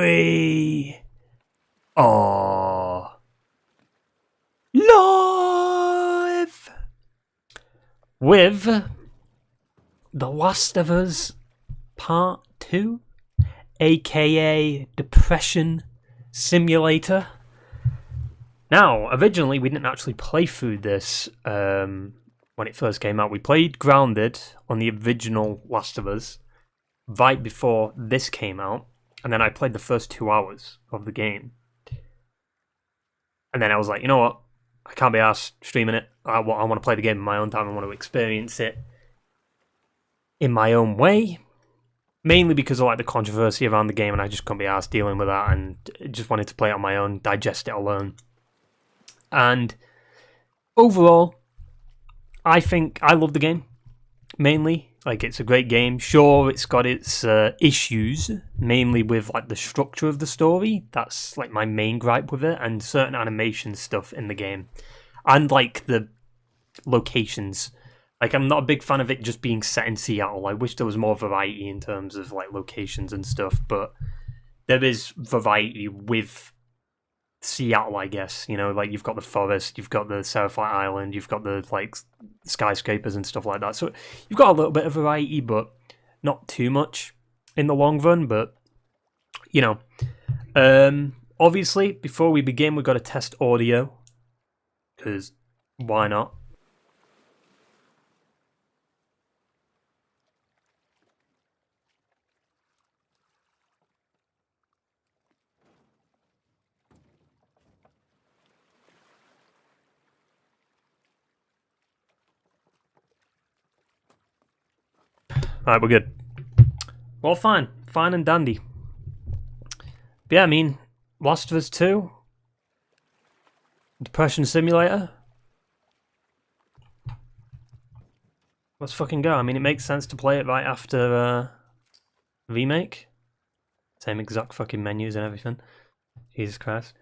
We are live with The Last of Us Part 2, aka Depression Simulator. Now, originally we didn't actually play through this when it first came out. We played Grounded on the original Last of Us right before this came out. And then I played the first 2 hours of the game. And then I was like, you know what? I can't be arsed streaming it. I want to play the game in my own time. I want to experience it in my own way. Mainly because of like the controversy around the game, and I just couldn't be arsed dealing with that, and just wanted to play it on my own, digest it alone. And overall, I think I love the game. Mainly. Like, it's a great game. Sure, it's got its issues, mainly with like the structure of the story. That's like my main gripe with it, and certain animation stuff in the game, and like the locations. Like, I'm not a big fan of it just being set in Seattle. I wish there was more variety in terms of like locations and stuff, but there is variety with Seattle, I guess. You know, like, you've got the forest, you've got the Sapphire Island, you've got the like skyscrapers and stuff like that. So you've got a little bit of variety, but not too much in the long run. But you know, obviously, before we begin, we've got to test audio, because why not? Alright, we're good. Well, fine and dandy. But yeah, I mean, Last of Us 2, Depression Simulator. Let's fucking go. I mean, it makes sense to play it right after remake. Same exact fucking menus and everything. Jesus Christ.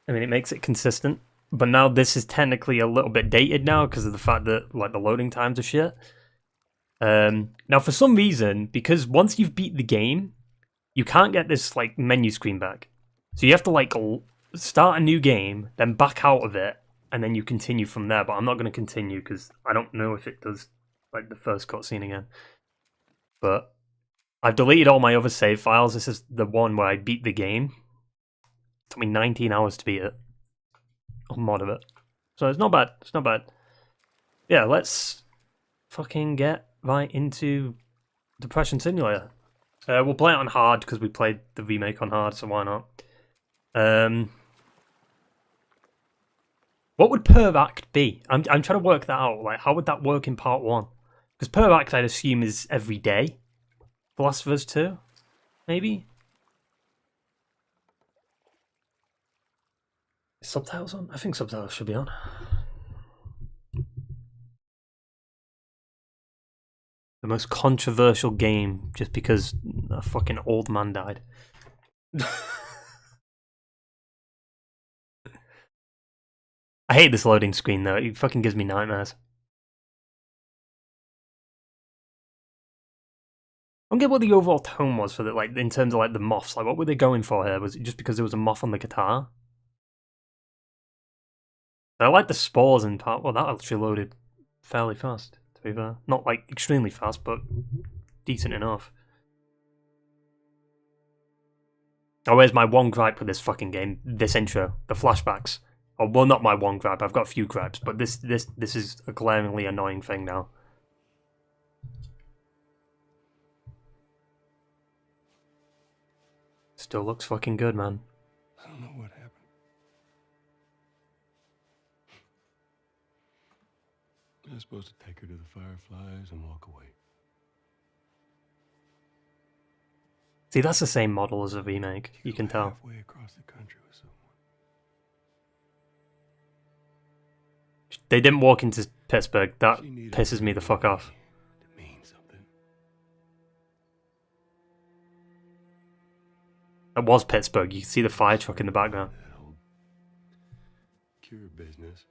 I mean, it makes it consistent. But now this is technically a little bit dated now because of the fact that like the loading times are shit. Now, for some reason, because once you've beat the game, you can't get this like menu screen back. So you have to like start a new game, then back out of it, and then you continue from there. But I'm not going to continue because I don't know if it does like the first cutscene again. But I've deleted all my other save files. This is the one where I beat the game. It took me 19 hours to beat it. On mod of it. So it's not bad. It's not bad. Yeah, let's fucking get right into Depression Simulator. We'll play it on hard because we played the remake on hard, so why not? What would per act be? I'm trying to work that out. Like, how would that work in part 1? Because per act, I'd assume, is every day. The Last of Us 2? Maybe? Is subtitles on? I think subtitles should be on. The most controversial game just because a fucking old man died. I hate this loading screen though, it fucking gives me nightmares. I don't get what the overall tone was for the, like, in terms of like the moths. Like, what were they going for here? Was it just because there was a moth on the guitar? I like the spores in part. Well, that actually loaded fairly fast, to be fair. Not like extremely fast, but decent enough. Oh, where's my one gripe with this fucking game? This intro, the flashbacks. Oh, well, not my one gripe. I've got a few gripes, but this is a glaringly annoying thing now. Still looks fucking good, man. I don't know what happened. I was supposed to take her to the Fireflies and walk away. See, that's the same model as a remake. You can tell. Halfway across the country with someone. They didn't walk into Pittsburgh. That pisses me the fuck off. To mean something. It was Pittsburgh. You can see the fire truck in the background. That old cure business.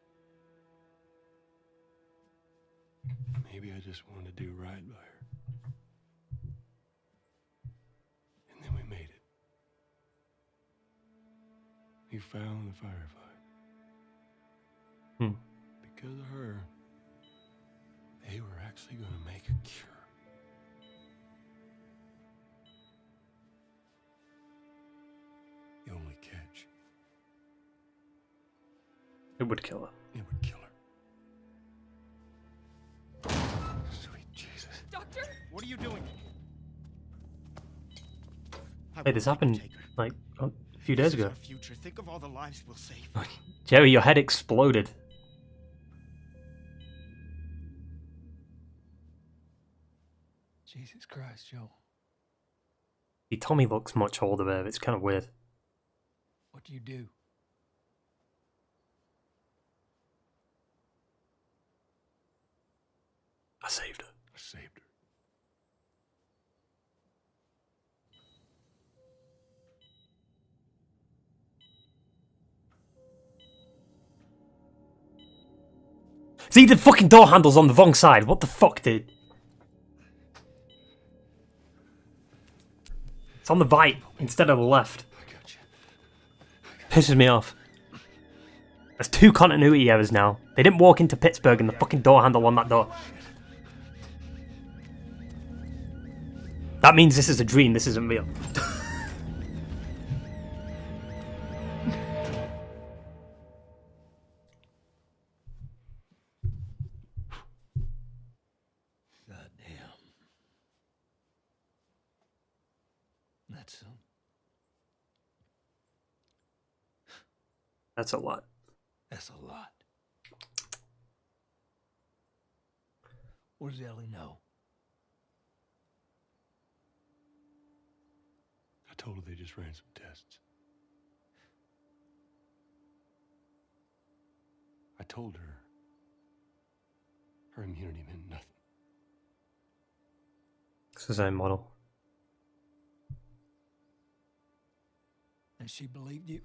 Maybe I just wanted to do right by her. And then we made it. We found the firefly. Hmm. Because of her, they were actually going to make a cure. The only catch, It would kill her. it would kill her. Sweet Jesus. Doctor? What are you doing? Hey, this happened like a few days ago. Future. Think of all the lives we'll save. Jerry, your head exploded. Jesus Christ, Joe. Your Tommy looks much older there. It's kind of weird. What do you do? I saved her. I saved her. See, the fucking door handle's on the wrong side. What the fuck, dude? It's on the right instead of the left. I got you. Pisses me off. There's 2 continuity errors now. They didn't walk into Pittsburgh and the fucking door handle on that door. That means this is a dream, this isn't real. God damn. That's That's a lot. That's a lot. What does Ellie know? I told her they just ran some tests. I told her her immunity meant nothing. It's the same model. And she believed you?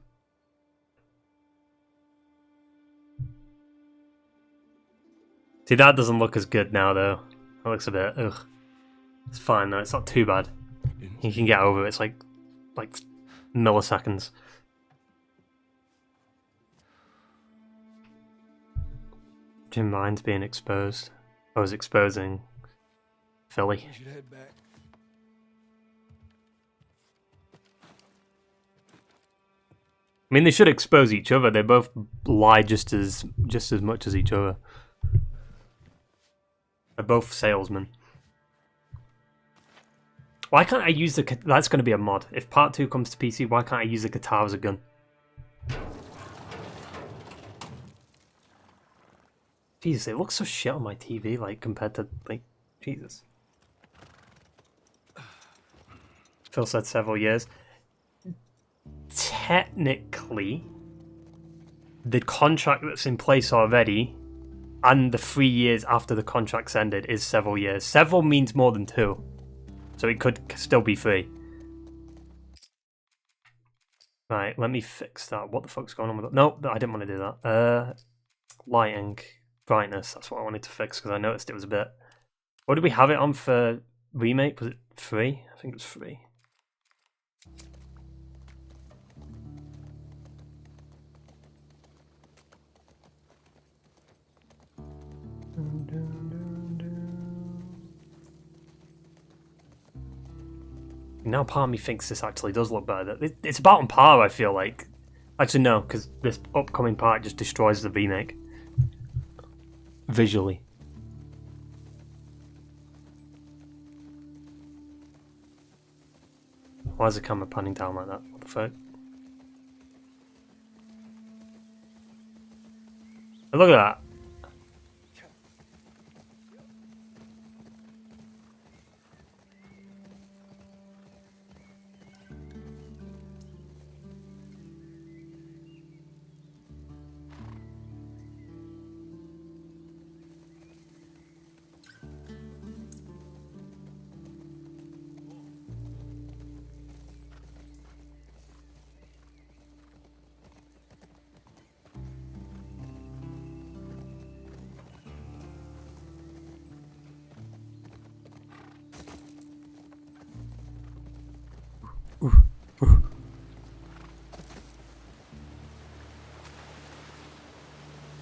See, that doesn't look as good now, though. That looks a bit, ugh. It's fine, though. It's not too bad. You can get over it. It's like milliseconds. Jim Mine's being exposed. I was exposing Philly. We should head back. I mean, they should expose each other. They both lie just as much as each other. They're both salesmen. Why can't I use the... That's going to be a mod. If part 2 comes to PC, why can't I use the guitar as a gun? Jesus, it looks so shit on my TV, like, compared to, like, Jesus. Phil said several years. Technically, the contract that's in place already and the 3 years after the contract's ended is several years. Several means more than 2. So it could still be 3. Right, let me fix that. What the fuck's going on with it? No, I didn't want to do that. Lighting, brightness, that's what I wanted to fix because I noticed it was a bit... What did we have it on for remake? Was it 3? I think it was 3. Now part of me thinks this actually does look better. It's about on par, I feel like. Actually no, because this upcoming part just destroys the remake. Visually. Why is the camera panning down like that? What the fuck? Oh, look at that.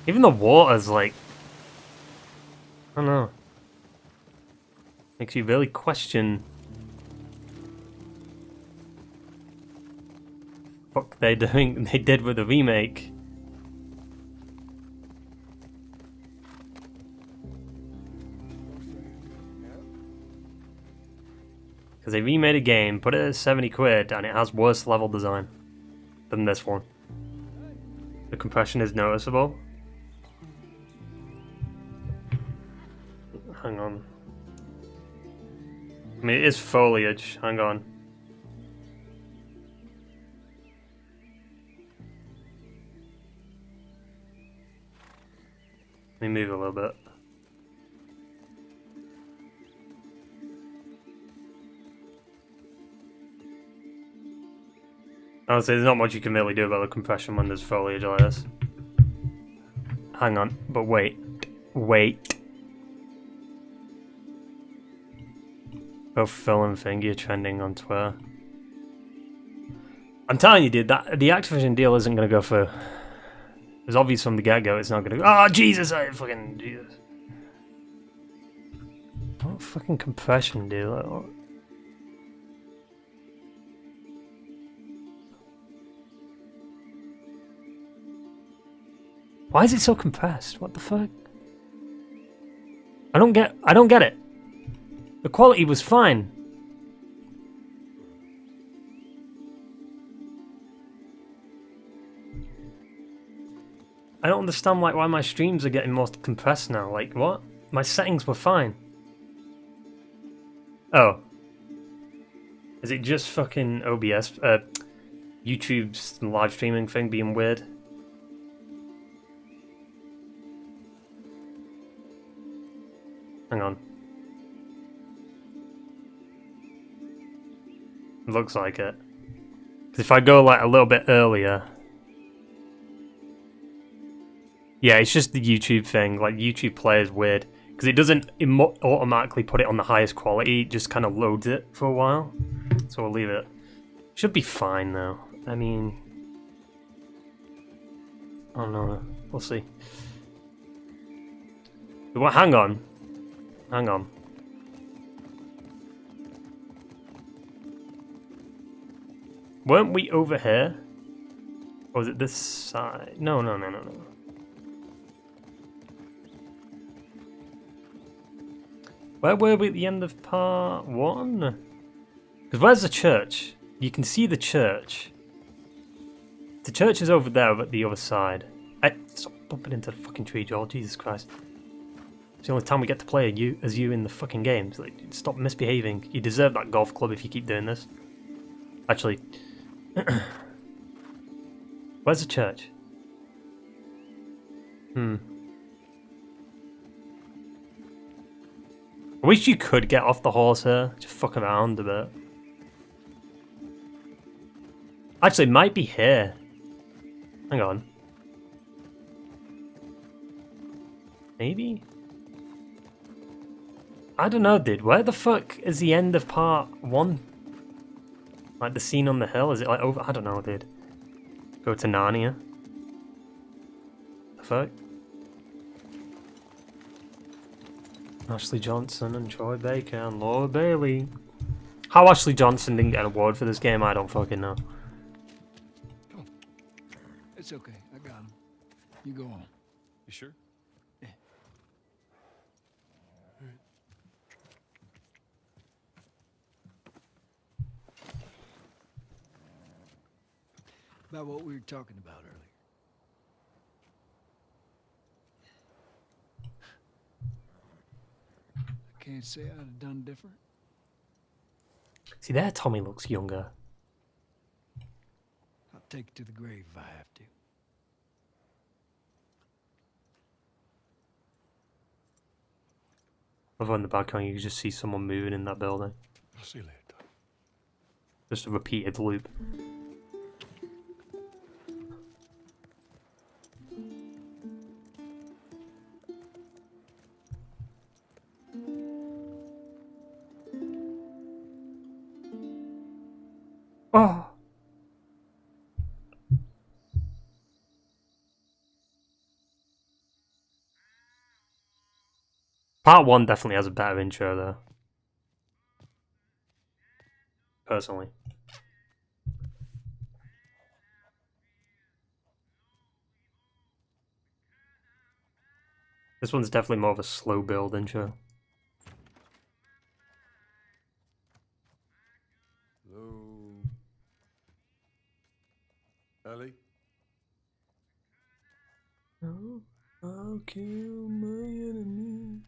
Even the water's like, I don't know. Makes you really question. Fuck they did with the remake. Because they remade a game, put it at 70 quid, and it has worse level design than this one. The compression is noticeable. Hang on. I mean, it is foliage. Hang on. Let me move a little bit. Honestly, there's not much you can really do about the compression when there's foliage like this. Hang on, but wait. Wait. Both Phil and Fingy are trending on Twitter. I'm telling you, dude, that the Activision deal isn't going to go through. It's obvious from the get-go it's not going to go. Oh, Jesus! Fucking Jesus. What fucking compression, dude? Like, what? Why is it so compressed? What the fuck? I don't get it. The quality was fine. I don't understand like why my streams are getting more compressed now. Like what? My settings were fine. Oh. Is it just fucking OBS? YouTube's live streaming thing being weird? Hang on. Looks like it. Because if I go like a little bit earlier... Yeah, it's just the YouTube thing. Like, YouTube Play is weird. Because it doesn't automatically put it on the highest quality. It just kind of loads it for a while. So we'll leave it. Should be fine, though. I mean... I don't know. We'll see. Well, hang on. Hang on. Weren't we over here? Or was it this side? No. Where were we at the end of part 1? Because where's the church? You can see the church. The church is over there at the other side. Stop bumping into the fucking tree, Joel. Jesus Christ. It's the only time we get to play as you in the fucking games. Like, stop misbehaving. You deserve that golf club if you keep doing this. Actually... Where's the church? I wish you could get off the horse here. Just fuck around a bit. Actually, it might be here. Hang on. Maybe? I don't know, dude. Where the fuck is the end of part 1? Like the scene on the hill? Is it like over? I don't know, dude. Go to Narnia. The fuck? Ashley Johnson and Troy Baker and Laura Bailey. How Ashley Johnson didn't get an award for this game, I don't fucking know. Come on. It's okay. I got him. You go on. You sure? Yeah. All right. About what we were talking about earlier. I can't say I'd have done different. See, there Tommy looks younger. I'll take it to the grave if I have to. Over on the balcony, you can just see someone moving in that building. I'll see you later. Just a repeated loop. Oh. Part 1 definitely has a better intro though. Personally. This one's definitely more of a slow build intro. Hello. Ellie? Oh, I'll kill my enemy.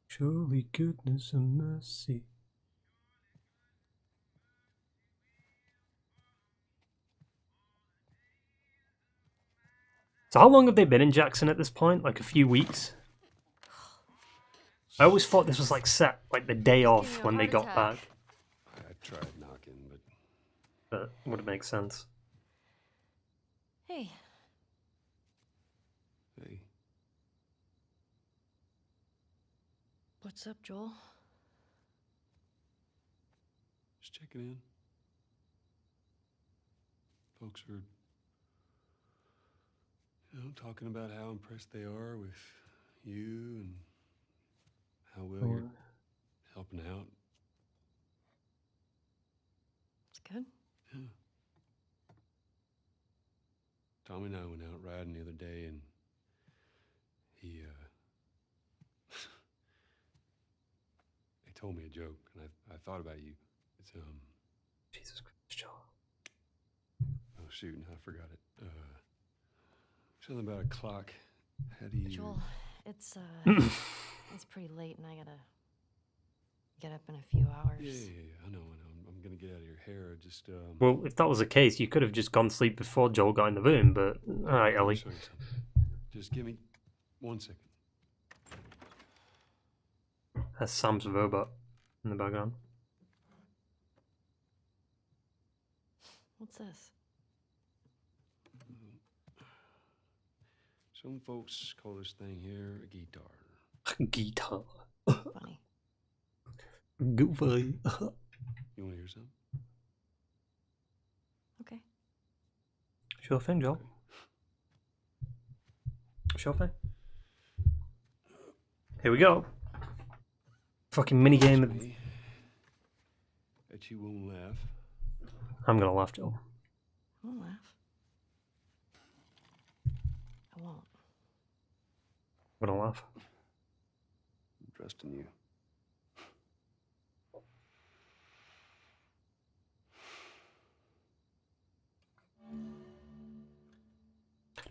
Surely goodness and mercy. So how long have they been in Jackson at this point? Like a few weeks? I always thought this was like set like the day off when they got back. I tried knocking, But would it make sense? Hey, hey, what's up, Joel? just checking in. Folks are, talking about how impressed they are with you and how well you're helping out. It's good. Yeah. Tommy and I went out riding the other day, and he he told me a joke, and I thought about you. It's Jesus Christ, Joel. oh shoot, I forgot it. Something about a clock. How do you? Joel, it's it's pretty late, and I gotta get up in a few hours. Yeah, I know. I'm gonna get out of your hair. Just Well, if that was the case, you could have just gone to sleep before Joel got in the room, but alright, let me Ellie. show you something. Just give me 1 second. That's Sam's robot in the background. What's this? Some folks call this thing here a guitar. Guitar. Funny. Goofy. You want to hear something? Okay. Sure thing, Joel. Sure thing. Here we go. Fucking minigame. Promise me that you won't laugh. I'm gonna laugh, Joel. I won't laugh. I won't. I'm gonna laugh. I'm trusting you.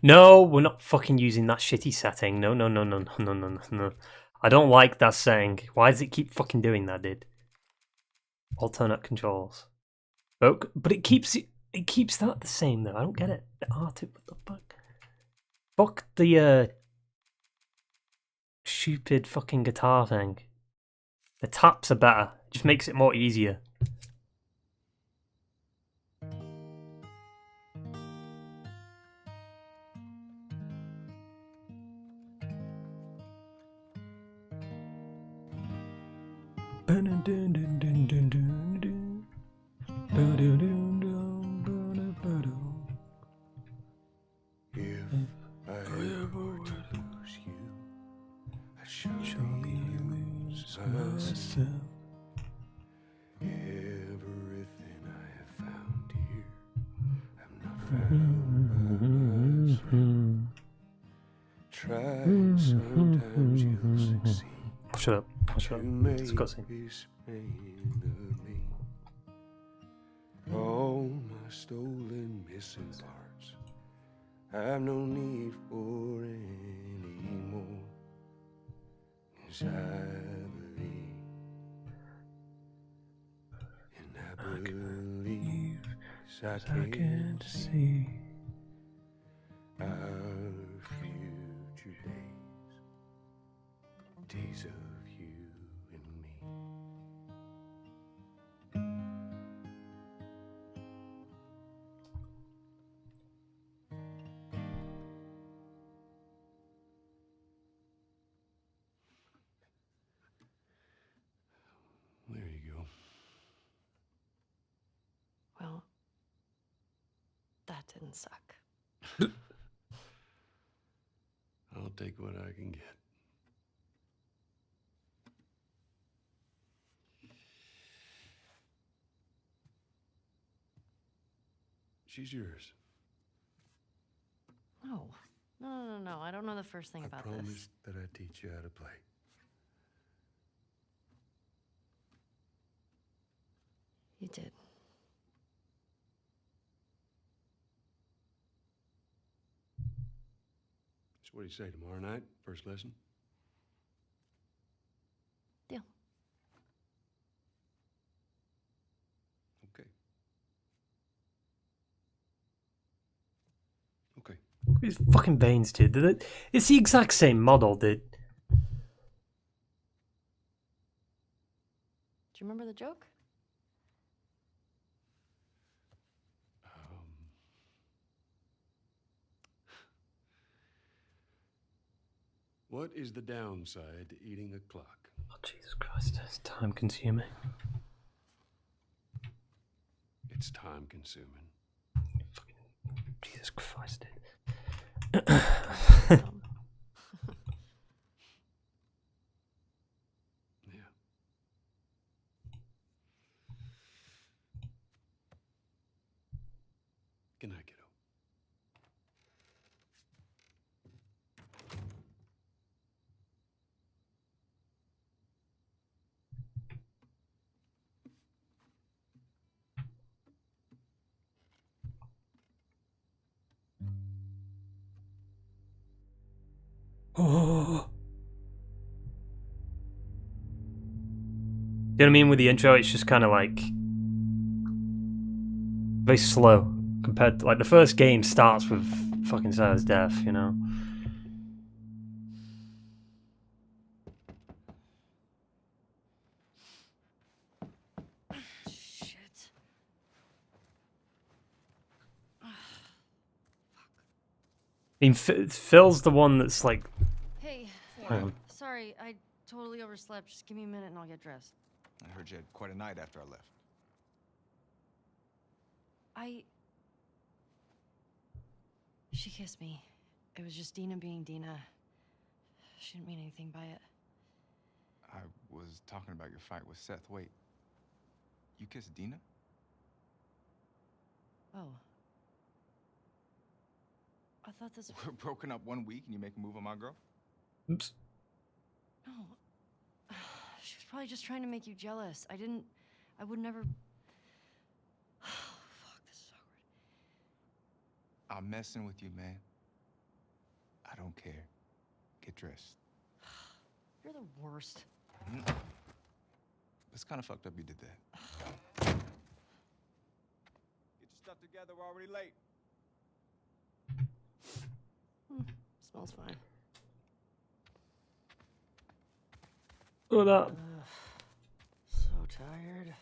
No, we're not fucking using that shitty setting. No, no, no, no, no, no, no, no. I don't like that setting. Why does it keep fucking doing that, dude? Alternate controls. But it keeps that the same though. I don't get it. The R2, what the fuck? Fuck the stupid fucking guitar thing. The taps are better. It just makes it more easier. If I ever were to lose you, I'd surely lose myself. Everything I have found here, I've not found by myself. Trying, sometimes you'll succeed. Shut up. Shut up. To make Disgusting. this man of me. All my stolen missing parts, I've no need for any more. 'Cause I believe, and I believe, 'cause I can't see our future days, days of you and me. There you go. Well, that didn't suck. I'll take what I can get. She's yours. No. No. I don't know the first thing I about promised this. that I'd teach you how to play. You did. So what do you say, tomorrow night? First lesson? Deal. Okay. Okay. His fucking veins, dude. It's the exact same model, dude. Do you remember the joke? What is the downside to eating a clock? Oh, Jesus Christ, it's time consuming. It's time consuming. Fucking Jesus Christ, dude. Yeah. Good night, kiddo. Oh. You know what I mean? With the intro, it's just kind of like very slow compared to like the first game starts with fucking Sarah's death, you know? Shit. I mean, Phil's the one that's like. Hey, Hang on. sorry, I totally overslept. Just give me a minute and I'll get dressed. I heard you had quite a night after I left. She kissed me. It was just Dina being Dina. She didn't mean anything by it. I was talking about your fight with Seth. Wait, you kissed Dina? Oh. I thought this. We're broken up 1 week and you make a move on my girl? Oops. No. She was probably just trying to make you jealous. I would never. Fuck, this is awkward. I'm messing with you, man. I don't care. Get dressed. You're the worst. It's kind of fucked up you did that. Get your stuff together, we're already late. Smells fine. Look at that. So tired.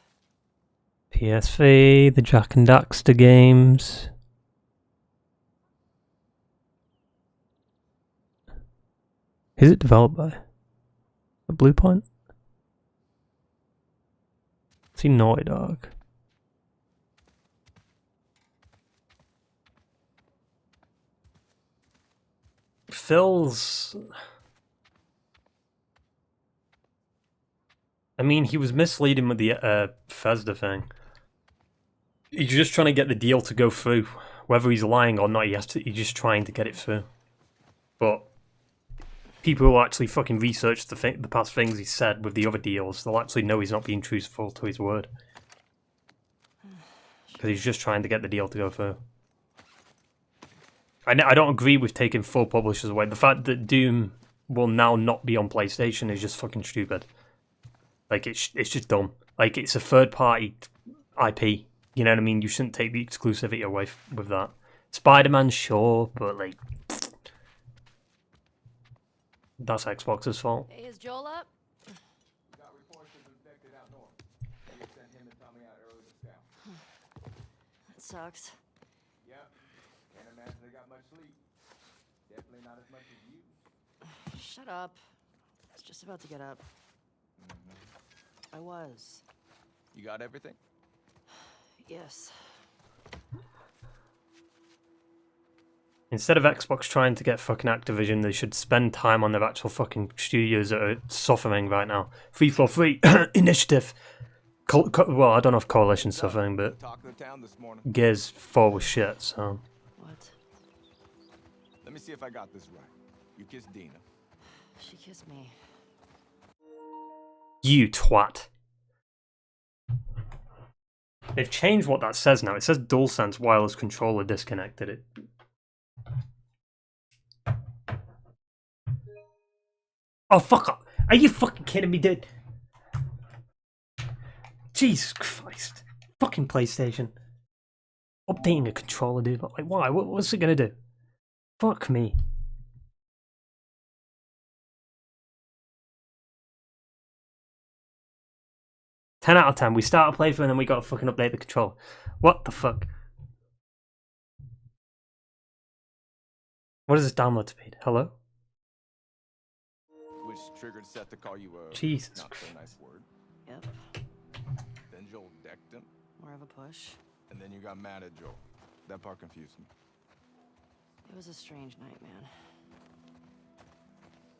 PSV, the Jack and Daxter games. Is it developed by a Blue Point? See Naughty Dog. Phil's. I mean, he was misleading with the Bethesda thing. He's just trying to get the deal to go through. Whether he's lying or not, he's just trying to get it through. But people who actually fucking research the past things he said with the other deals, they'll actually know he's not being truthful to his word. Because he's just trying to get the deal to go through. I don't agree with taking full publishers away. The fact that Doom will now not be on PlayStation is just fucking stupid. Like, it's just dumb. Like, it's a third-party IP. You know what I mean? You shouldn't take the exclusivity away with that. Spider-Man, sure, but, like, that's Xbox's fault. Hey, is Joel up? We got reports of infected out north. We sent him and Tommy out early to scout. That sucks. Yep. Can't imagine they got much sleep. Definitely not as much as you. Shut up. I was just about to get up. I was. You got everything? Yes. Instead of Xbox trying to get fucking Activision, they should spend time on their actual fucking studios that are suffering right now. 343 Initiative. Well, I don't know if Coalition's suffering, but Talk of the town this morning. Gears 4 was shit, so... What? Let me see if I got this right. You kissed Dina. She kissed me. You twat. They've changed what that says now. It says DualSense wireless controller disconnected. Oh, fuck up. Are you fucking kidding me, dude? Jesus Christ. Fucking PlayStation. Updating a controller, dude. Like, why? What's it gonna do? Fuck me. Ten out of 10. We start a playthrough and then we gotta fucking update the controller. What the fuck? What is this download speed? Hello? Which triggered Seth to call you a Jesus. not so nice word. Yep. Then Joel decked him, More of a push. and then you got mad at Joel. That part confused me. It was a strange night, man.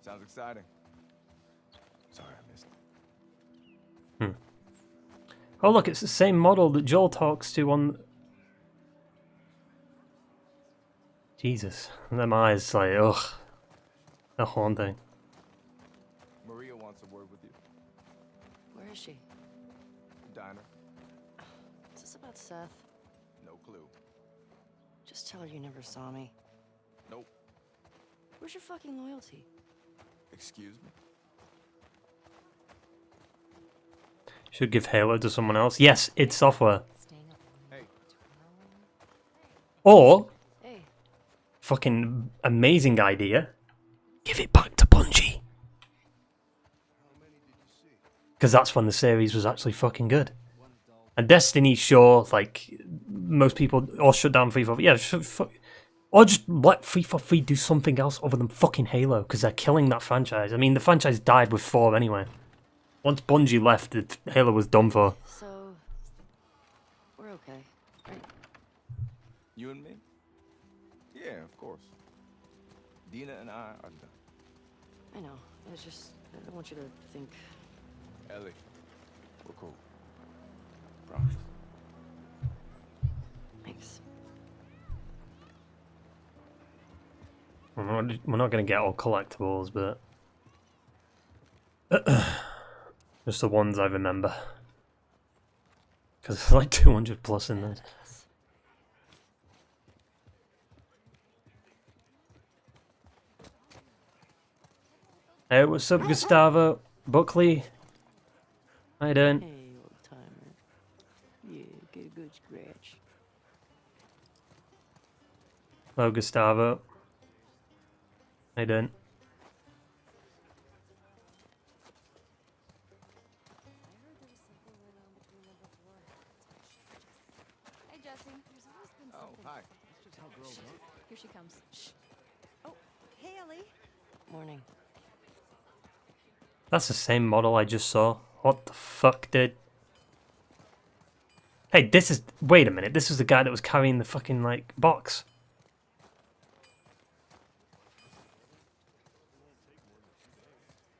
Sounds exciting. Sorry, I missed it. Oh look, it's the same model that Joel talks to on... Jesus. Them eyes, like, ugh. They're haunting. Maria wants a word with you. Where is she? Diner. Is this about Seth? No clue. Just tell her you never saw me. Nope. Where's your fucking loyalty? Excuse me? Should give Halo to someone else. Yes, it's software. Hey. Or, Hey, fucking amazing idea, give it back to Bungie. Because that's when the series was actually fucking good. And Destiny, sure, like, most people, or shut down 343, yeah, or just let 343 do something else other than fucking Halo, because they're killing that franchise. I mean, the franchise died with 4 anyway. Once Bungie left, Halo was done for. so we're okay, right? You and me? Yeah, of course. Dina and I are done. I know. It's just I don't want you to think. Ellie, we're cool. Promise. Thanks. We're not going to get all collectibles, but just the ones I remember. Because there's like 200 plus in there. Hey, what's up, Gustavo? Buckley? How you doing? Hey, old timer. Yeah, get a good scratch. Hello, Gustavo. How you doing? Hey, Jesse. There's always been Oh, something. hi. Here she comes. Shh. Oh, hey, Ellie. Morning. That's the same model I just saw. What the fuck, dude? Hey, this is... Wait a minute. This is the guy that was carrying the fucking, like, box.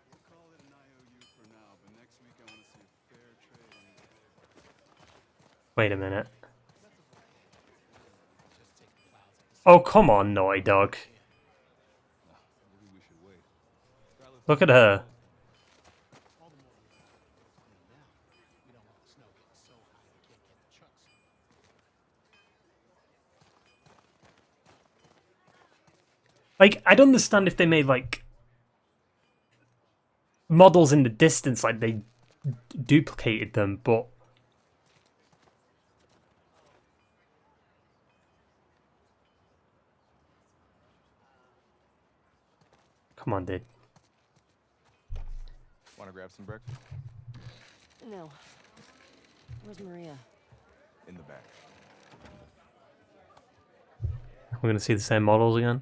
We'll call it an IOU for now, but next week I want to see a fair trade. Wait a minute. Oh, come on, Naughty Dog. Maybe we should wait. Look at her. Like, I'd understand if they made, like, models in the distance, like they duplicated them, but... Come on, dude. Want to grab some breakfast? No. Where's Maria? In the back. We're gonna see the same models again.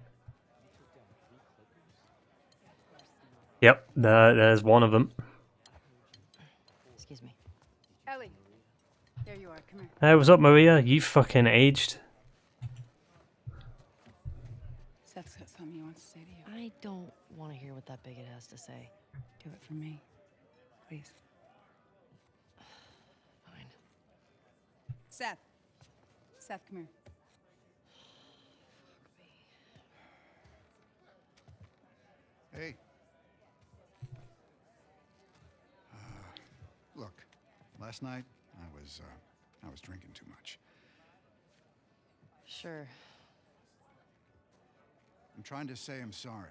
Yep, there's one of them. Excuse me. Ellie. There you are. Come here. Hey, what's up, Maria? You fucking aged. Seth's got something he wants to say to you. I don't want to hear what that bigot has to say. Do it for me. Please. Seth. Seth, come here. Hey. Look, last night I was drinking too much. Sure. I'm trying to say I'm sorry.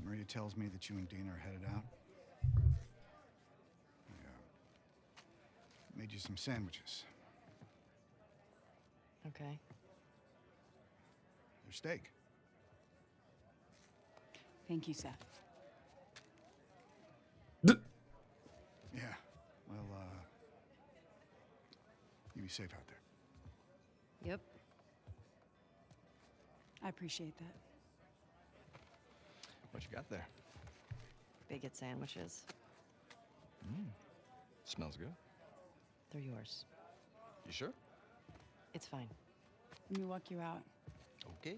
Maria tells me that you and Dina are headed out. I made you some sandwiches. Okay. They're steak. Thank you, Seth. Yeah. Well, you be safe out there. Yep. I appreciate that. What you got there? Bigot sandwiches. Smells good. They're yours. You sure? It's fine. Let me walk you out. Okay.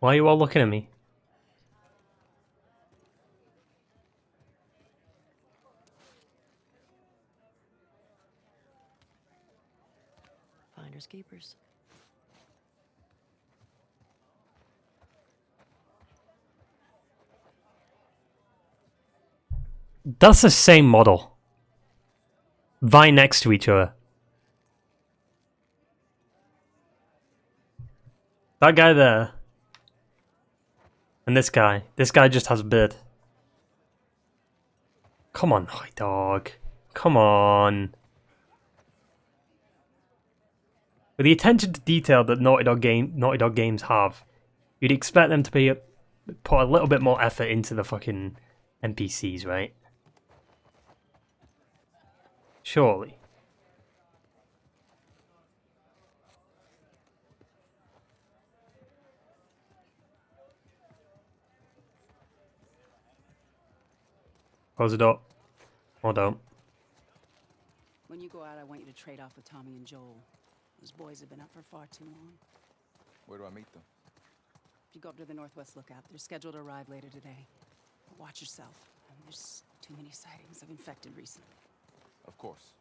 Why are you all looking at me? Finders keepers. That's the same model. Right next to each other. That guy there. And this guy. This guy just has a beard. Come on, Naughty Dog. Come on. With the attention to detail that Naughty Dog games have, you'd expect them to put a little bit more effort into the fucking NPCs, right? Surely. Close the door. Or don't. When you go out, I want you to trade off with Tommy and Joel. Those boys have been up for far too long. Where do I meet them? If you go up to the Northwest Lookout, they're scheduled to arrive later today. But watch yourself. There's too many sightings of infected recently. Of course.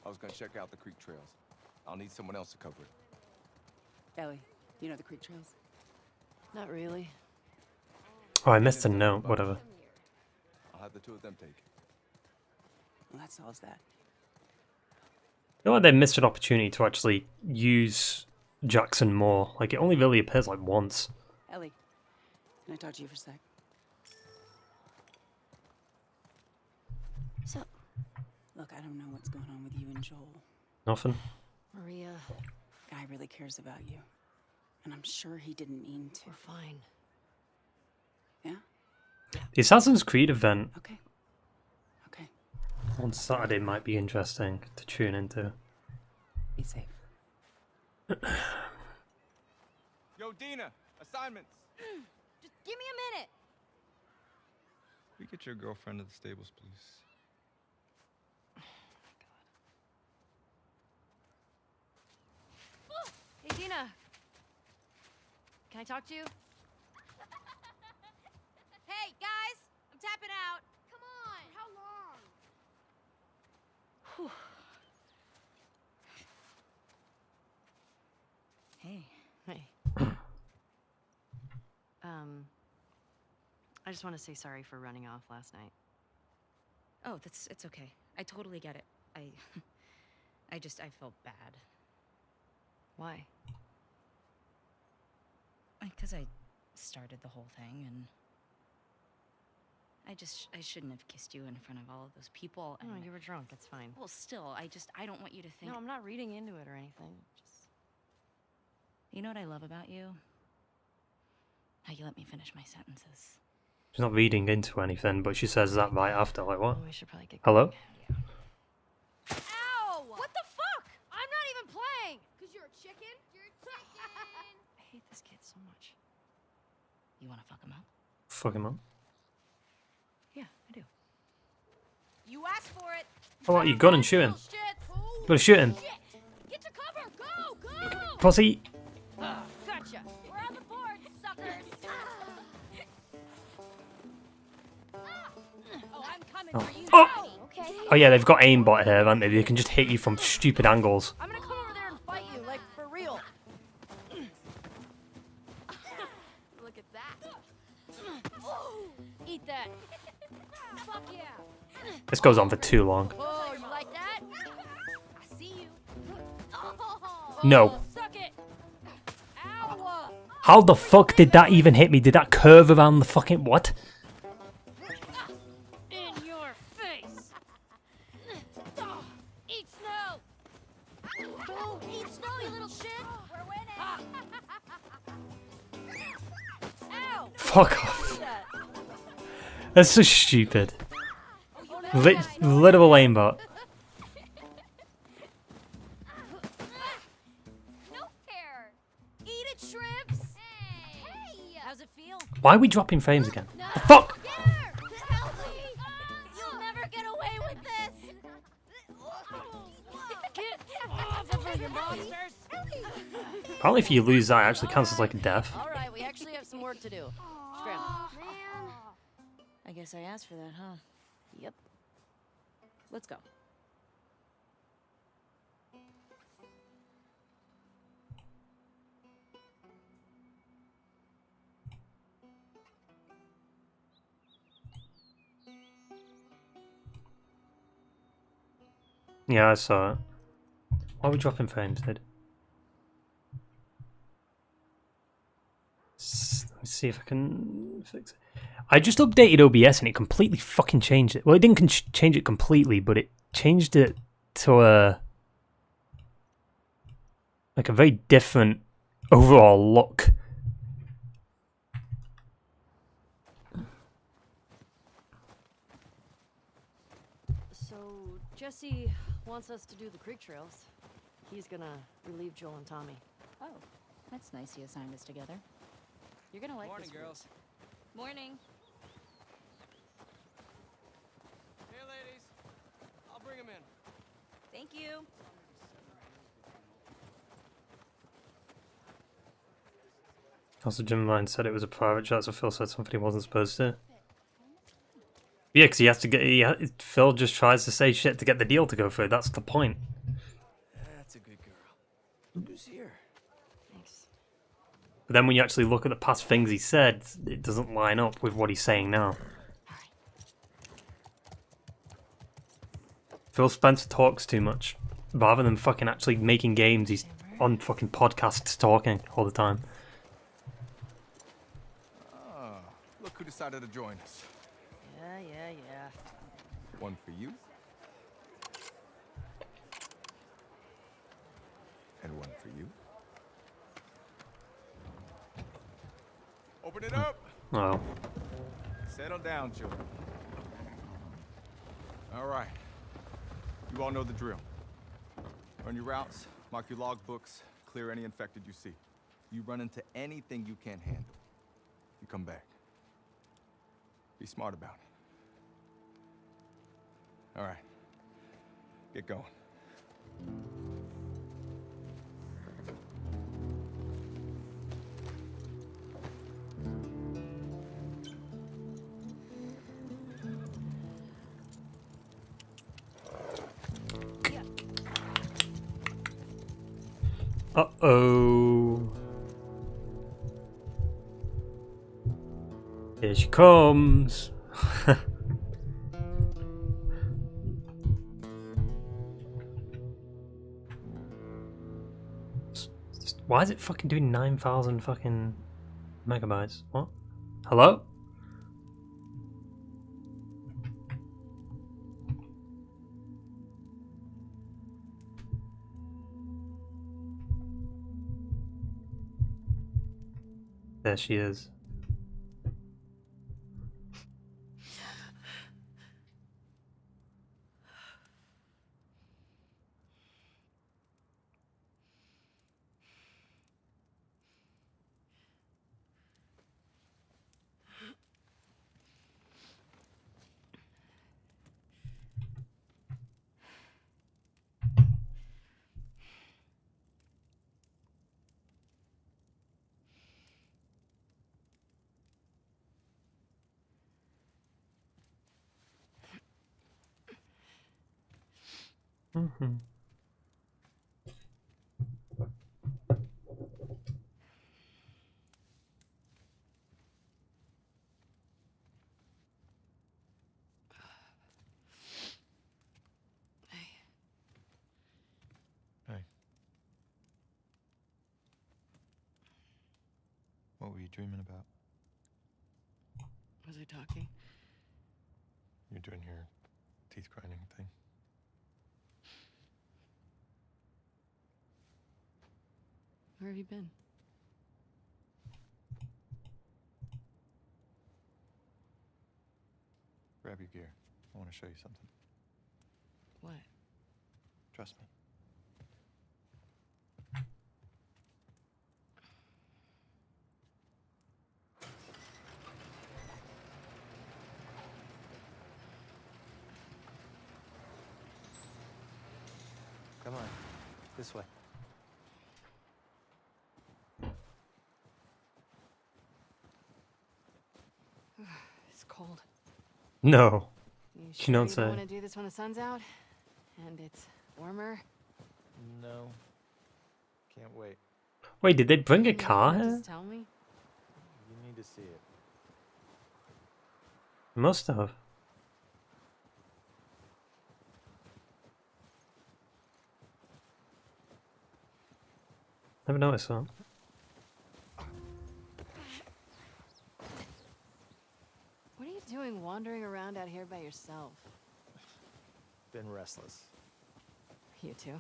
I was gonna check out the creek trails. I'll need someone else to cover it. Ellie, you know the creek trails? Not really. Oh, I missed a note. Whatever. I'll have the two of them take it. Well, that solves that. I feel like they missed an opportunity to actually use Jackson more. Like, it only really appears like once. Ellie, can I talk to you for a sec? So, Look, I don't know what's going on with you and Joel. Nothing. Maria, Guy really cares about you. And I'm sure he didn't mean to. we're fine. Yeah? The Assassin's Creed event Okay. Okay. on Saturday might be interesting to tune into. Be safe. Yo, Dina! Assignments! Just give me a minute! We get your girlfriend to the stables, please. Hey, Dina. Can I talk to you? Hey, guys! I'm tapping out. Come on! How long? Hey. Hey. I just want to say sorry for running off last night. Oh, it's okay. I totally get it. I felt bad. Why? Because I started the whole thing, and I shouldn't have kissed you in front of all of those people. No, And you were drunk. It's fine. well, still, I don't want you to think. No, I'm not reading into it or anything. Just You know what I love about you? How you let me finish my sentences. She's not reading into anything, but she says that right after. Like, what? oh, we should probably get Hello? going. Ow! What the fuck? I'm not even playing! Because you're a chicken? You're a chicken! I hate this kid so much. You want to fuck him up? Fuck him up. Yeah, I do. You asked for it! Oh, what? You gun and shoot him. You gotta shoot him. Get to cover! Go! Go! Pussy! Gotcha! We're on the board, suckers! Oh. Oh! Oh yeah, they've got aimbot here, haven't they? They can just hit you from stupid angles. I'm gonna come over there and fight you, like, for real. Look at that. Eat that. Fuck yeah. This goes on for too long. Oh, you like that? I see you. No. Suck it. Ow. How the fuck did that even hit me? Did that curve around the fucking what? In your face. Eat snow. Eat snow, you little shit. We're winning. Ow. Fuck off. That's so stupid. Literal aimbot. No fair. Eat it, shrimps. Hey. How's it feel? Why are we dropping frames again? The fuck? Get her. Help me. You'll never get away with this. Get off of her, you monsters. Apparently if you lose that, it actually counts as like a death. All right, we actually have some work to do. Scram. Man. I guess I asked for that, huh? Yep. Let's go. Yeah, I saw it. Why are we dropping frames, dude? Let me see if I can fix it. I just updated OBS and it completely fucking changed it. Well, it didn't change it completely, but it changed it to a like a very different overall look. So, Jesse wants us to do the creek trails. He's gonna relieve Joel and Tommy. Oh, that's nice he assigned us together. You're gonna like this. girls. Morning. Hey, ladies. I'll bring him in. Thank you. Also, Jim Line said it was a private chat, so Phil said something he wasn't supposed to. Yeah, because he has to get. Phil just tries to say shit to get the deal to go through. That's the point. That's a good girl. Who's here? Thanks. But then when you actually look at the past things he said, it doesn't line up with what he's saying now. Phil Spencer talks too much. Rather than fucking actually making games, he's on fucking podcasts talking all the time. Ah, look who decided to join us. Yeah. One for you. And one for you. Open it up! Oh. Settle down, children. All right. You all know the drill. Run your routes, mark your logbooks, clear any infected you see. You run into anything you can't handle, you come back. Be smart about it. All right. Get going. Uh-oh. Here she comes. Why is it fucking doing 9,000 fucking megabytes? What? Hello? There she is. Mm-hmm. Hey. What were you dreaming about? Was I talking? You're doing your teeth grinding thing. Where have you been? Grab your gear. I want to show you something. What? Trust me. Come on. This way. It's cold. No. You You sure don't you say. don't want to do this when the sun's out? And it's warmer? No. Can't wait. Wait, did they bring a You car wanna here? Just tell me? You need to see it. Must have. Never noticed that. What are you doing wandering around out here by yourself? Been restless. You too?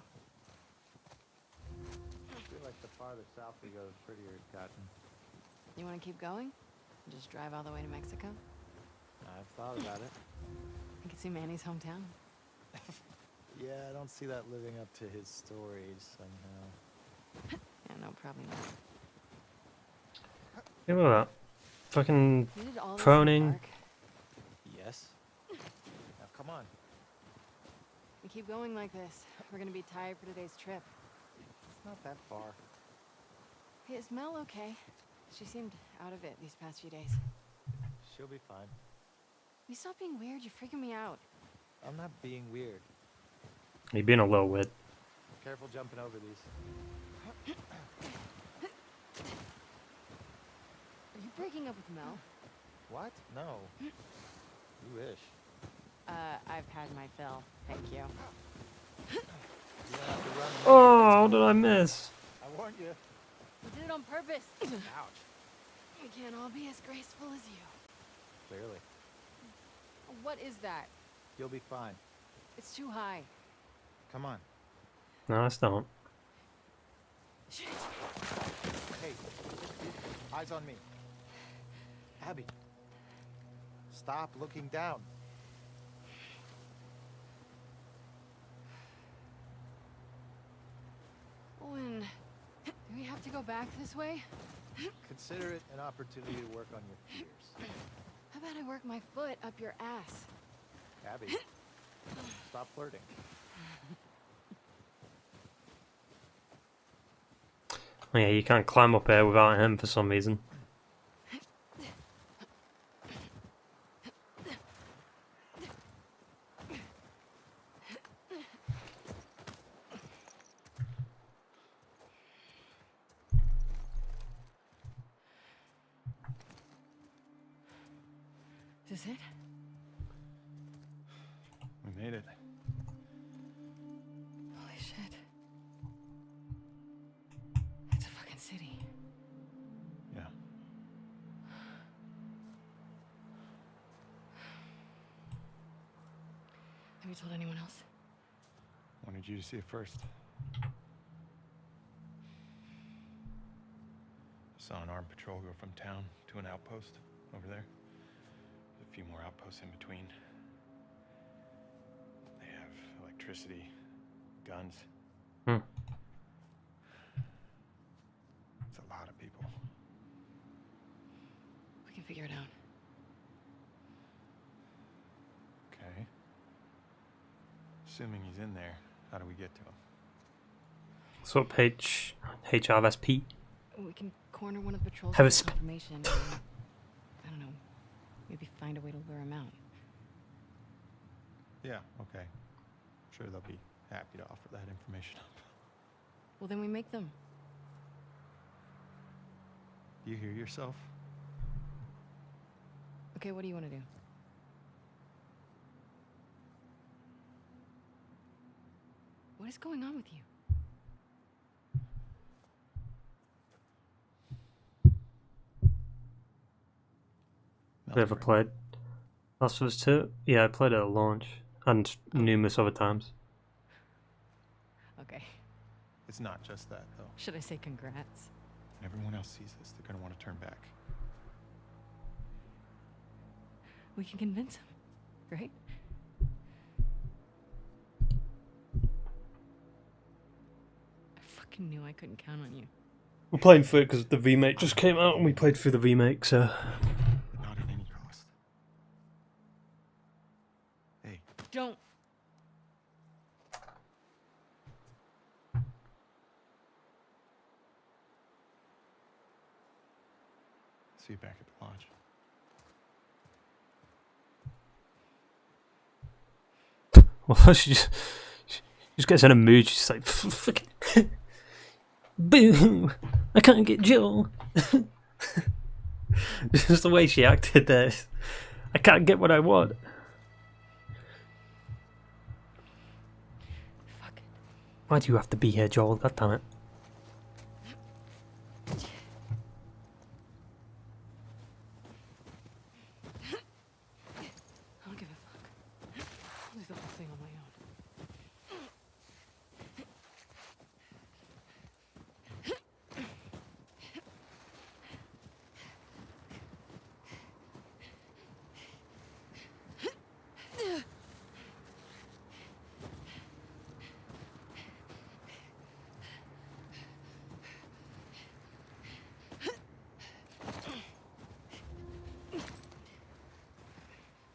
I feel like the farther south we go, the prettier it's gotten. You want to keep going? Just drive all the way to Mexico? I've thought about it. You can see Manny's hometown. Yeah, I don't see that living up to his stories somehow. Yeah, no, probably not. Look at that. Fucking You did all this in the proning. park? Yes? Now come on. We keep going like this. We're gonna be tired for today's trip. It's not that far. Hey, is Mel okay? She seemed out of it these past few days. She'll be fine. You stop being weird, you're freaking me out. I'm not being weird. You're being a little weird. Careful jumping over these. Are you breaking up with Mel? What? No. You wish. I've had my fill. Thank you. You don't have to run. Oh, how did I miss? I warned you. You did it on purpose. Ouch. We can't all be as graceful as you. Clearly. What is that? You'll be fine. It's too high. Come on. No, I don't. Shit. Hey. Eyes on me. Abby. Stop looking down. Owen, do we have to go back this way? Consider it an opportunity to work on your fears. How about I work my foot up your ass? Abby. Stop flirting. Oh, yeah, you can't climb up here without him for some reason. Is this it? We made it. Holy shit. It's a fucking city. Yeah. Have you told anyone else? Wanted you to see it first. Saw an armed patrol go from town to an outpost over there. A few more outposts in between. They have electricity, guns. Hmm. It's a lot of people. We can figure it out. Okay. Assuming he's in there, how do we get to him? So up HRSP. We can corner one of the patrols Have a with sp- information. And, I don't know. Maybe find a way to lure him out. Yeah, okay. Sure they'll be happy to offer that information up. Well, then we make them. Do you hear yourself? Okay, what do you want to do? What is going on with you? Have you ever played Last of Us 2? Yeah, I played it at launch and numerous other times. Okay. It's not just that, though. Should I say congrats? When everyone else sees this, they're gonna want to turn back. We can convince him, right? I fucking knew I couldn't count on you. We're playing through it because the remake just came out and we played through the remake, so... But not at any cost. Hey, Don't. see you back at the lodge. Well, she just gets in a mood, she's like, fucking... Boo! I can't get Joel! Just the way she acted there. I can't get what I want. Fuck it. Why do you have to be here, Joel? God damn it. I don't give a fuck. I'll do the whole thing on my own.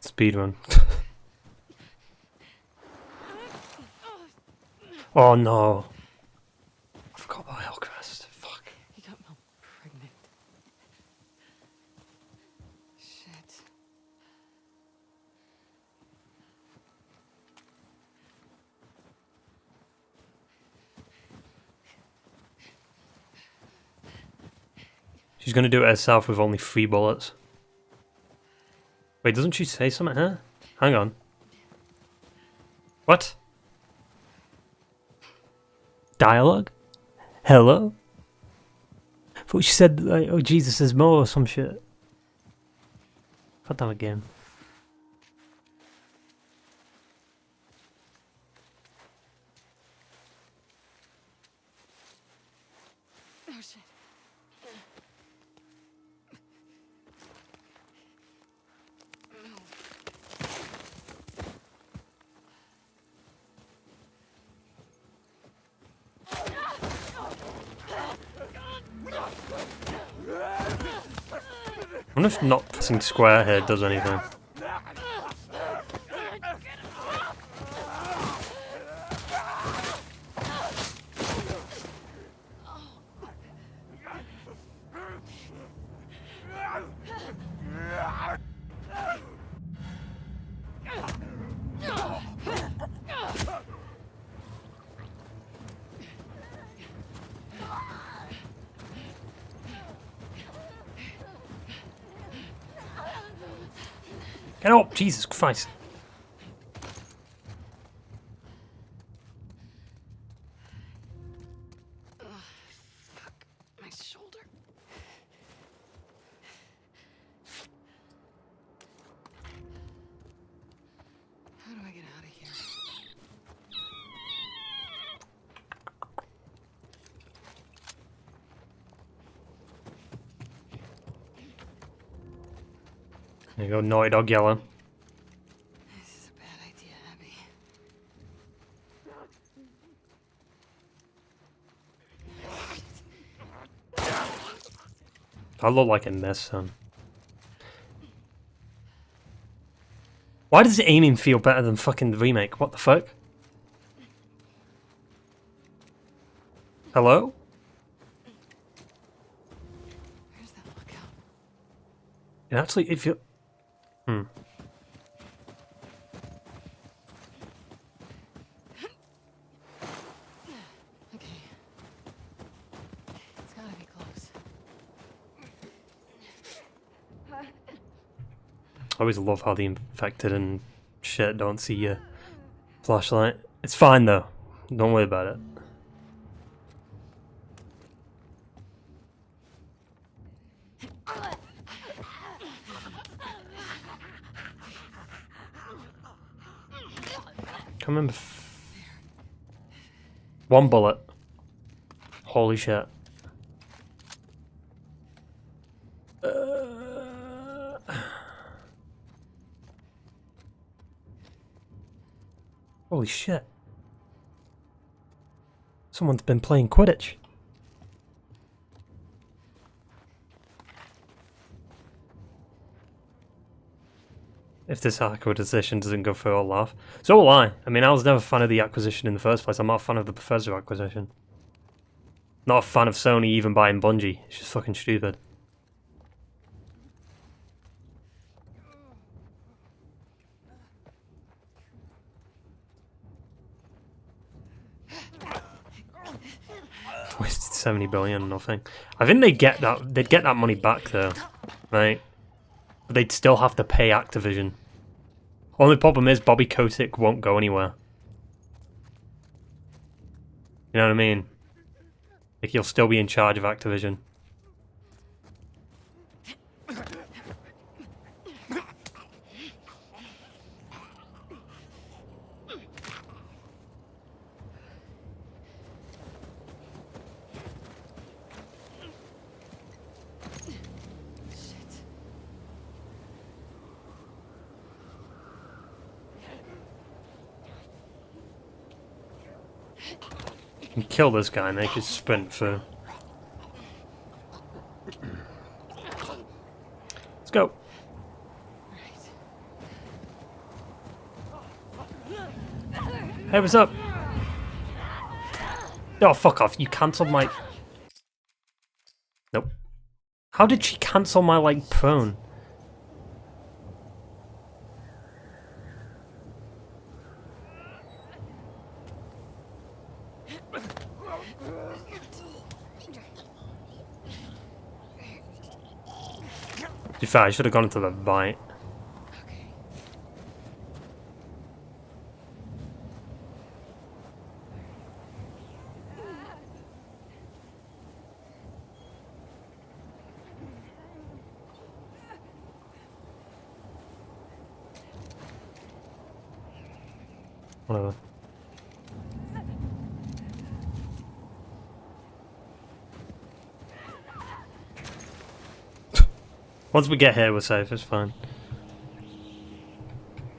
Speedrun. Oh no. I forgot about Hillcrest. Fuck. He got Mel pregnant. Shit. She's gonna do it herself with only 3 bullets. Wait, doesn't she say something here? Hang on. What? Dialogue? Hello? I thought she said, like, oh Jesus, there's more or some shit. God damn it, game. Oh shit. I wonder if not pressing square here does anything. Get up! Jesus Christ! Fuck. My shoulder. How do I get out of here? There you go, Naughty Dog yellow. This is a bad idea, Abby. I look like in this, son. Why does aiming feel better than fucking the remake? What the fuck? Hello? Where's that lookout? It actually, if you... I always love how the infected and shit don't see your flashlight. It's fine though. Don't worry about it. Come in. One bullet. Holy shit. Holy shit. Someone's been playing Quidditch. If this acquisition doesn't go through, I'll laugh. So will I. I mean, I was never a fan of the acquisition in the first place. I'm not a fan of the Bethesda acquisition. Not a fan of Sony even buying Bungie. It's just fucking stupid. Wasted 70 billion on nothing. I think they'd get that money back though, right? But they'd still have to pay Activision. Only problem is Bobby Kotick won't go anywhere. You know what I mean? Like, he'll still be in charge of Activision. You can kill this guy and they can sprint through. Let's go. Hey, what's up? Oh, fuck off. You cancelled my... Nope. How did she cancel my, like, prone? To be fair, I should have gone into the bite. Whatever. Once we get here, we're safe. It's fine.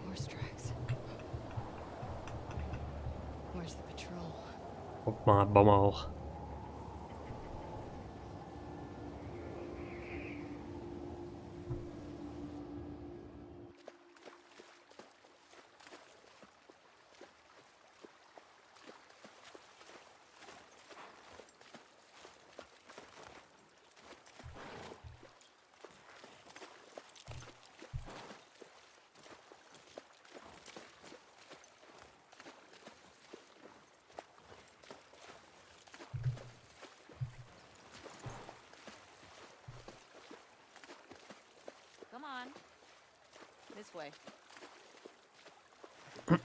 Horse tracks. Where's the patrol? Up my bumhole. Come on. This way. Do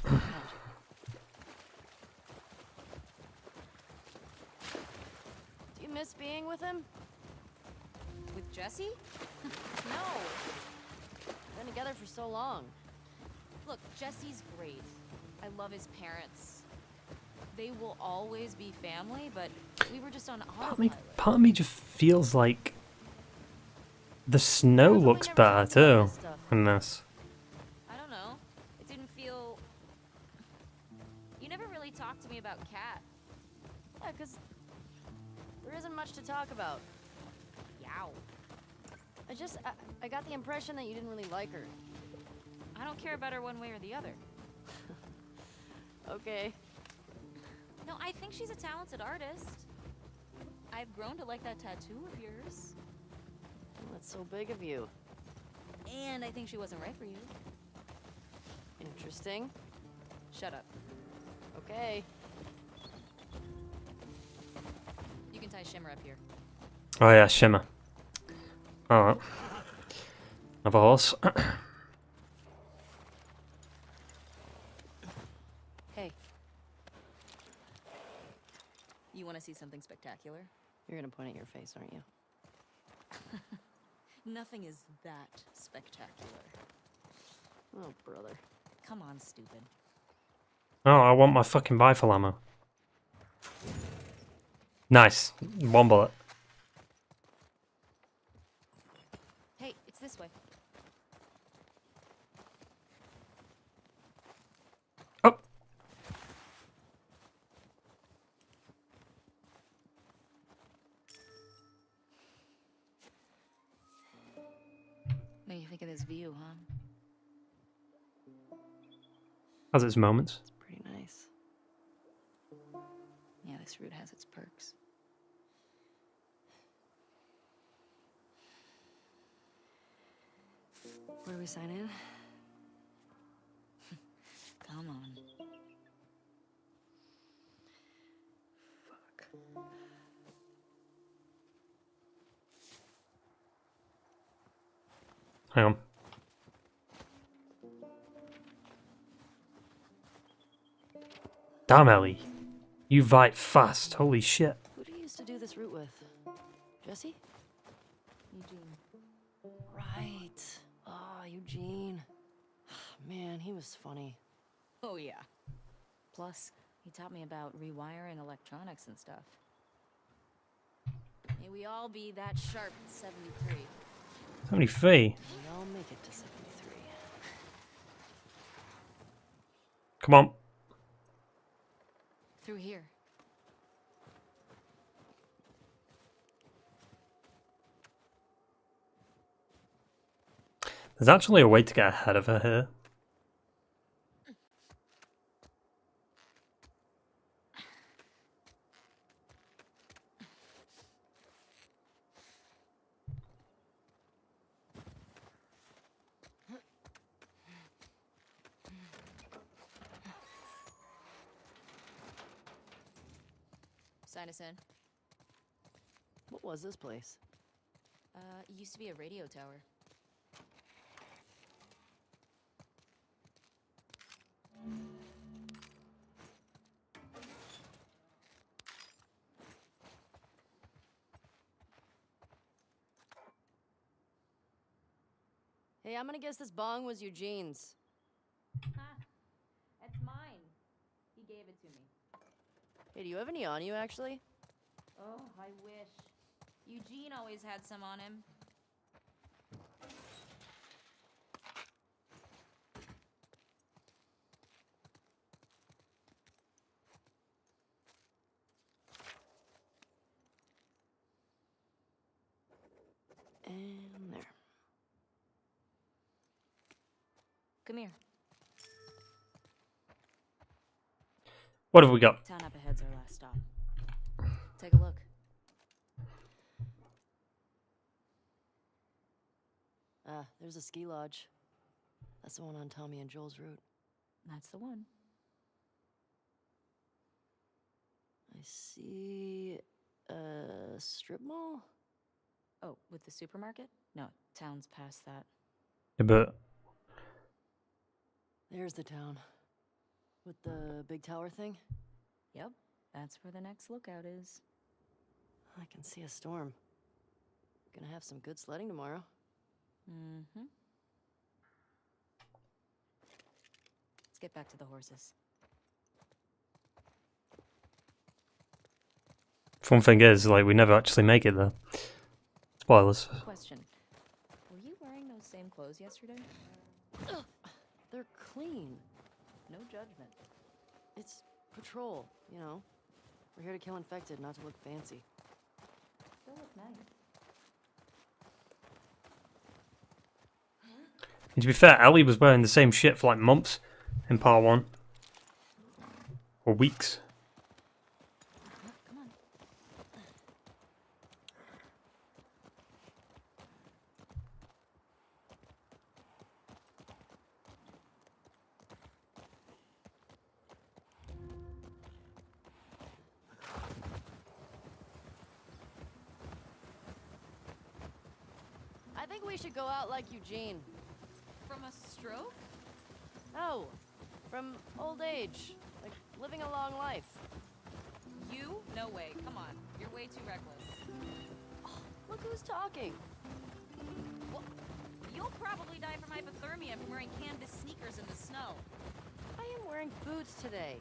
you miss being with him? With Jesse? No. Been together for so long. Look, Jesse's great. I love his parents. They will always be family, but we were just on autopilot. Part of me just feels like the snow looks better too in this. I don't know. It didn't feel... You never really talked to me about Kat. Yeah, because there isn't much to talk about. Yow. I got the impression that you didn't really like her. I don't care about her one way or the other. Okay. No, I think she's a talented artist. I've grown to like that tattoo of yours. That's so big of you. And I think she wasn't right for you. Interesting. Shut up. Okay. You can tie Shimmer up here. Oh yeah, Shimmer. Alright. Another horse. to see something spectacular? You're gonna point at your face, aren't you? Nothing is that spectacular. Oh, brother. Come on, stupid. Oh, I want my fucking rifle ammo. Nice. 1 bullet. Hey, it's this way. Oh! What do you think of this view, huh? Has its moments. It's pretty nice. Yeah, this route has its perks. Where do we sign in? Come on. Fuck. Hang on. Damn, Ellie. You vibe fast. Holy shit. Who do you used to do this route with? Jesse? Eugene. Right. Ah, Eugene. Man, he was funny. Oh, yeah. Plus, he taught me about rewiring electronics and stuff. May we all be that sharp at 73. 73. We all make it to 73. Come on. Through here. There's actually a way to get ahead of her here. Sign us in. What was this place? It used to be a radio tower. Hey, I'm gonna guess this bong was Eugene's. Ha! That's mine. He gave it to me. Hey, do you have any on you, actually? Oh, I wish. Eugene always had some on him. And there. Come here. What have we got? Town up ahead's our last stop. Take a look. Ah, there's a ski lodge. That's the one on Tommy and Joel's route. That's the one. I see a strip mall? Oh, with the supermarket? No, town's past that. Yeah, but There's the town. With the big tower thing? Yep, that's where the next lookout is. I can see a storm. Gonna have some good sledding tomorrow. Mm-hmm. Let's get back to the horses. fun thing is, like, we never actually make it there. Spoilers. Question. Were you wearing those same clothes yesterday? Ugh, they're clean. No judgment. It's patrol, you know. We're here to kill infected, not to look fancy. Still look nice. And to be fair, Ellie was wearing the same shit for like months in part 1. Or weeks. Come on. I think we should go out like Eugene. From a stroke? No, from old age. Like, living a long life. You? No way. Come on. You're way too reckless. Look who's talking. Well, you'll probably die from hypothermia from wearing canvas sneakers in the snow. I am wearing boots today.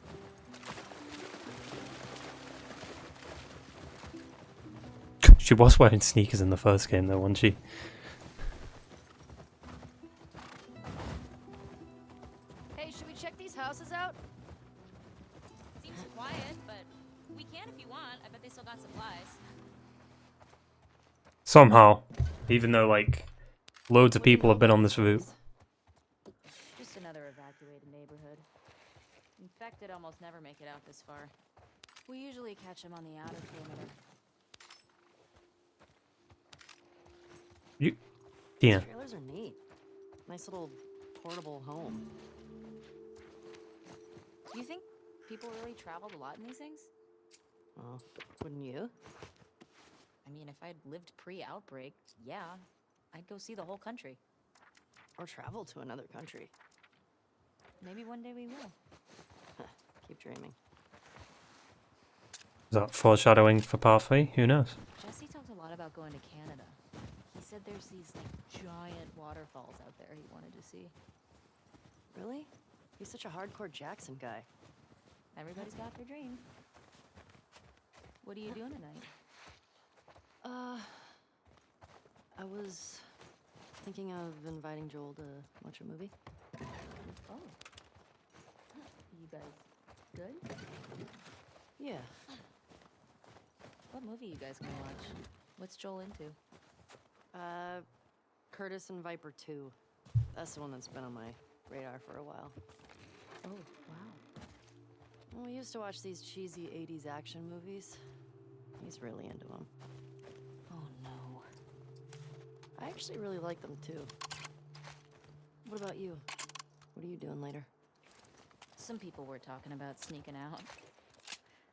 She was wearing sneakers in the first game, though, wasn't she? Hey, should we check these houses out? Seems quiet, but we can if you want. I bet they still got supplies. Somehow. Even though, like, loads of people have been on this route. Just another evacuated neighborhood. Infected almost never make it out this far. We usually catch them on the outer perimeter. You... Yeah. Trailers are neat. Nice little portable home. Do you think people really traveled a lot in these things? Well, wouldn't you? I mean, if I'd lived pre-outbreak, yeah, I'd go see the whole country. Or travel to another country. Maybe one day we will. Keep dreaming. Is that foreshadowing for part 3? Who knows? Jesse talked a lot about going to Canada. He said there's these like giant waterfalls out there he wanted to see. Really? He's such a hardcore Jackson guy. Everybody's got their dream. What are you doing tonight? I was thinking of inviting Joel to watch a movie. Oh. You guys good? Yeah. What movie you guys gonna watch? What's Joel into? Curtis and Viper 2. That's the one that's been on my radar for a while. Oh, wow. Well, we used to watch these cheesy 80s action movies. He's really into them. Oh, no. I actually really like them, too. What about you? What are you doing later? Some people were talking about sneaking out.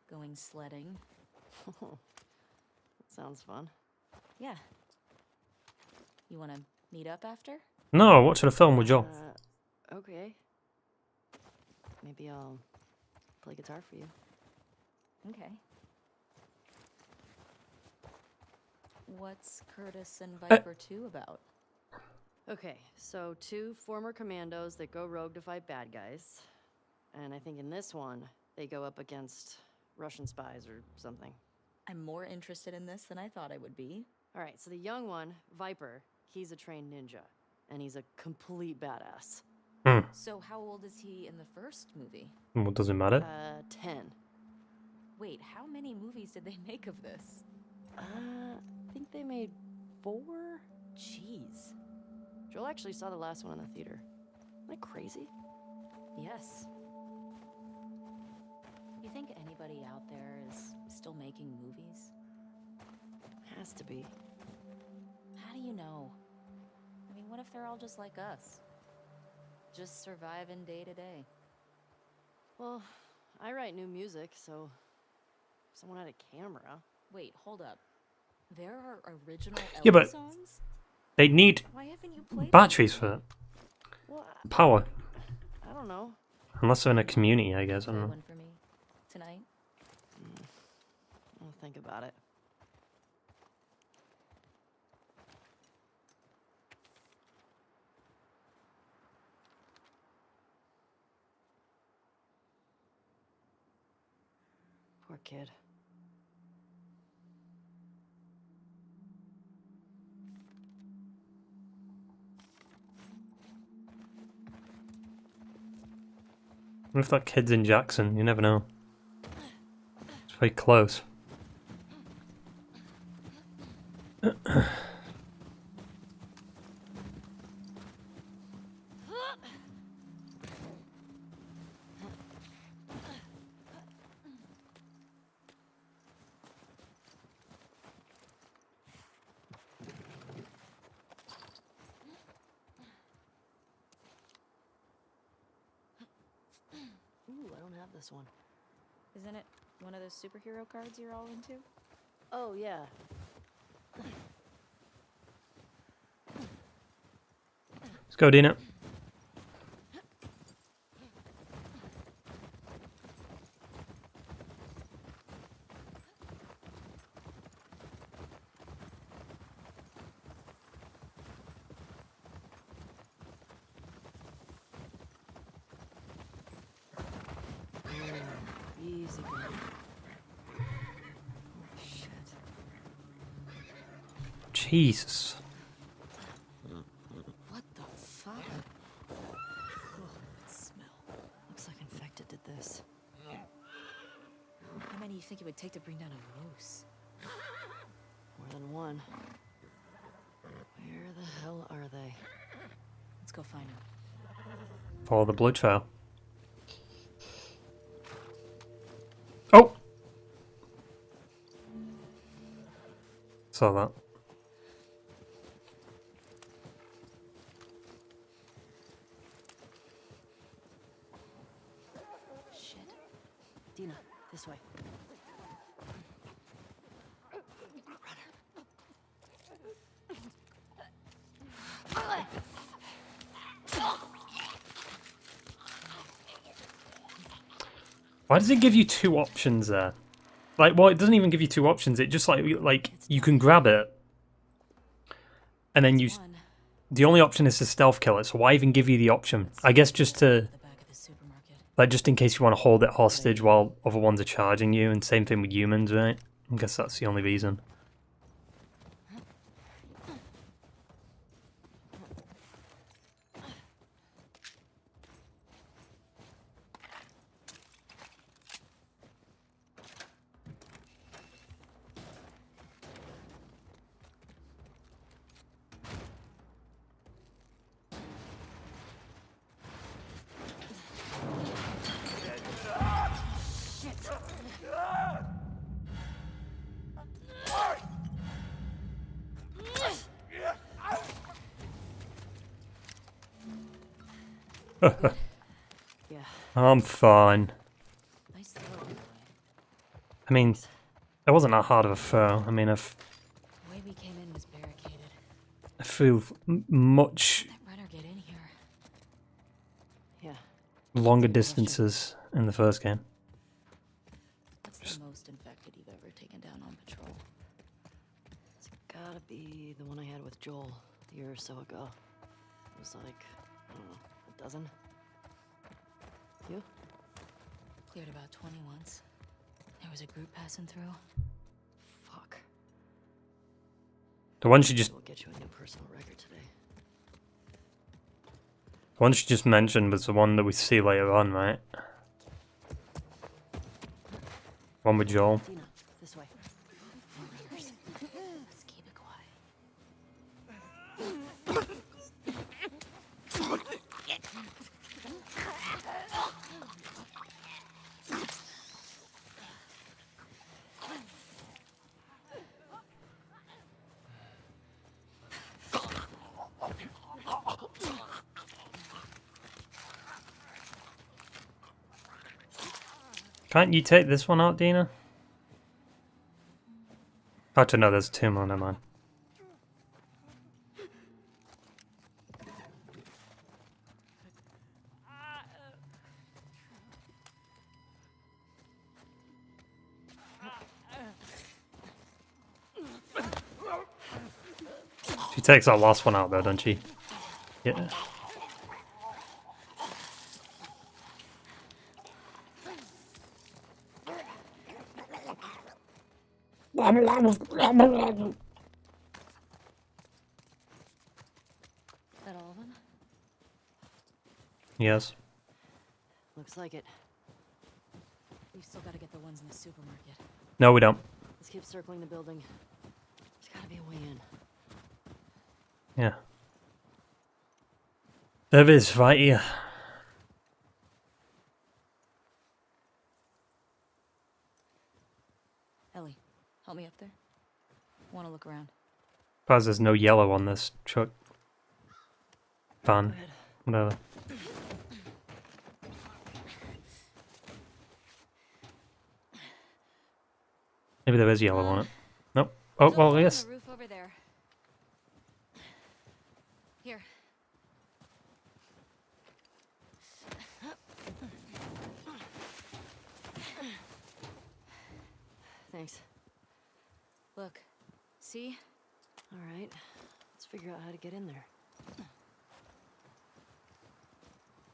Going sledding. Sounds fun. Yeah. You wanna meet up after? No, watching a film with Joel. Okay. Maybe I'll play guitar for you. Okay. What's Curtis and Viper 2 about? Okay, so 2 former commandos that go rogue to fight bad guys. And I think in this one, they go up against Russian spies or something. I'm more interested in this than I thought I would be. All right, so the young one, Viper, he's a trained ninja. And he's a complete badass. So how old is he in the first movie? What does it matter? 10. Wait, how many movies did they make of this? I think they made 4? Jeez. Joel actually saw the last one in the theater. Isn't that crazy? Yes. You think anybody out there is still making movies? Has to be. How do you know? I mean, what if they're all just like us? Just surviving day to day. Well, I write new music, so if someone had a camera. Wait, hold up. There are original Yeah, but songs? they need Why haven't you played batteries for that. Well, Power. I don't know. Unless they're in a community, I guess. I Play don't know. one for me tonight? I'll think about it. Poor kid. What if that kid's in Jackson? You never know. It's very close. Ooh, I don't have this one. Isn't it one of those superhero cards you're all into? Oh, yeah. Let's go, Dina. Jesus. What the fuck? Oh, that smell. Looks like infected did this. How many do you think it would take to bring down a moose? More than one. Where the hell are they? Let's go find them. Follow the blood trail. Oh! Saw that. Shit. Dina, this way. Why does it give you two options there? Like, well, it doesn't even give you two options. It just like you can grab it, and then you. One. The only option is to stealth kill it. So why even give you the option? I guess just to, The back of the supermarket. like, just in case you want to hold it hostage while other ones are charging you. And same thing with humans, right? I guess that's the only reason. Yeah. I'm fine. Nice throw, by the way. I mean, it wasn't that hard of a throw. I mean, The way we came in was barricaded. I flew much That runner get in here. Yeah. longer distances in the first game. What's the most infected you've ever taken down on patrol? It's gotta be the one I had with Joel a year or so ago. It was like, I don't know, a dozen? You? Cleared about 20 once. There was a group passing through. Fuck. The one she just We'll get you a new personal record today. The one she just mentioned was the one that we see later on, right? One with Joel. Dina, this way. No runners. Let's keep it quiet. Can't you take this one out, Dina? Actually, no, there's two more, never mind. She takes that last one out though, doesn't she? Yeah. That all of them? Yes. Looks like it. We've still got to get the ones in the supermarket. No, we don't. Let's keep circling the building. There's gotta be a way in. Yeah. There is, right here. Ellie, help me up there. Want to look around. Surprised there's no yellow on this truck. Van. ahead. Whatever. Maybe there is yellow on it. Nope. Oh, There's a well, hole in yes. the roof over there. Here. Thanks. Look. See? All right. Let's figure out how to get in there.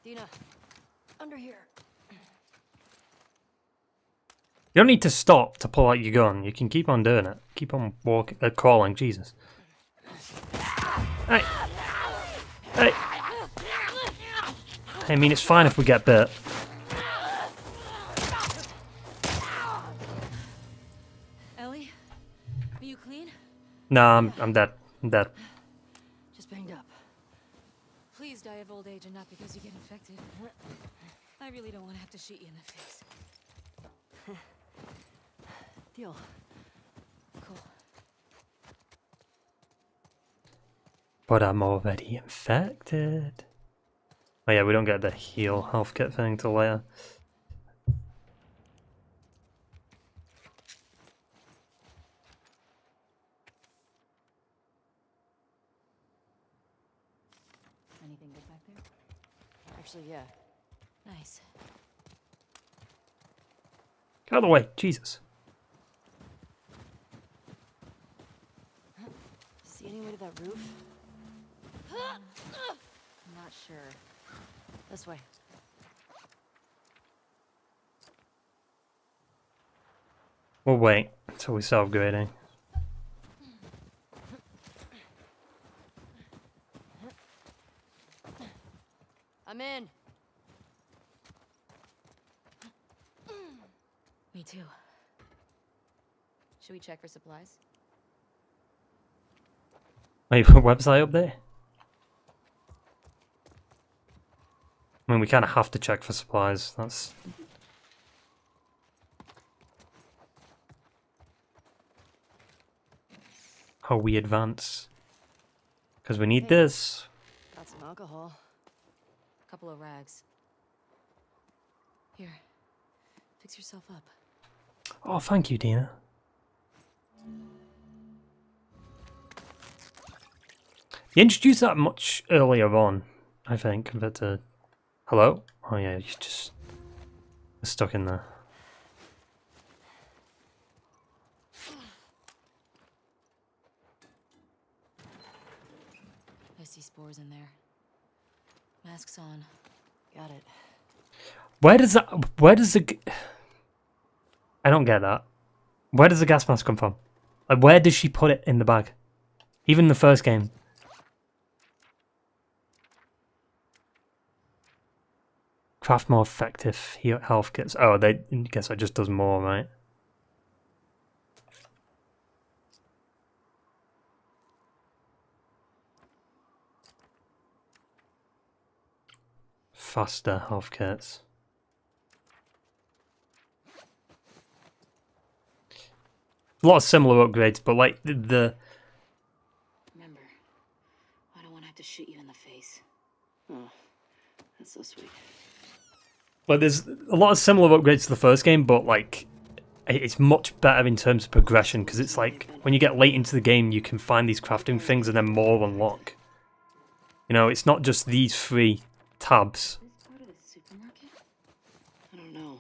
Dina, under here. You don't need to stop to pull out your gun. You can keep on doing it. Keep on walking, crawling. Jesus. Hey! Hey! I mean, it's fine if we get bit. Ellie, are you clean? Nah, I'm dead. I'm dead. Just banged up. Please die of old age and not because you get infected. I really don't want to have to shoot you in the face. Deal. Cool. But I'm already infected. Oh yeah, we don't get the heal health kit thing till later. Anything good back there? Actually, yeah. Nice. Get out of the way, Jesus. See any way to that roof? Not sure. This way. We'll wait until we start upgrading. I'm in. Me too. Should we check for supplies? Wait, website update? I mean, we kind of have to check for supplies. That's... how we advance. Because we need this. Got some alcohol. A couple of rags. Here. Fix yourself up. Oh, thank you, Dina. You introduced that much earlier on, I think, compared to... Hello? Oh yeah, you just... stuck in there. I see spores in there. Masks on. Got it. Where does the... I don't get that. Where does the gas mask come from? Like, where does she put it in the bag? Even in the first game. Craft more effective health kits. Oh, I guess it just does more, right? Faster health kits. A lot of similar upgrades, but like the Remember, I don't want to have to shoot you in the face. Oh, that's so sweet. Like, there's a lot of similar upgrades to the first game, but like it's much better in terms of progression, because it's like when you get late into the game, you can find these crafting things and then more unlock. You know, it's not just these 3 tabs. This part of the supermarket? I don't know.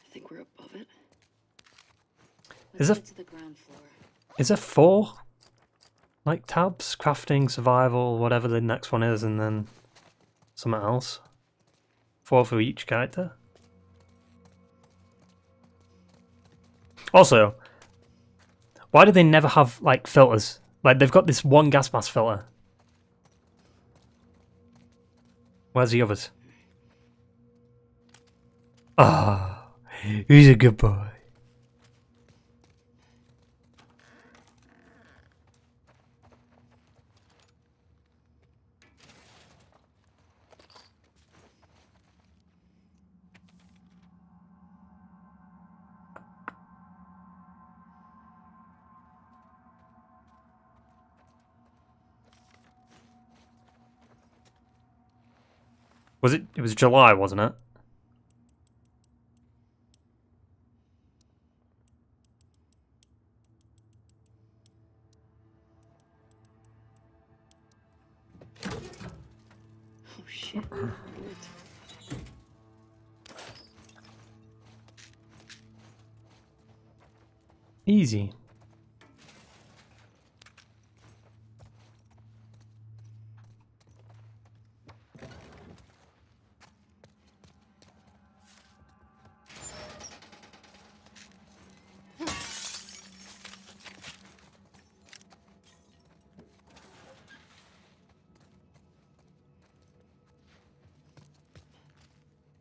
I think we're above it. Is there, To the ground floor. is there 4 like tabs? Crafting, survival, whatever the next one is, and then something else? 4 for each character? Also, why do they never have like filters? Like, they've got this one gas mask filter. Where's the others? Ah, he's a good boy. It was July, wasn't it? Oh shit. Easy.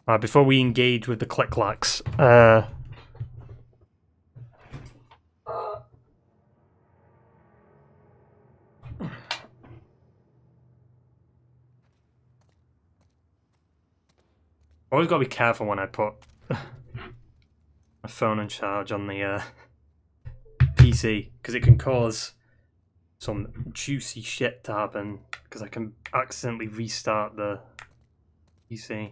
Alright, before we engage with the click-clacks, always gotta be careful when I put my phone on charge on the PC, because it can cause some juicy shit to happen, because I can accidentally restart the PC.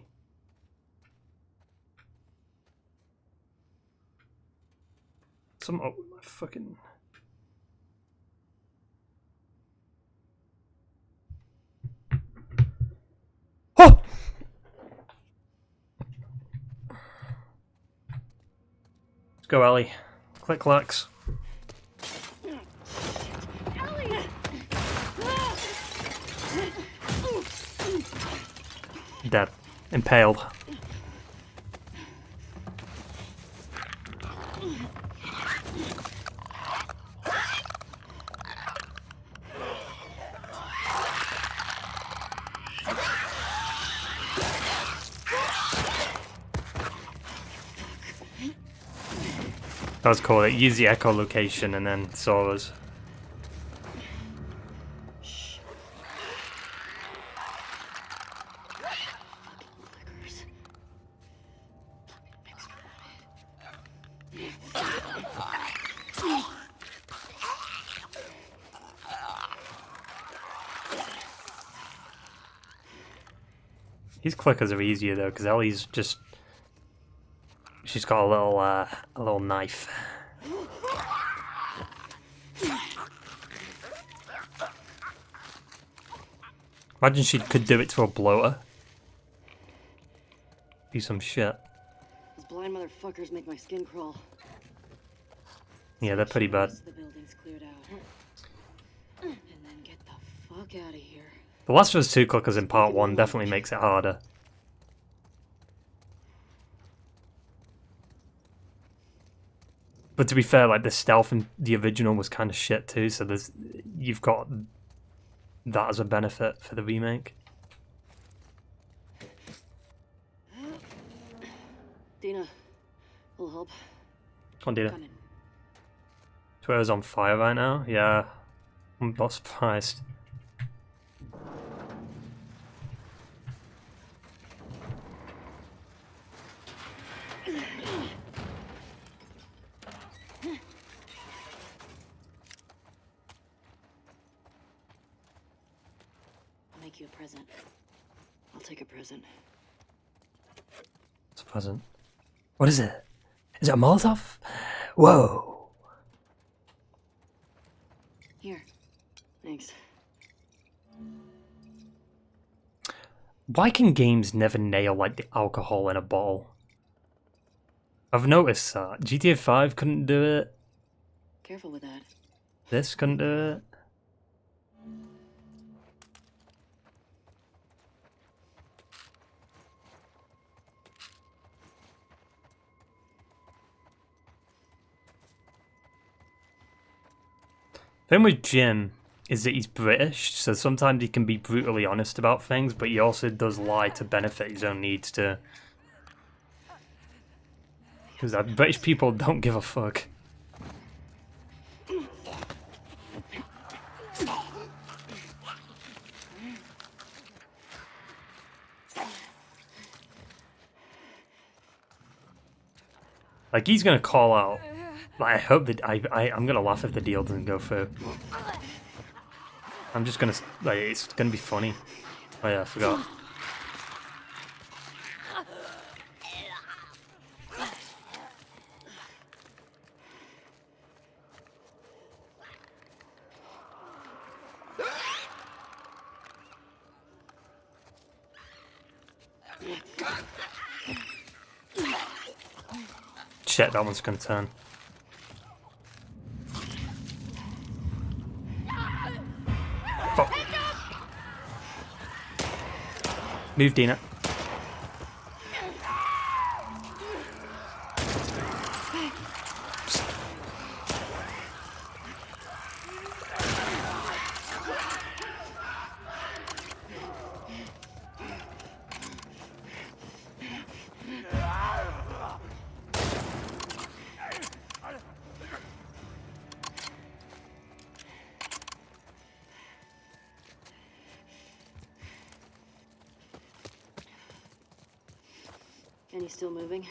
Some my fucking. Oh! Let's go, Ellie. Click clacks. Dead. Impaled. That was cool. It used the echolocation and then saw us. These clickers are easier though, because Ellie's just. She's got a little knife. Imagine she could do it to a bloater. Be some shit. Those blind motherfuckers make my skin crawl. Yeah, they're pretty bad. The building's cleared out. And then get the fuck out of here. The Last of Us 2 clickers in part 1 definitely makes it harder. But to be fair, like the stealth in the original was kind of shit too, so you've got that as a benefit for the remake. Dina, will help. Come on, Dina. Come in. Twitter's on fire right now? Yeah. I'm not surprised. I'll make you a present. I'll take a present. It's a present. What is it? Is it a Molotov? Whoa. Here. Thanks. Why can games never nail like the alcohol in a bottle? I've noticed that. GTA 5 couldn't do it. Careful with that. This couldn't do it. The thing with Jim is that he's British, so sometimes he can be brutally honest about things, but he also does lie to benefit his own needs too. Because British people don't give a fuck. Like, he's gonna call out. Like, I hope that I'm gonna laugh if the deal doesn't go through. I'm just gonna, like, it's gonna be funny. Oh yeah, I forgot. Shit, that one's gonna turn. Fuck. Move, Dina. Any still moving?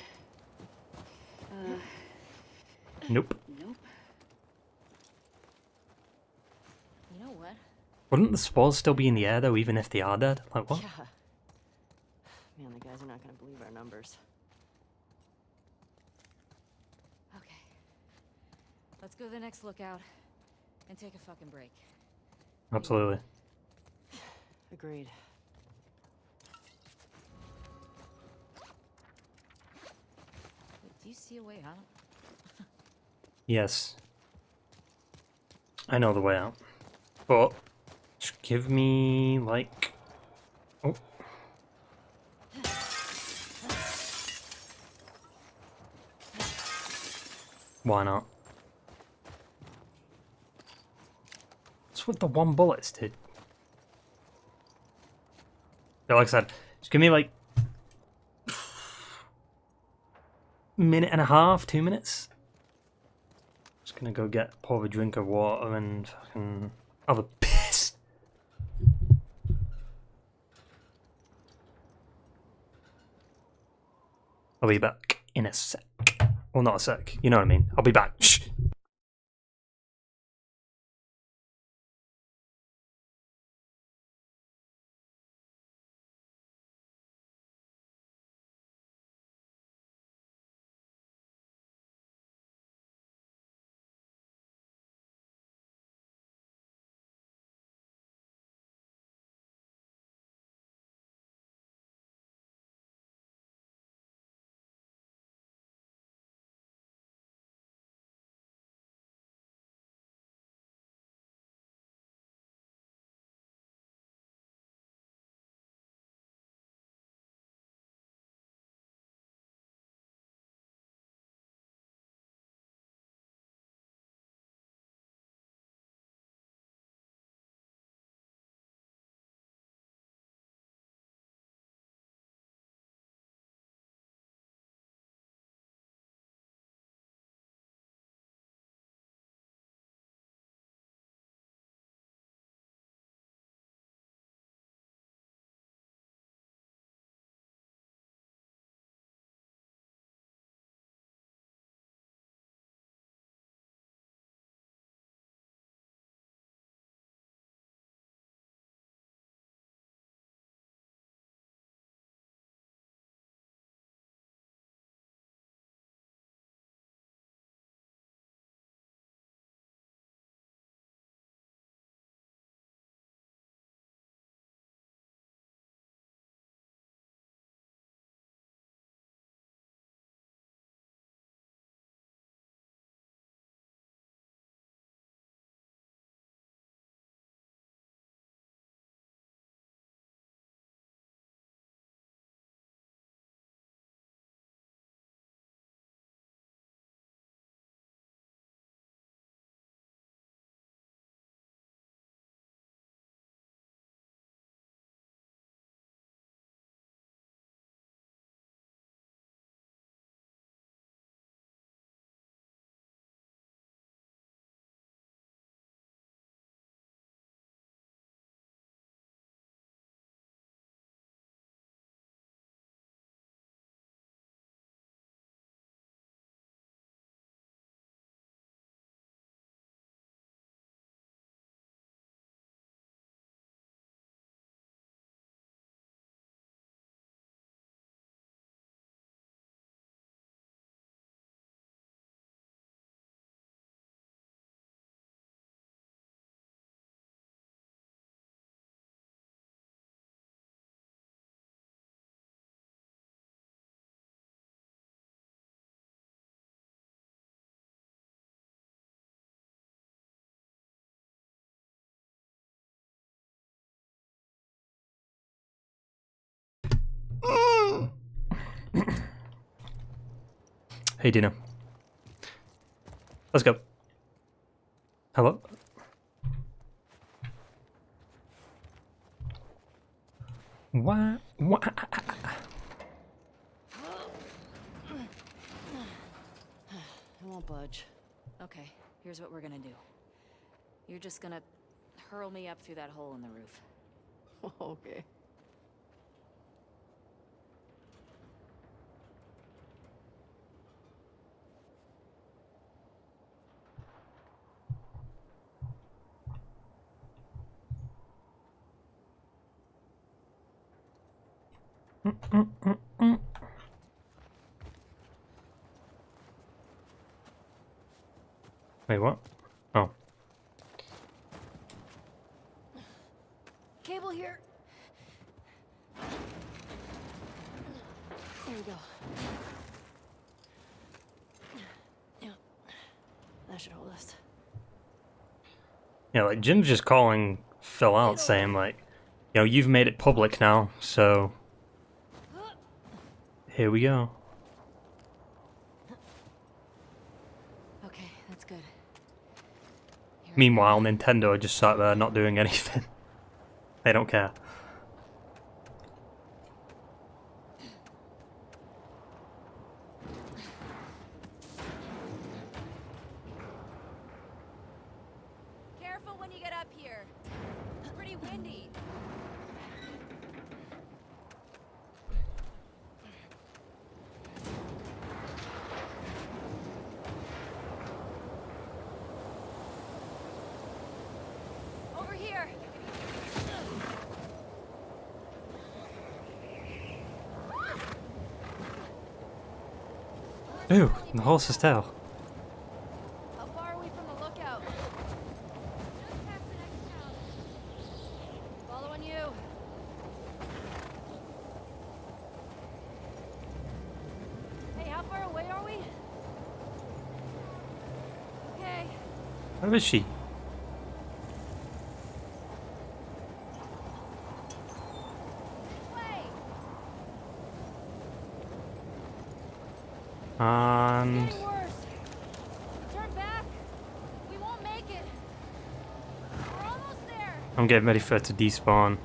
Nope. Nope. You know what? Wouldn't the spores still be in the air though, even if they are dead? Like what? Yeah. Man, the guys are not gonna believe our numbers. Okay. Let's go to the next lookout and take a fucking break. Absolutely. Agreed. Wait, do you see a way out? Yes. I know the way out. But just give me like oh. Why not? What's with the one bullets, dude? Yeah, like I said, just give me like minute and a half, 2 minutes. Just gonna go pour a drink of water and fucking have a piss. I'll be back in a sec. Well, not a sec. You know what I mean. I'll be back. Shh. Hey, Dina. Let's go. Hello? What? What? I won't budge. Okay, here's what we're gonna do. You're just gonna hurl me up through that hole in the roof. Okay. Wait, what? Oh. Cable here. There we go. Yeah. That should hold us. Yeah, like Jim's just calling Phil out saying like, you know, you've made it public now, so here we go. Okay, that's good. Meanwhile, Nintendo are just sat there not doing anything. They don't care. Careful when you get up here. It's pretty windy. Over here. Ooh, the horse's tail. How far are we from the lookout? Just past the next town. Following you. Hey, how far away are we? Okay. Where is she? Way. And Getting worse. Turn back. We won't make it. We're almost there. I'm getting ready for her to despawn.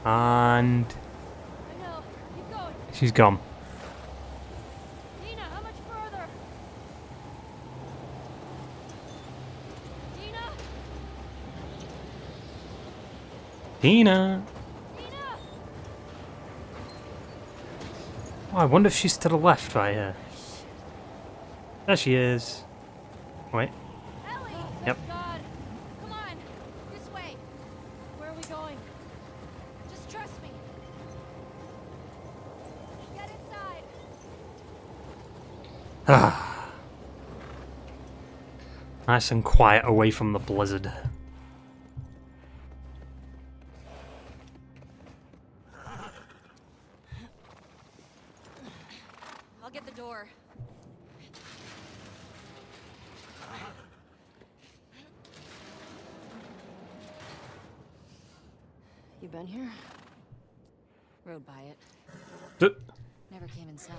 And I know. Keep going. she's gone. Dina, how much further? Dina? Dina! Dina! Oh, I wonder if she's to the left right here. There she is. Wait. Ellie. Yep. God. Come on. This way. Where are we going? Just trust me. Get inside. Ah. Nice and quiet away from the blizzard. I'll get the door. You been here? Rode by it. D- Never came inside.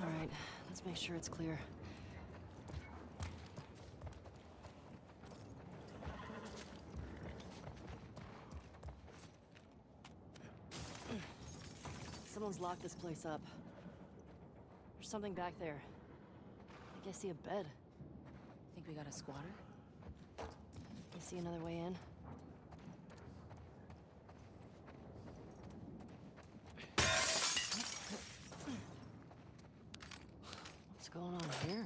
All right, let's make sure it's clear. Someone's locked this place up. There's something back there. I think I see a bed. Think we got a squatter? You see another way in? What's going on here?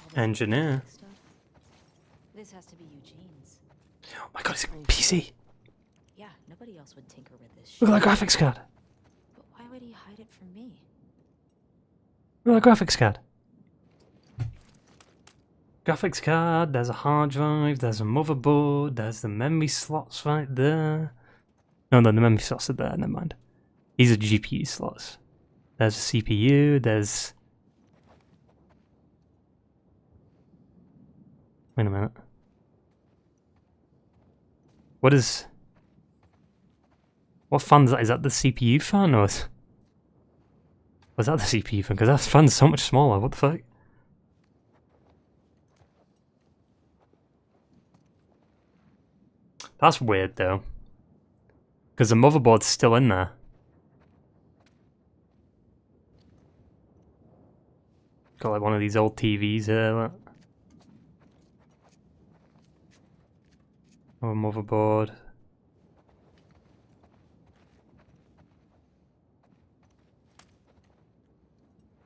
All the Engineer. stuff? This has to be Eugene's. Oh my god, it's a PC. Yeah, nobody else would tinker with this shit. Look at that graphics card. But why would he hide it from me? Look at that graphics card. Graphics card, there's a hard drive, there's a motherboard, there's the memory slots right there. No, the memory slots are there, never mind. These are GPU slots. There's a CPU, there's... Wait a minute. What is... What fan is that? Is that the CPU fan or is... Was that the CPU fan? Because that fan's so much smaller, what the fuck? That's weird though. Because the motherboard's still in there. Got like one of these old TVs here. Look. Oh, motherboard.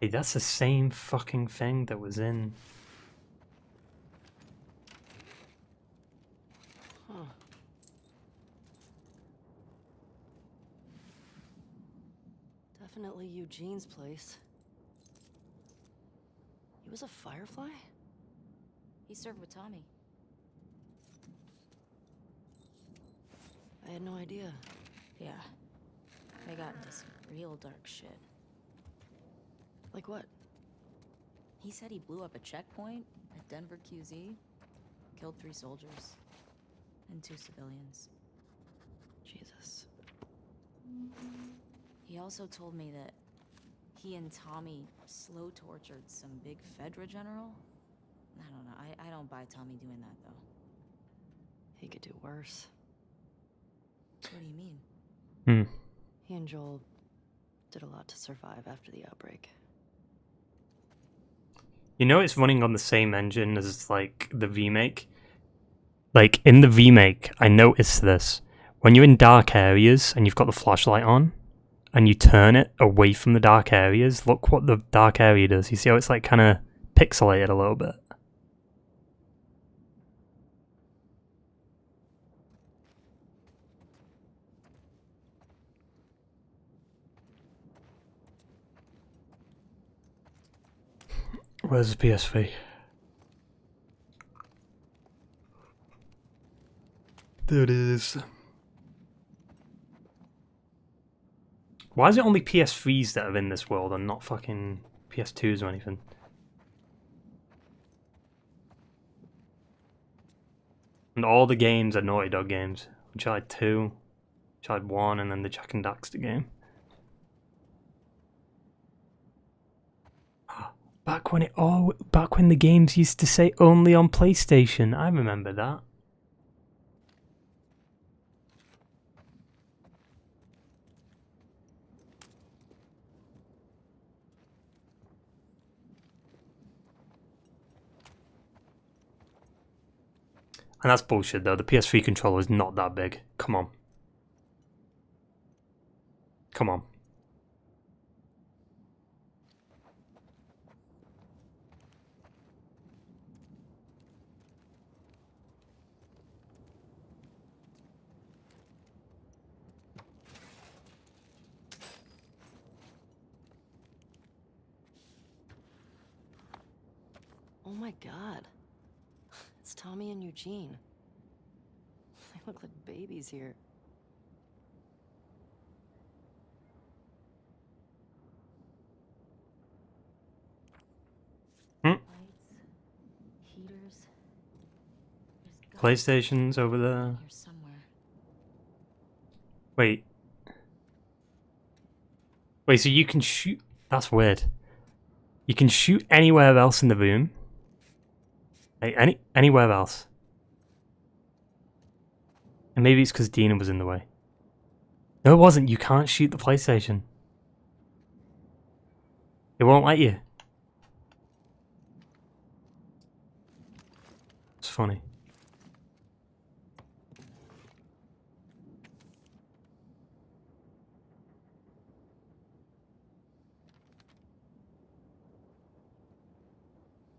Hey, that's the same fucking thing that was in... definitely Eugene's place. He was a Firefly? He served with Tommy. I had no idea. Yeah. They got into some real dark shit. Like what? He said he blew up a checkpoint at Denver QZ, killed 3 soldiers, and 2 civilians. Jesus. He also told me that he and Tommy slow tortured some big Fedra general. I don't know. I don't buy Tommy doing that, though. He could do worse. What do you mean? He and Joel did a lot to survive after the outbreak. You know it's running on the same engine as, like, the remake? Like, in the remake, I noticed this. When you're in dark areas and you've got the flashlight on, and you turn it away from the dark areas, look what the dark area does. You see how it's, like, kind of pixelated a little bit? Where's the PSV? There it is. Why is it only PS3s that are in this world and not fucking PS2s or anything? And all the games are Naughty Dog games. Uncharted 2, Uncharted 1, and then the Jack and Daxter game. Back when the games used to say only on PlayStation. I remember that. And that's bullshit though. The PS3 controller is not that big. Come on. Come on. Oh my god. It's Tommy and Eugene. They look like babies here. Lights, heaters. PlayStation's over there. Here somewhere. Wait. Wait, so you can shoot... That's weird. You can shoot anywhere else in the room. Like, anywhere else. And maybe it's because Dina was in the way. No, it wasn't. You can't shoot the PlayStation. It won't let you. It's funny.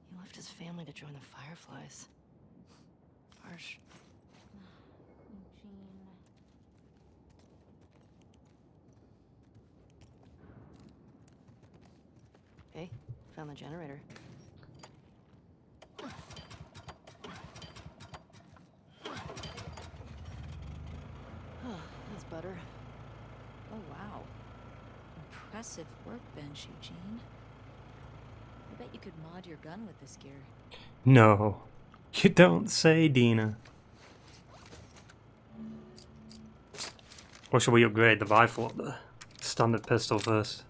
He left his family to join the Fireflies. Harsh. Eugene. Hey, found the generator. Oh, that's better. Oh, wow. Impressive workbench, Eugene. I bet you could mod your gun with this gear. No. You don't say, Dina. Or should we upgrade the rifle up the standard pistol first?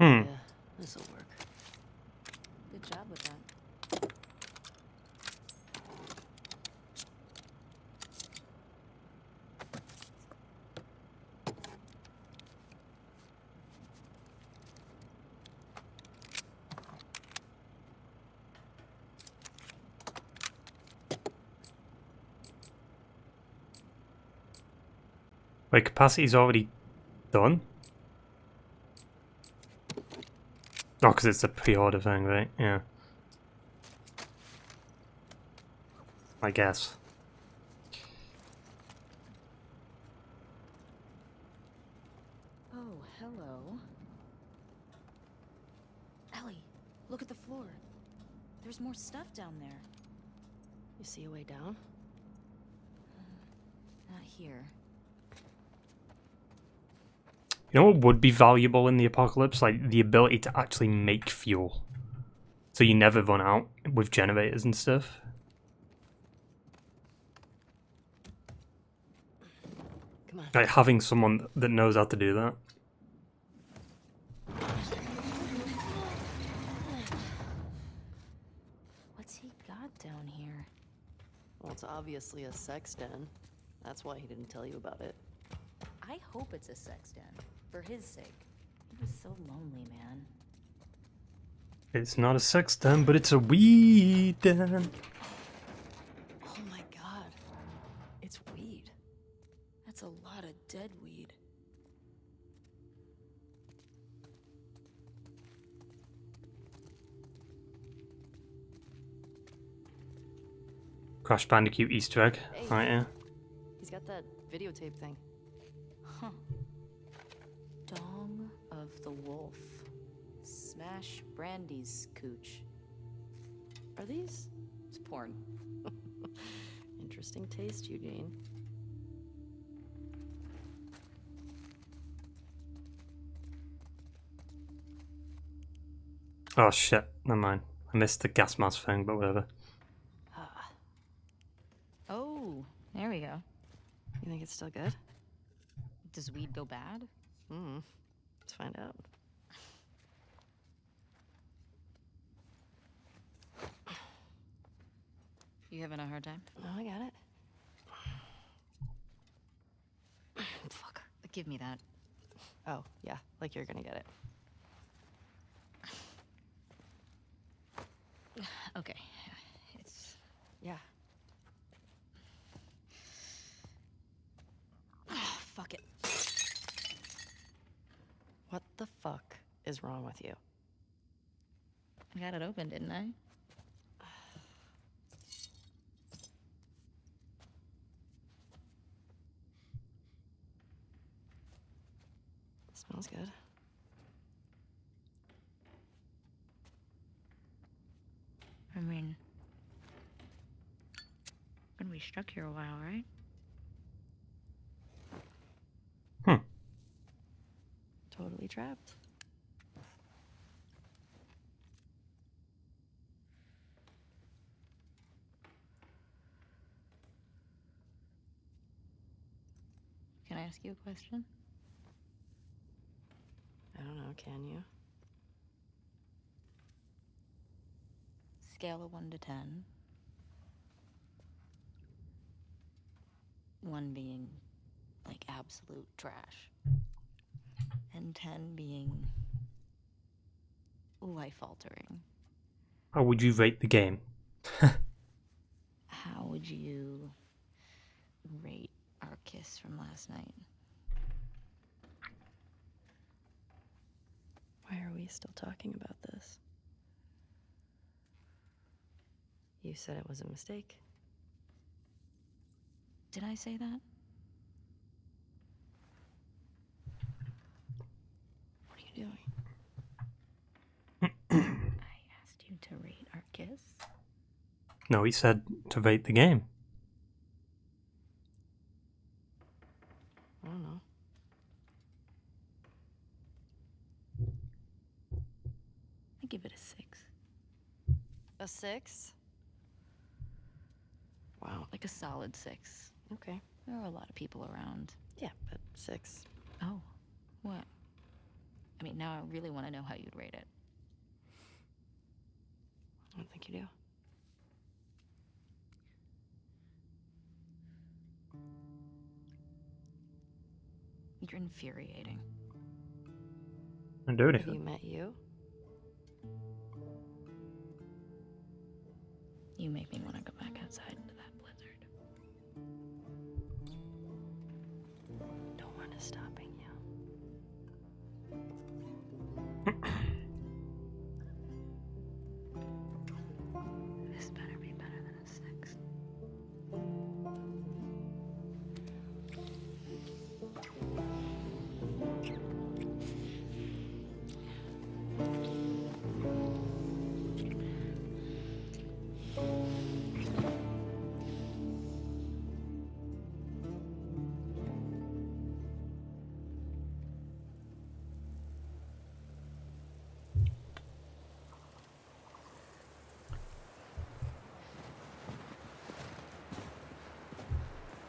Yeah, this'll work. Good job with that. Wait, capacity's already done? Oh, because it's a pre-order thing, right? Yeah. I guess. Oh, hello. Ellie, look at the floor. There's more stuff down there. You see a way down? Not here. You know what would be valuable in the apocalypse? Like, the ability to actually make fuel. So you never run out with generators and stuff. Come on. Like, having someone that knows how to do that. What's he got down here? Well, it's obviously a sex den. That's why he didn't tell you about it. I hope it's a sex den. For his sake. He was so lonely, man. It's not a sex den, but it's a weed den. Oh my god. It's weed. That's a lot of dead weed. Crash Bandicoot Easter egg. Hey. Right, yeah. He's got that videotape thing. Huh. Dong of the Wolf. Smash Brandy's cooch. Are these? It's porn. Interesting taste, Eugene. Oh shit, never mind. I missed the gas mask thing, but whatever. Oh, there we go. You think it's still good? Does weed go bad? Let's find out. You having a hard time? No, I got it. Fuck. Give me that. Oh, yeah, like you're gonna get it. Okay. It's... Yeah. Oh, fuck it. What the fuck is wrong with you? I got it open, didn't I? Smells good. I mean... Gonna be stuck here a while, right? Totally trapped. Can I ask you a question? I don't know, can you? Scale of 1 to 10. 1 being, like, absolute trash. And 10 being life-altering. How would you rate the game? How would you rate our kiss from last night? Why are we still talking about this? You said it was a mistake. Did I say that? What are you doing? I asked you to rate our kiss. No, he said to rate the game. I don't know. I give it a 6. A 6? Wow. Like a solid 6. Okay. There are a lot of people around. Yeah, but 6. Oh, what? I mean, now I really want to know how you'd rate it. I don't think you do. You're infuriating. And do Have anything. you met you? You make me want to go back outside into that blizzard. Don't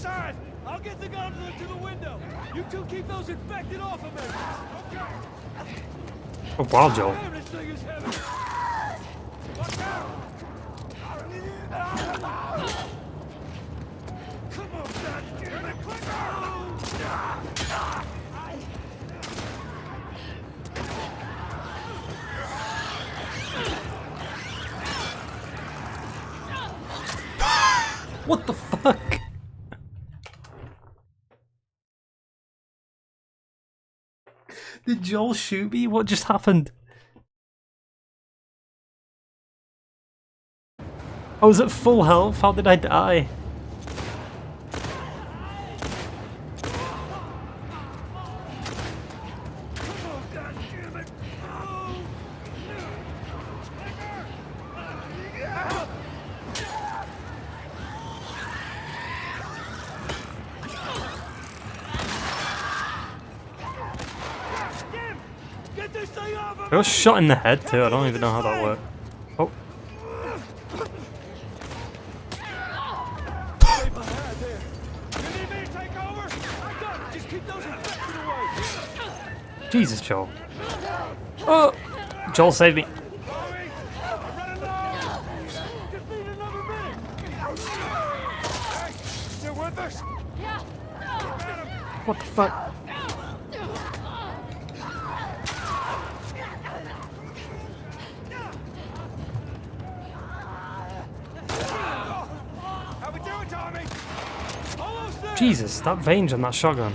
inside! I'll get the gondola to the window! You two keep those infected off of me! Okay! Oh wow, Joel. Damn, this thing is heavy! Watch out! Come on, goddammit! Quick! What the fuck? Did Joel shoot me? What just happened? I was at full health. How did I die? Get this thing off of I got shot in the head too. I don't even know how that worked. Oh. Stay behind there. You need me to take over? I got it. Just keep those infected away. Jesus, Joel. Oh! Joel saved me. Tommy, I'm running low. Just need another minute. Hey, still with us? Yeah. What the fuck? How we doing, Tommy? Almost there. Jesus, that range on that shotgun.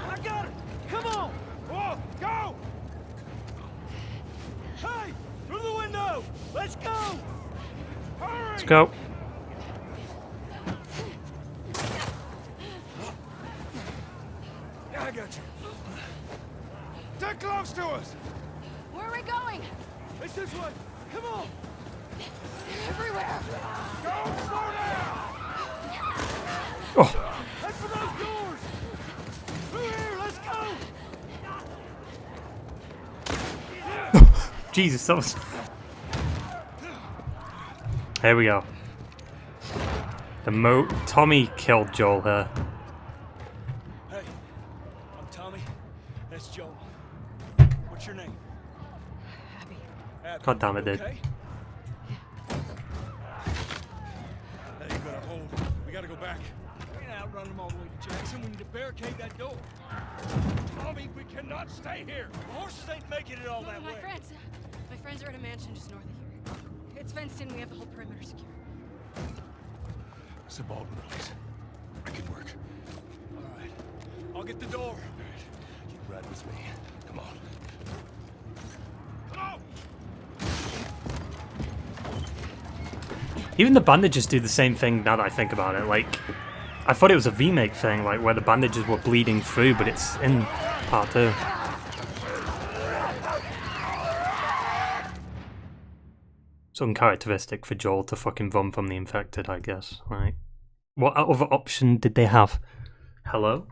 I got it. Come on. Whoa, go. Hey, through the window. Let's go. Hurry. Let's go. I got you. Get close to us. Where are we going? It's this way. Come on. Everywhere. Go slow down. Oh, Head for those doors. Through here. Let's go. Jesus, that was... Here we go. Tommy killed Joel here. Hey, I'm Tommy. That's Joel. What's your name? Abby. Abby. God damn it, dude. Okay. That ain't gonna hold. We gotta go back. We can't outrun them all the way to Jackson. We need to barricade that door. Tommy, we cannot stay here. The horses ain't making it all that way. My friends are at a mansion just north of here. It's fenced in. We have the whole perimeter secure. It's a Baldwin place. I can work. All right. I'll get the door. All right. You ride with me. Come on. Come on. Even the bandages do the same thing now that I think about it. Like, I thought it was a remake thing, like where the bandages were bleeding through, but it's in part 2. It's uncharacteristic for Joel to fucking run from the infected, I guess. Right. What other option did they have? Hello?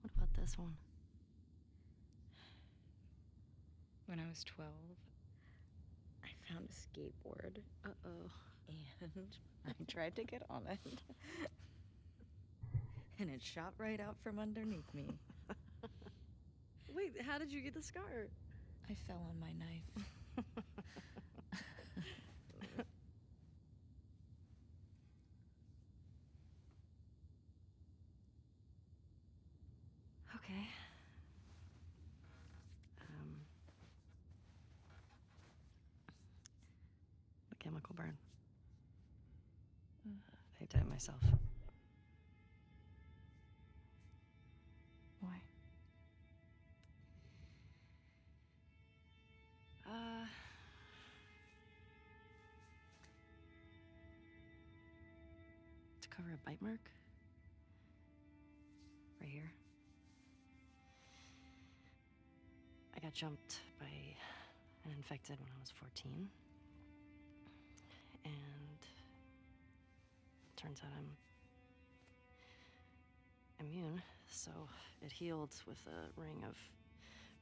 What about this one? When I was 12, I found a skateboard. Uh-oh. And I tried to get on it. And it shot right out from underneath me. Wait, how did you get the scar? I fell on my knife. Okay. The chemical burn. I did it myself. Why? To cover a bite mark. Right here. I got jumped by an infected when I was 14. And turns out I'm immune, so it healed with a ring of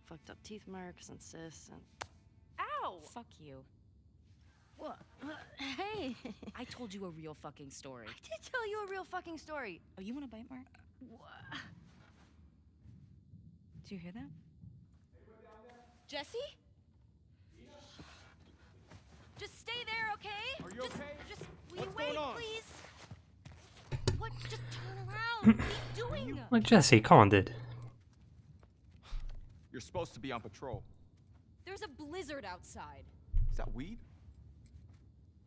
fucked up teeth marks and cysts and... Ow! Fuck you. What? Hey! I told you a real fucking story. I did tell you a real fucking story. Oh, you want to bite, Mark? What? Did you hear that? Jesse? Just stay there, okay? Are you okay? Just will What's you wait, going on? please? What? Just turn around. What are you doing? Like, Jesse, come on, dude. You're supposed to be on patrol. There's a blizzard outside. Is that weed?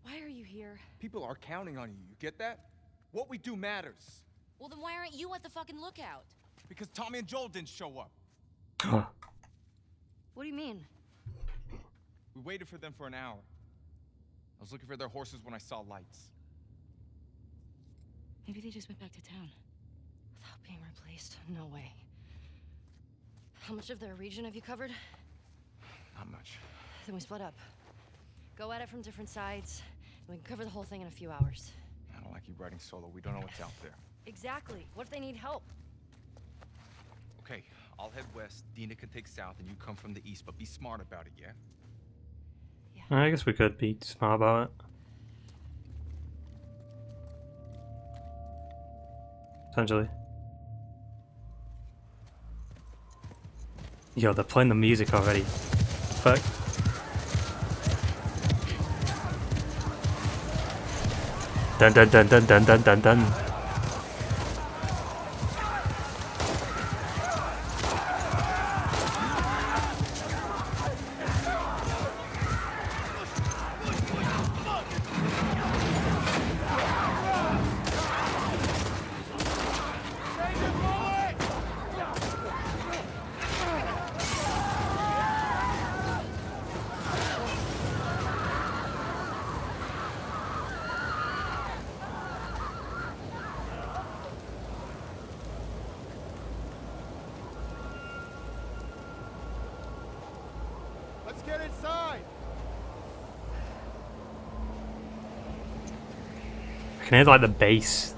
Why are you here? People are counting on you. You get that? What we do matters. Well, then why aren't you at the fucking lookout? Because Tommy and Joel didn't show up. What do you mean? We waited for them for an hour. I was looking for their horses when I saw lights. Maybe they just went back to town. Without being replaced? No way. How much of their region have you covered? Not much. Then we split up. Go at it from different sides, and we can cover the whole thing in a few hours. I don't like you riding solo. We don't know what's out there. Exactly. What if they need help? Okay, I'll head west. Dina can take south, and you come from the east. But be smart about it, yeah? I guess we could be smart about it. Essentially. Yo, they're playing the music already. Fuck. Dun dun dun dun dun dun dun dun. Let's get inside! I can hear like the bass,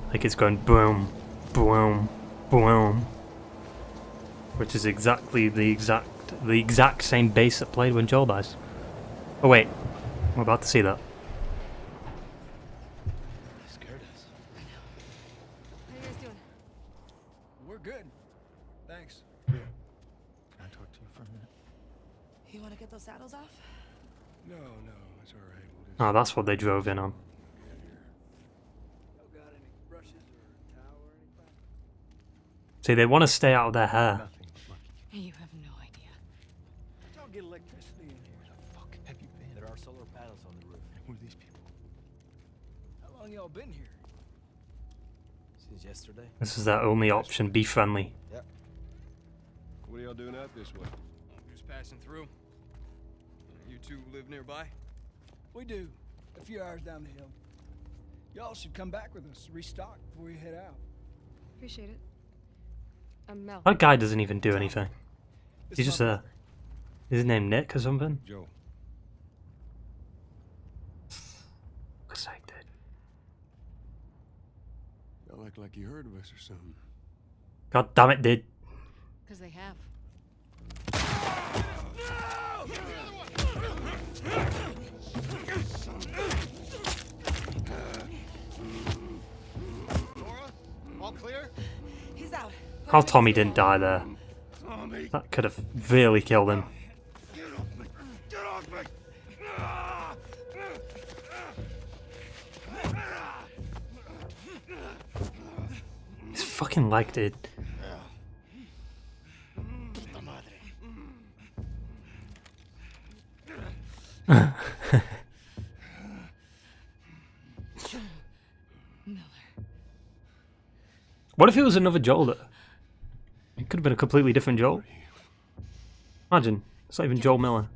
like it's going boom, boom, boom, which is exactly the exact same bass that played when Joel dies. Oh wait, we're about to see that. Scared us. How you guys doing? We're good. Thanks. Can I talk to you for a minute? You want to get those saddles off? No, it's all right. We'll just Oh, that's what they drove in on. get here. Y'all got any brushes or towel or anything? See, they want to stay out of their hair. Nothing but lucky. You have no idea. Y'all get electricity in here. Where the fuck have you been? There are solar panels on the roof. Who are these people? How long y'all been here? Since yesterday. This is their only option. Be friendly. Yep. What are y'all doing out this way? I'm just passing through. You two live nearby? We do. A few hours down the hill. Y'all should come back with us, restock before you head out. Appreciate it. I'm Mel. That guy doesn't even do anything. This He's is just my there. brother. Is his name Nick or something? Joe. Looks like that. Y'all act like you heard of us or something. God damn it, dude. Because they have. Nora? All clear? He's out. How Tommy didn't die there. That could have really killed him. Get off me! Get off me! His fucking leg, dude. What if it was another Joel? It could have been a completely different Joel. Imagine, it's not even Joel Miller.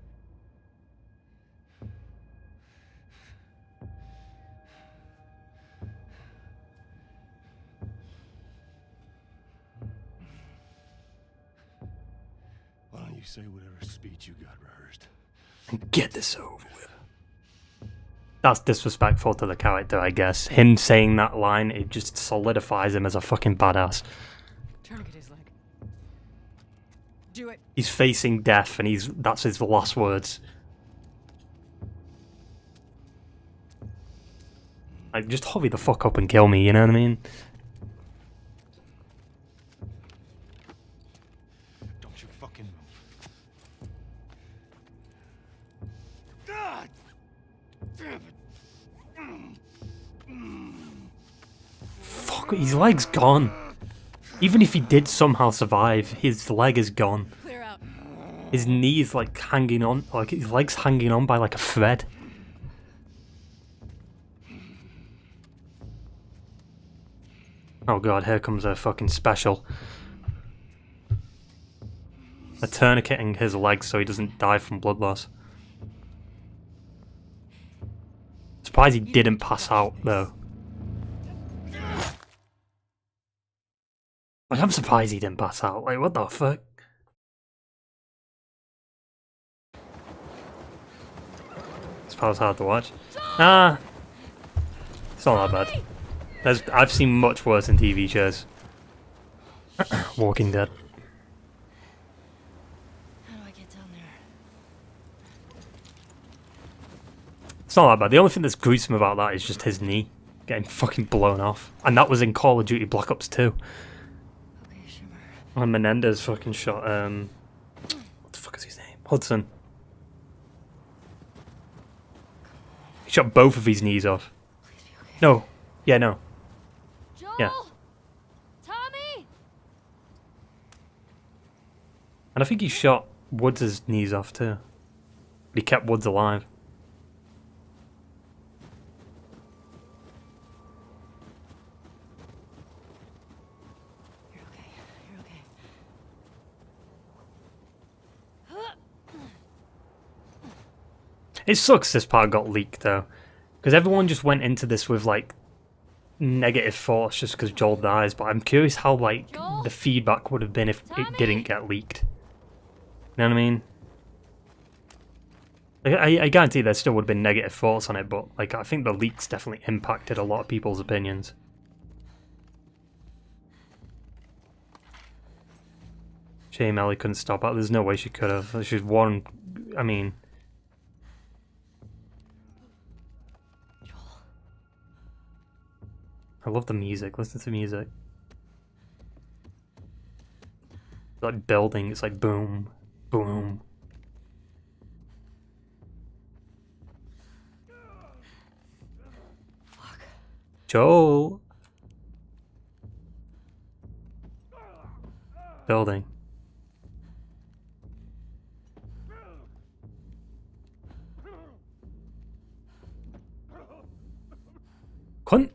Why don't you say whatever speech you got rehearsed? And get this over with. That's disrespectful to the character, I guess. Him saying that line, it just solidifies him as a fucking badass. Tourniquet his leg. Do it. He's facing death, and that's his last words. Like, just hurry the fuck up and kill me, you know what I mean? Don't you fucking move. God damn it. Fuck, his leg's gone. Even if he did somehow survive, his leg is gone. Clear out. His knee is like hanging on, like his leg's hanging on by like a thread. Oh god, here comes a fucking special. They're tourniqueting his legs so he doesn't die from blood loss. Surprised he didn't pass out though. Like, I'm surprised he didn't pass out. Like, what the fuck? This part's hard to watch. Ah, it's not that bad. I've seen much worse in TV shows. Walking Dead. How do I get down there? It's not that bad. The only thing that's gruesome about that is just his knee getting fucking blown off. And that was in Call of Duty Black Ops 2. Okay, Shimmer. And Menendez fucking shot, what the fuck is his name? Hudson. He shot both of his knees off. No. Yeah, no. Joel! Yeah. Tommy! And I think he shot Woods' knees off too. But he kept Woods alive. You're okay. You're okay. It sucks this part got leaked though. Because everyone just went into this with like negative thoughts just because Joel dies, but I'm curious how like Joel? the feedback would have been if Tommy? it didn't get leaked. You know what I mean? Like, I guarantee there still would have been negative thoughts on it, but like I think the leaks definitely impacted a lot of people's opinions. Shame Ellie couldn't stop it. There's no way she could have. She's one. I mean. I love the music. Listen to the music. It's like building. It's like boom, boom. Fuck. Joel. Building. Couldn't.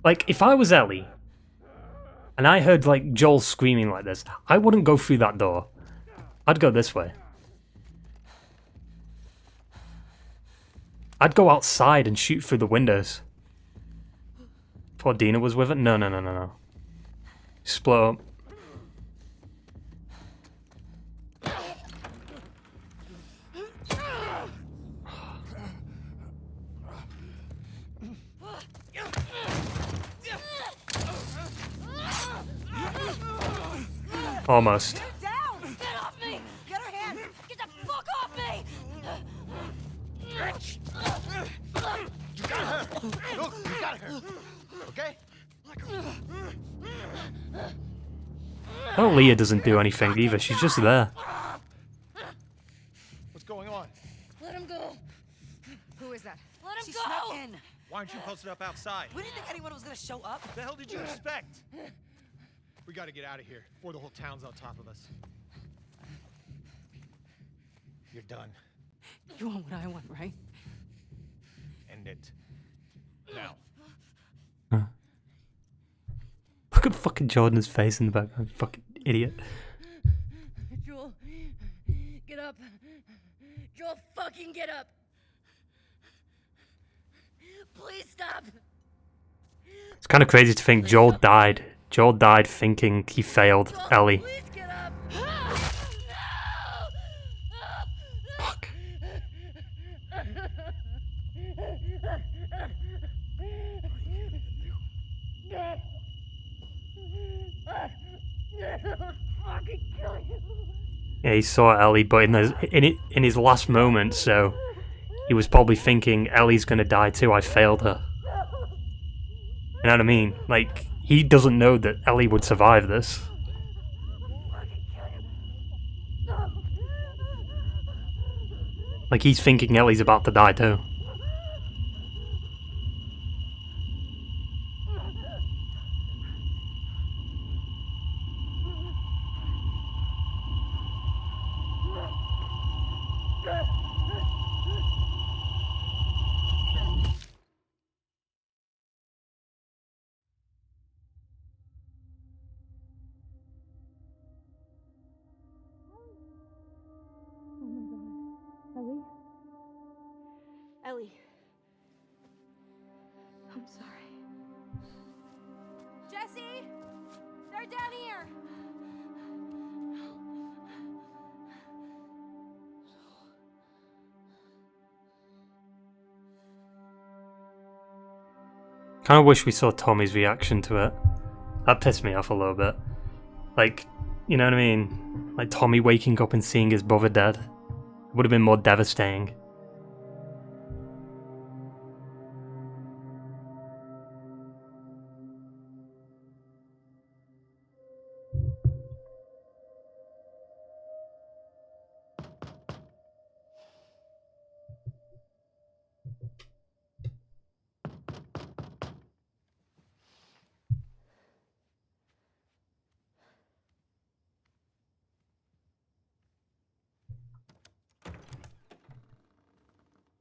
Like, if I was Ellie, and I heard, like, Joel screaming like this, I wouldn't go through that door. I'd go this way. I'd go outside and shoot through the windows. Thought Dina was with it? No, no, no, no, no. Split up. Almost. Get down! Get off me! Get her hands! Get the fuck off me! You got her! Look, you got her! Okay? Oh, Leah doesn't do anything either. She's just there. What's going on? Let him go! Who is that? Let him She go! snuck in. Why aren't you posted up outside? We didn't think anyone was gonna show up. What the hell did you expect? We gotta get out of here before the whole town's on top of us. You're done. You want what I want, right? End it. Now. Look at fucking Jordan's face in the background. Fucking idiot. Joel, get up. Joel, fucking get up. Please stop. It's kind of crazy to think Joel died. Joel died thinking he failed Joel, Ellie. Please get up. No! Fuck. Yeah, he saw Ellie, but in his last moment, so he was probably thinking, Ellie's gonna die too, I failed her. You know what I mean? Like, he doesn't know that Ellie would survive this. Like, he's thinking Ellie's about to die too. Ellie. I'm sorry. Jesse! They're down here! Kind of wish we saw Tommy's reaction to it. That pissed me off a little bit. Like, you know what I mean? Like Tommy waking up and seeing his brother dead. It would have been more devastating.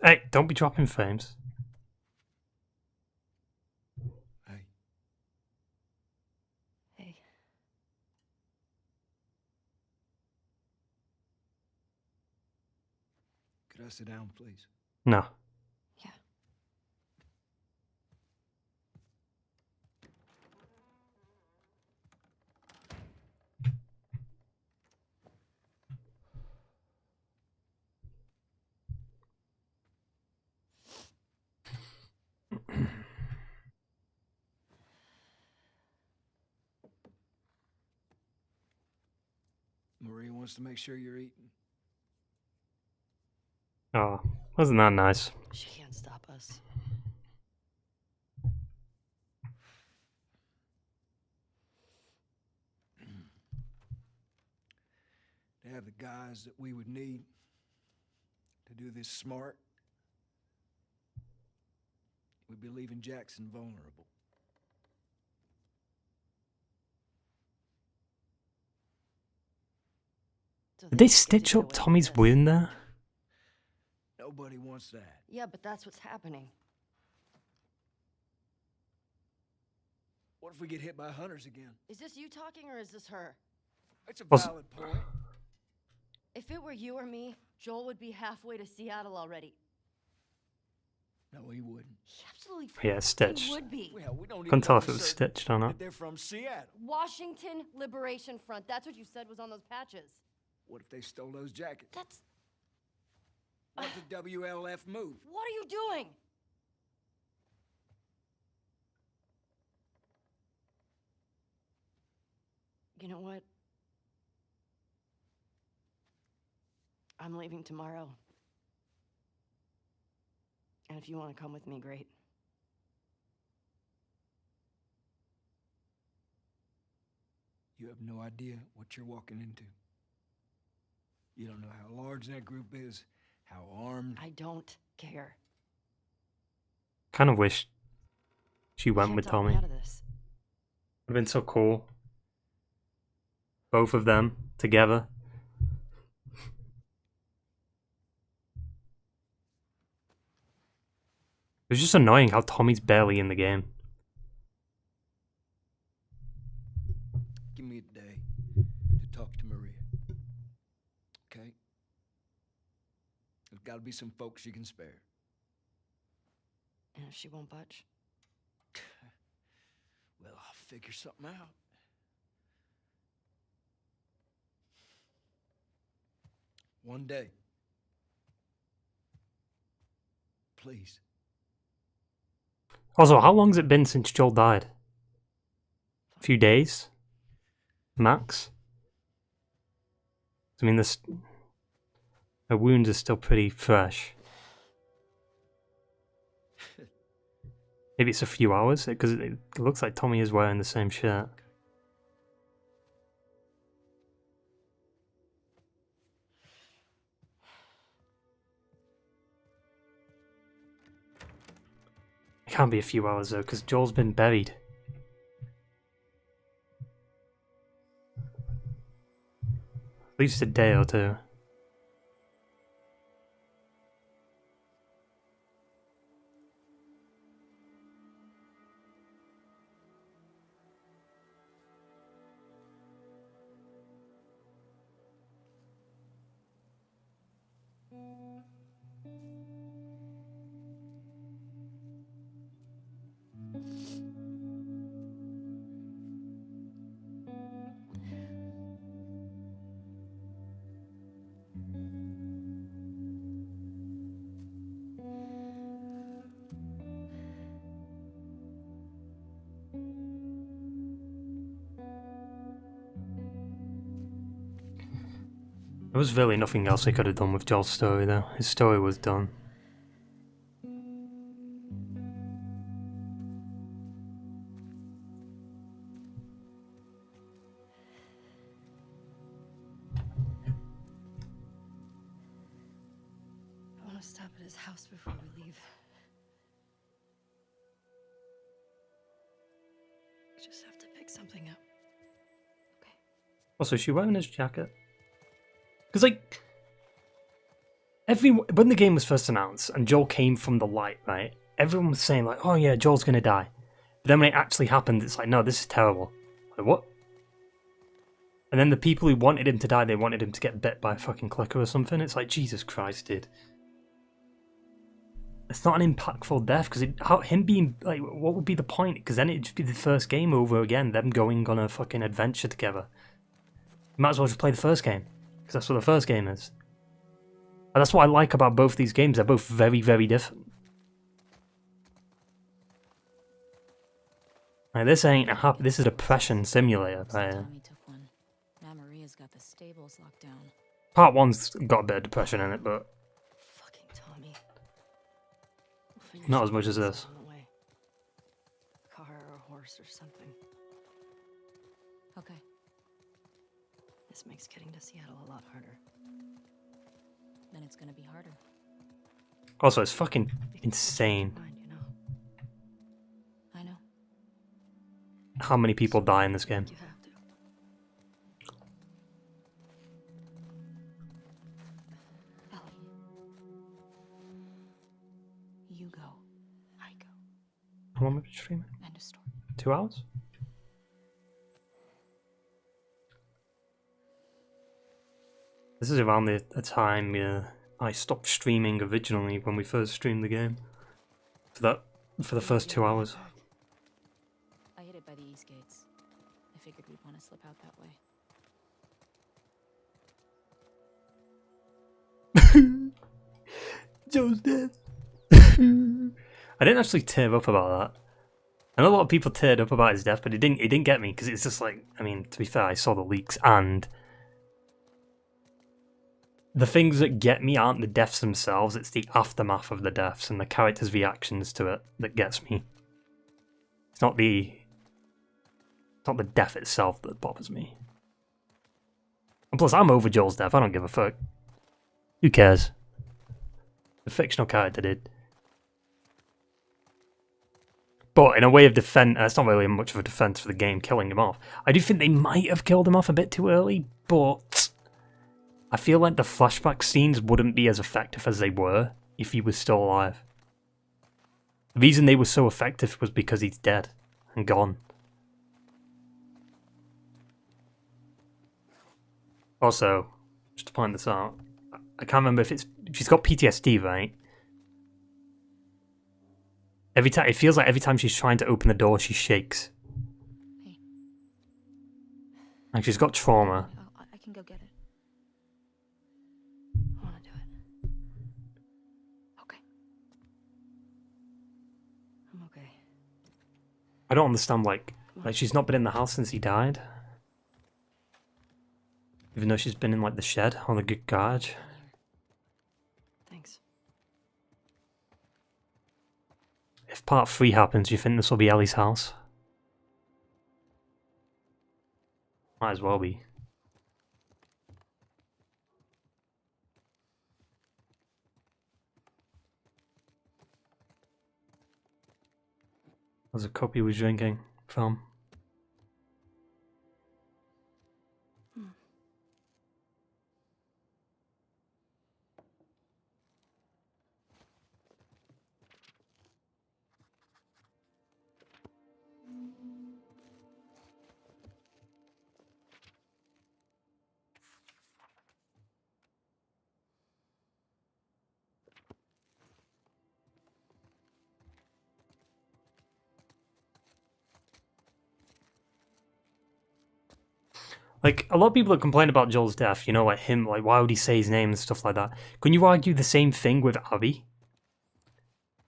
Hey, don't be dropping frames. Hey. Hey. Could I sit down, please? No. Yeah. Maria wants to make sure you're eating. Oh, wasn't that nice? She can't stop us. To have the guys that we would need to do this smart, we'd be leaving Jackson vulnerable. So Did they get to stitch get up away with Tommy's this. wound there? Nobody wants that. Yeah, but that's what's happening. What if we get hit by hunters again? Is this you talking or is this her? It's a Was- valid point. If it were you or me, Joel would be halfway to Seattle already. No, he wouldn't. He absolutely Yeah, stitched. would be. Well, we don't even Couldn't tell know if for it was certain stitched or not. that they're from Seattle. Washington Liberation Front. That's what you said was on those patches. What if they stole those jackets? That's... What's the WLF move? What are you doing? You know what? I'm leaving tomorrow. And if you want to come with me, great. You have no idea what you're walking into. You don't know how large that group is, how armed. I don't care. Kind of wish she went Can't with talk me Tommy. out of this. Would have been so cool. Both of them together. It was just annoying how Tommy's barely in the game. Give me a day to talk to Maria. Okay? There's got to be some folks you can spare. And if she won't budge? Well, I'll figure something out. One day. Please. Also, how long's it been since Joel died? A few days? Max? I mean, her wounds are still pretty fresh. Maybe it's a few hours, because it looks like Tommy is wearing the same shirt. It can't be a few hours though, because Joel's been buried. At least a day or two. There was really nothing else they could have done with Joel's story though. His story was done. I want to stop at his house before we leave. We just have to pick something up. Okay. Also, is she wearing his jacket? Because, like, when the game was first announced and Joel came from the light, right? Everyone was saying, like, oh yeah, Joel's gonna die. But then when it actually happened, it's like, no, this is terrible. Like, what? And then the people who wanted him to die, they wanted him to get bit by a fucking clicker or something. It's like, Jesus Christ, dude. It's not an impactful death, because him being, like, what would be the point? Because then it'd just be the first game over again, them going on a fucking adventure together. You might as well just play the first game. Because that's what the first game is. And that's what I like about both these games. They're both very, very different. Like, this ain't a happy. This is a depression simulator. Right? Tommy took one. Now Maria's got the stables locked down. Part 1's got a bit of depression in it, but Fucking Tommy. not as much as this. On the way. A car or a horse or something. Okay. This makes getting to Seattle a lot harder. Then it's gonna be harder. Also, it's fucking insane Mind, you know. I know. how many people die in this game. You have to. Ellie. You go. I go. How long have we been streaming? End of story. 2 hours? This is around the time I stopped streaming originally when we first streamed the game. For the first 2 hours. I hid it by the east gates. I figured we'd want to slip out that way. Joe's dead. I didn't actually tear up about that. I know a lot of people teared up about his death, but it didn't get me, because it's just like, I mean, to be fair, I saw the leaks, and the things that get me aren't the deaths themselves, it's the aftermath of the deaths and the characters' reactions to it that gets me. It's not the death itself that bothers me. And plus, I'm over Joel's death, I don't give a fuck. Who cares? The fictional character did. But in a way of defense, it's not really much of a defense for the game killing him off. I do think they might have killed him off a bit too early, but I feel like the flashback scenes wouldn't be as effective as they were if he was still alive. The reason they were so effective was because he's dead and gone. Also, just to point this out, I can't remember if she's got PTSD, right? Every time, it feels like every time she's trying to open the door, she shakes. Hey. Like she's got trauma. I can go get it. I want to do it. Okay. I'm okay. I don't understand, like she's not been in the house since he died. Even though she's been in, like, the shed or the garage. Thanks. if part 3 happens, do you think this will be Ellie's house? Might as well be. There's a cup he was drinking from. Like, a lot of people that complain about Joel's death, you know, like him, like, why would he say his name and stuff like that? Can you argue the same thing with Abby?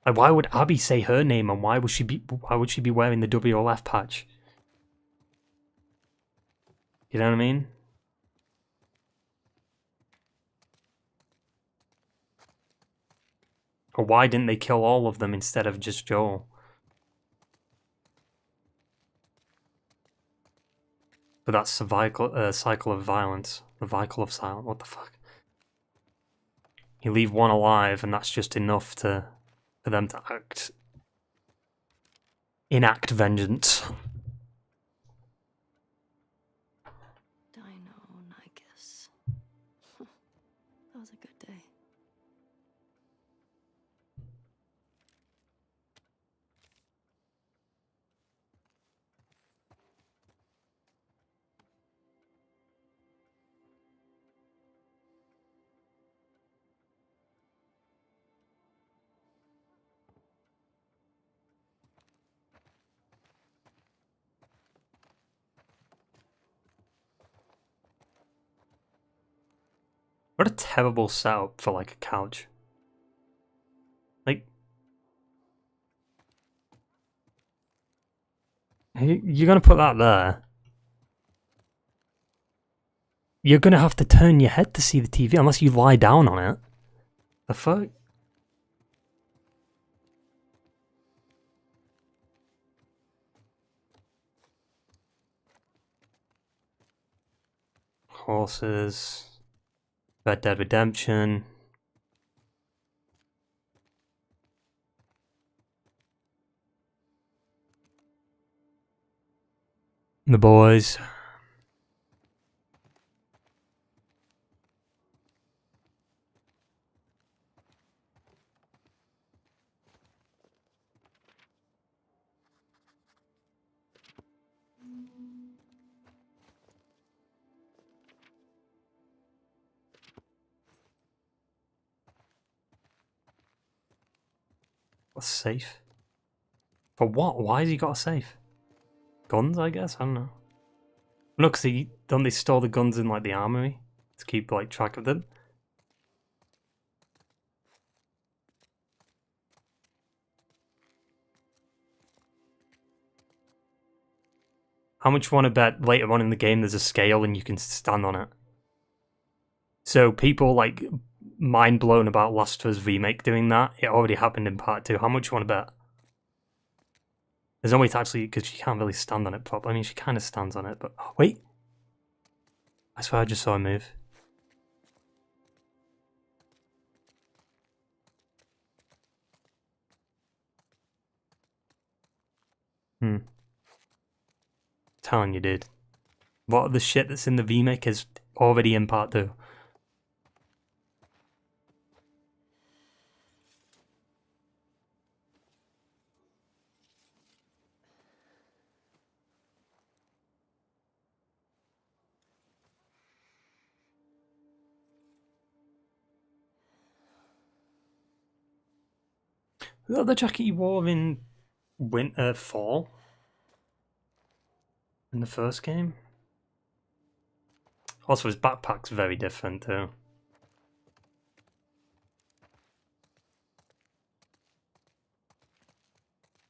Like, why would Abby say her name, and why would she be wearing the WLF patch? You know what I mean? Or why didn't they kill all of them instead of just Joel? But that's a cycle of violence. The cycle of silence. What the fuck? You leave one alive, and that's just enough for them to enact vengeance. Dino, I guess. That was a good day. What a terrible setup for like a couch. Like, you're gonna put that there. You're gonna have to turn your head to see the TV unless you lie down on it. The fuck? Horses. Red Dead Redemption. The Boys. A safe? For what? Why has he got a safe? Guns, I guess? I don't know. No, because don't they store the guns in like the armory to keep like track of them? How much you want to bet later on in the game there's a scale and you can stand on it? So people like mind blown about Last of Us Remake doing that. It already happened in part 2. How much you want to bet? There's no way to actually, because she can't really stand on it properly. I mean, she kind of stands on it, but oh, wait. I swear I just saw a move. Telling you, dude. What of the shit that's in the remake is already in part 2. Is that the jacket he wore in fall? In the first game? Also, his backpack's very different too.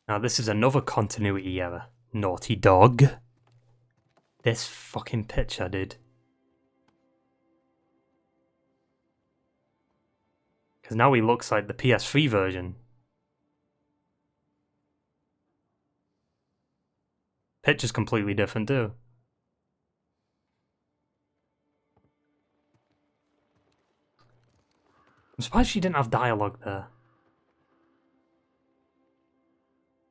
Now, this is another continuity error. Naughty Dog. This fucking picture, dude. Because now he looks like the PS3 version. Picture's completely different too. I'm surprised she didn't have dialogue there.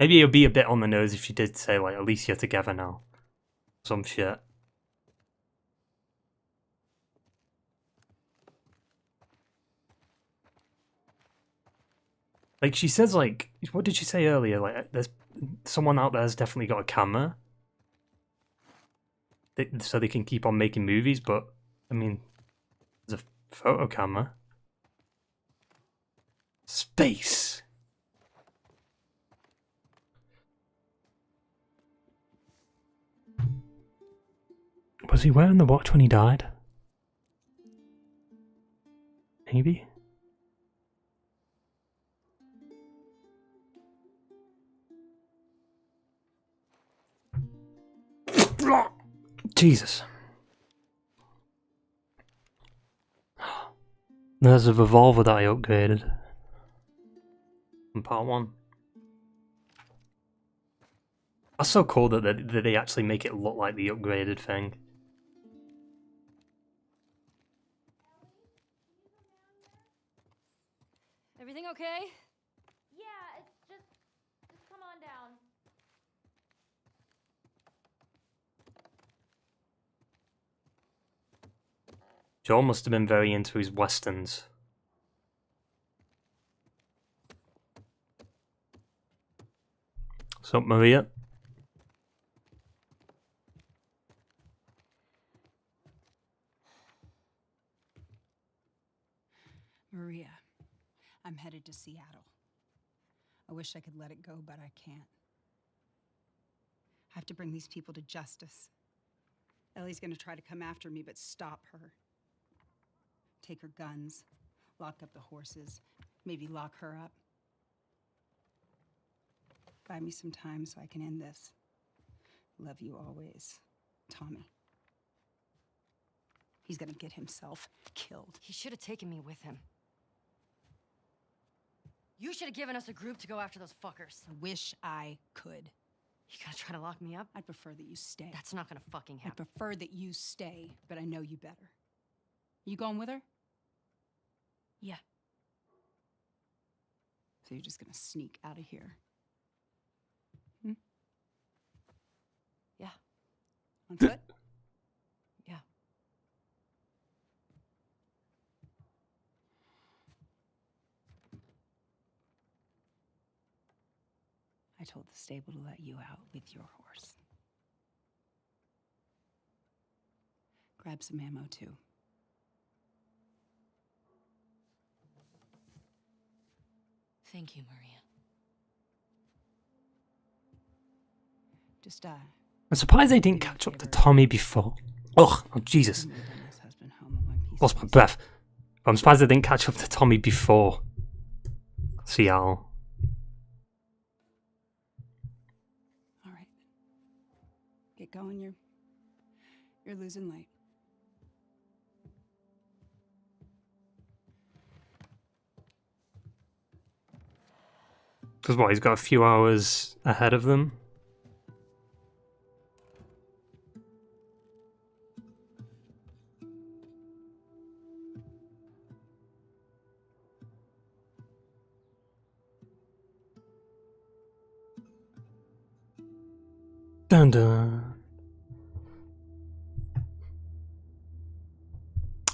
Maybe it would be a bit on the nose if she did say, like, at least you're together now. Some shit. Like, she says, like, what did she say earlier? Like, there's someone out there has definitely got a camera. So they can keep on making movies, but, I mean, there's a photo camera. Space! Was he wearing the watch when he died? Maybe? Jesus. There's a revolver that I upgraded. In part 1. That's so cool that they actually make it look like the upgraded thing. Everything okay? Yeah, it's just come on down. Joel must have been very into his westerns. What's up, Maria? Maria, I'm headed to Seattle. I wish I could let it go, but I can't. I have to bring these people to justice. Ellie's gonna try to come after me, but stop her. Take her guns, lock up the horses, maybe lock her up. Buy me some time so I can end this. Love you always, Tommy. He's gonna get himself killed. He should have taken me with him. You should have given us a group to go after those fuckers. I wish I could. You gonna try to lock me up? I'd prefer that you stay. That's not gonna fucking I happen. prefer that you stay, but I know you better. You going with her? Yeah. So you're just gonna sneak out of here? Yeah. On foot? Yeah. I told the stable to let you out with your horse. Grab some ammo, too. Thank you, Maria. Just, I'm surprised they didn't catch up to Tommy before. Ugh, oh Jesus. Lost my breath. I'm surprised they didn't catch up to Tommy before Seattle. All right. Get going, you're losing light. Because what, he's got a few hours ahead of them? Dun dun.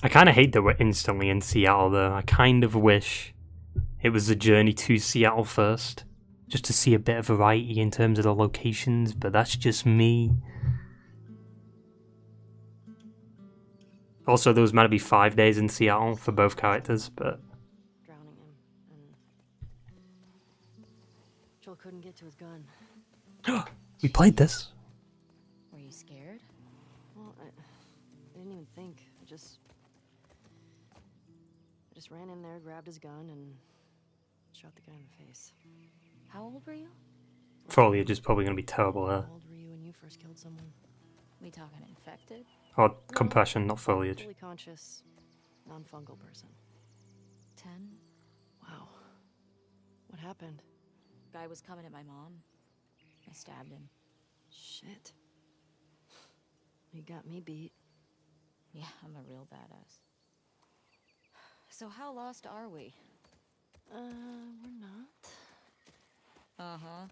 I kind of hate that we're instantly in Seattle though. I kind of wish it was a journey to Seattle first, just to see a bit of variety in terms of the locations, but that's just me. Also, there was meant to be 5 days in Seattle for both characters, but... Drowning him, and Joel couldn't get to his gun. We played this. Were you scared? Well, I didn't even think. I just ran in there, grabbed his gun, and shot the guy in the face. How old were you? Foliage is probably going to be terrible How there. old were you when you first killed someone? We talking infected? Or compression, not foliage. Fully conscious, non-fungal person. 10? Wow. What happened? Guy was coming at my mom. I stabbed him. Shit. You got me beat. Yeah, I'm a real badass. So how lost are we? We're not. Uh-huh.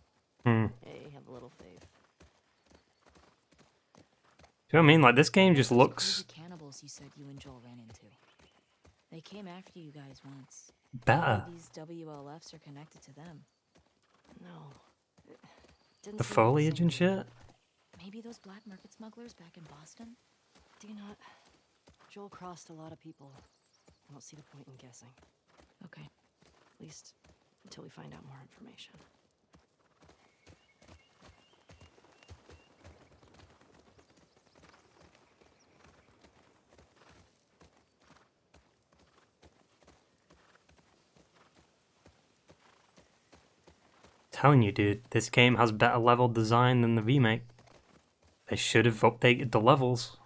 Hey, have a little faith. Do you know what I mean? Like, this game just Those looks crazy cannibals you said you and Joel ran into. They came after you guys once. better. Maybe these WLFs are connected to them. No. Didn't The seem like foliage same and group. shit. Maybe those black market smugglers back in Boston? Do you not? Joel crossed a lot of people. I don't see the point in guessing. Okay. At least until we find out more information. Telling you, dude, this game has better level design than the remake. They should have updated the levels.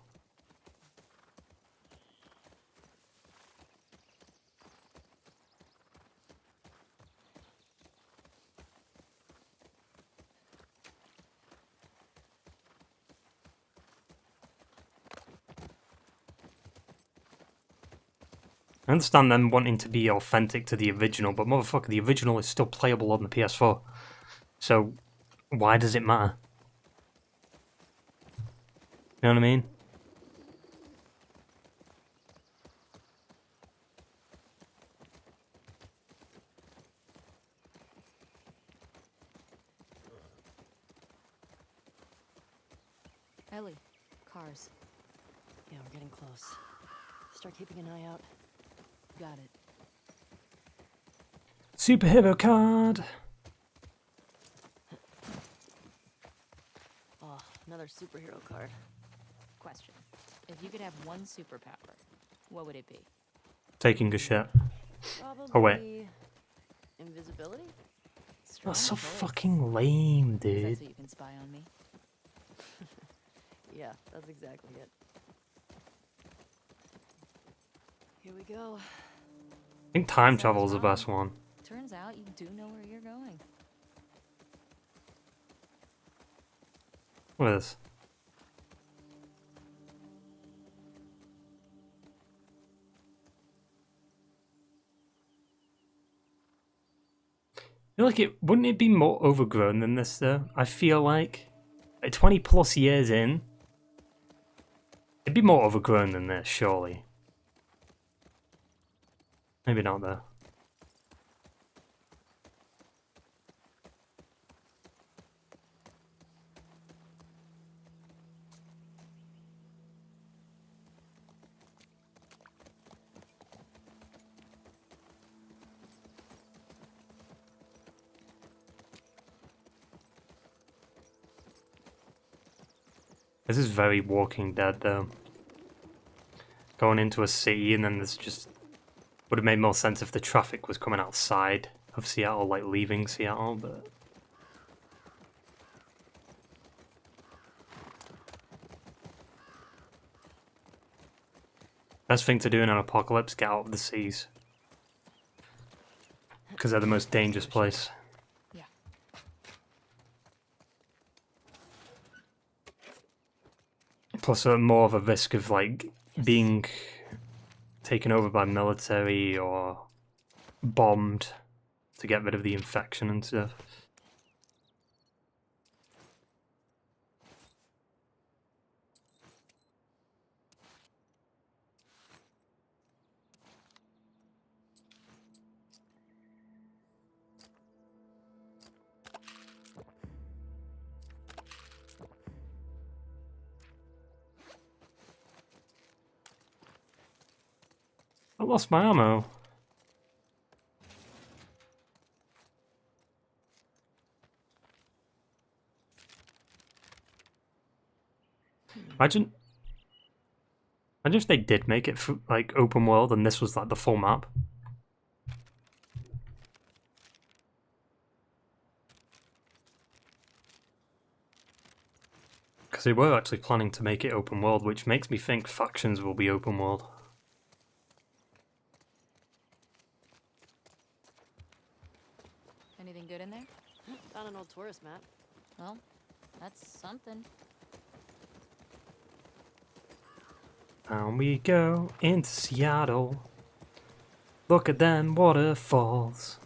I understand them wanting to be authentic to the original, but motherfucker, the original is still playable on the PS4. So, why does it matter? You know what I mean? Ellie, cars. Yeah, we're getting close. Start keeping an eye out. Got it. Superhero card! Oh, another superhero card. Question. If you could have one superpower, what would it be? Taking a shit. Probably Oh, wait. invisibility? Strong That's so choice. fucking lame, Is that dude. so you can spy on me? Yeah, that's exactly it. Here we go. I think time travel is the best one. Turns out you do know where you're going. What is this? I feel like wouldn't it be more overgrown than this though? I feel like 20 plus years in, it'd be more overgrown than this, surely. Maybe not though. This is very Walking Dead though. Going into a city and then there's just... Would have made more sense if the traffic was coming outside of Seattle, like leaving Seattle, but... Best thing to do in an apocalypse, get out of the seas. Because they're the most dangerous place. Yeah. Plus, more of a risk of like being taken over by military or bombed to get rid of the infection and stuff. I lost my ammo. Imagine if they did make it like open world and this was like the full map. Because they were actually planning to make it open world, which makes me think factions will be open world. Anything good in there? Found an old tourist map. Well, That's something. Down we go into Seattle. Look at them waterfalls.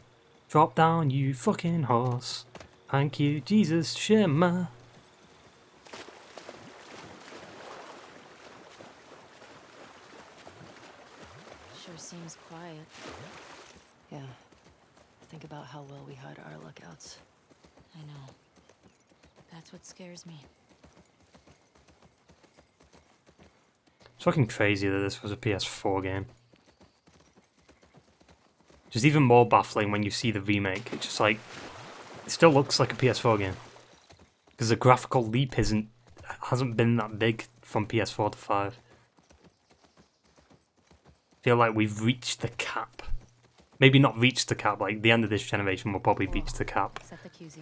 Drop down, you fucking horse. Thank you, Jesus Shimmer. Sure seems quiet. Yeah. Think about how well we hide our lookouts. I know. That's what scares me. It's fucking crazy that this was a PS4 game. Just even more baffling when you see the remake. It's just like, it still looks like a PS4 game. Because the graphical leap hasn't been that big from PS4 to 5. I feel like we've reached the cap. Maybe not reached the cap, like the end of this generation will probably reach the cap Is that the QZ?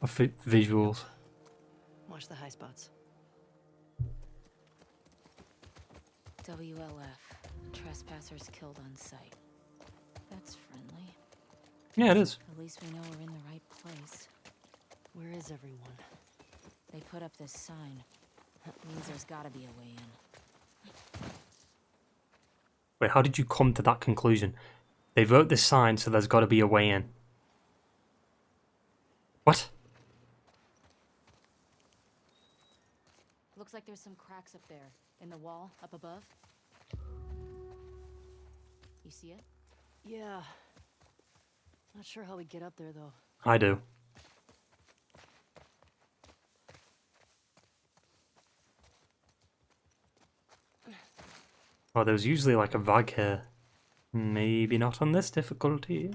of visuals. Watch the high spots. WLF. Trespassers killed on sight. That's friendly. Yeah, it is. At least we know we're in the right place. Where is everyone? They put up this sign. That means there's gotta be a way in. Wait, how did you come to that conclusion? They wrote this sign, so there's got to be a way in. What? Looks like there's some cracks up there. In the wall, up above. You see it? Yeah. Not sure how we get up there, though. I do. Oh, there's usually like a VAG here. Maybe not on this difficulty.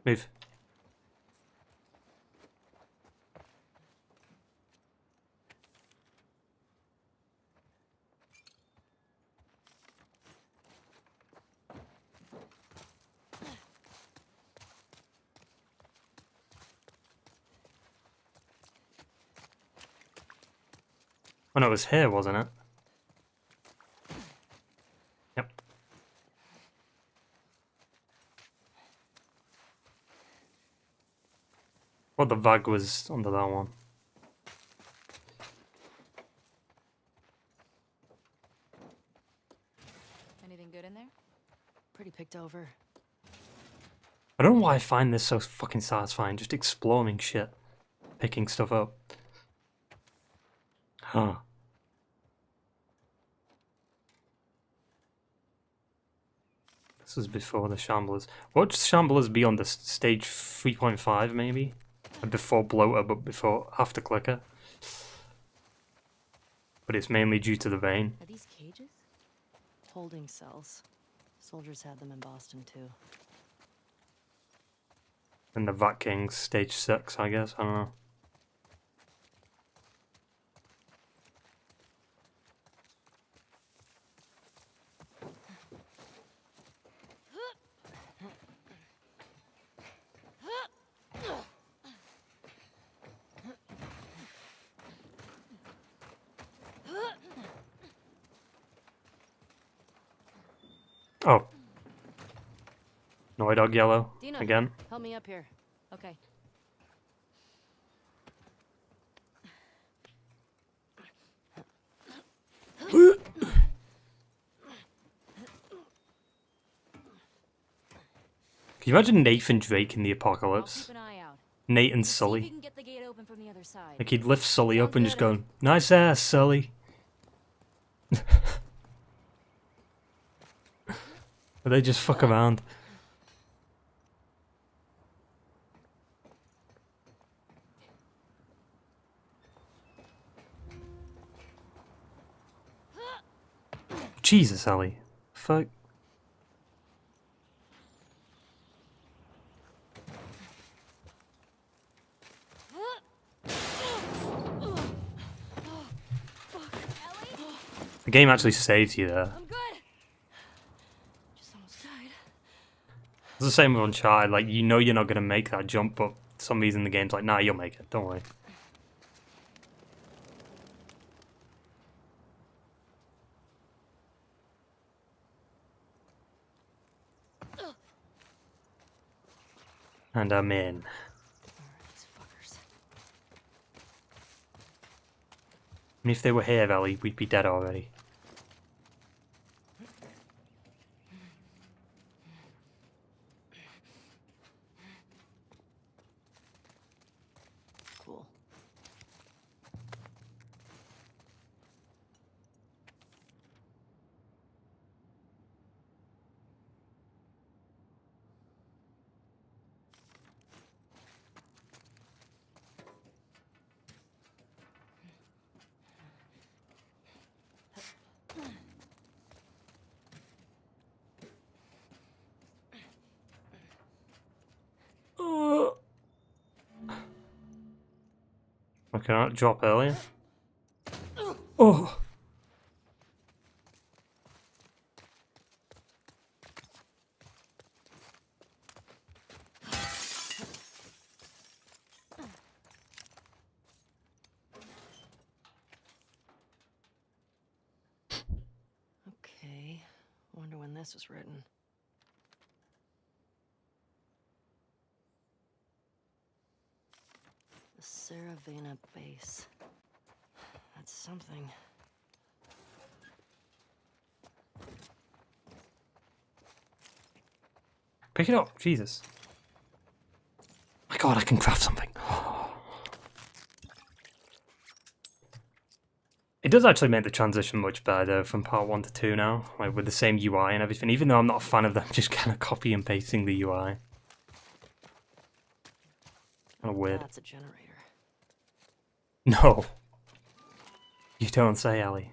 Move. Oh no, it was here, wasn't it? Yep. Well, the VAG was under that one. Anything good in there? Pretty picked over. I don't know why I find this so fucking satisfying, just exploring shit. Picking stuff up. Huh. This was before the Shamblers. What would Shamblers be on the stage 3.5 maybe? Before Bloater, but before after Clicker. But it's mainly due to the vein. Are these cages? Holding cells. Soldiers had them in Boston, too. And the Vat Kings, stage 6, I guess. I don't know. Oh. Noy Dog Yellow. Dina, Again. help me up here. Okay. Can you imagine Nathan Drake in the I'll Apocalypse? keep an eye out. Nate and See if you Sully. can get the gate open from the other side. Like he'd lift Sully up Sounds and just good. go, "Nice ass, Sully." But they just fuck around. Jesus, Ellie. Fuck. The game actually saves you there. I'm good. Just almost died. It's the same with Uncharted, like, you know you're not going to make that jump, but for some reason the game's like, nah, you'll make it, don't worry. And I'm in. Alright, these fuckers. And if they were here, Ellie, we'd be dead already. Cool. I cannot drop earlier. Oh! Okay. Wonder when this was written. The Saravana base. That's something. Pick it up, Jesus. My god, I can craft something. It does actually make the transition much better though from part 1 to 2 now, like with the same UI and everything, even though I'm not a fan of them just kind of copy and pasting the UI. Kind of weird. That's a generator. No. You don't say, Ellie.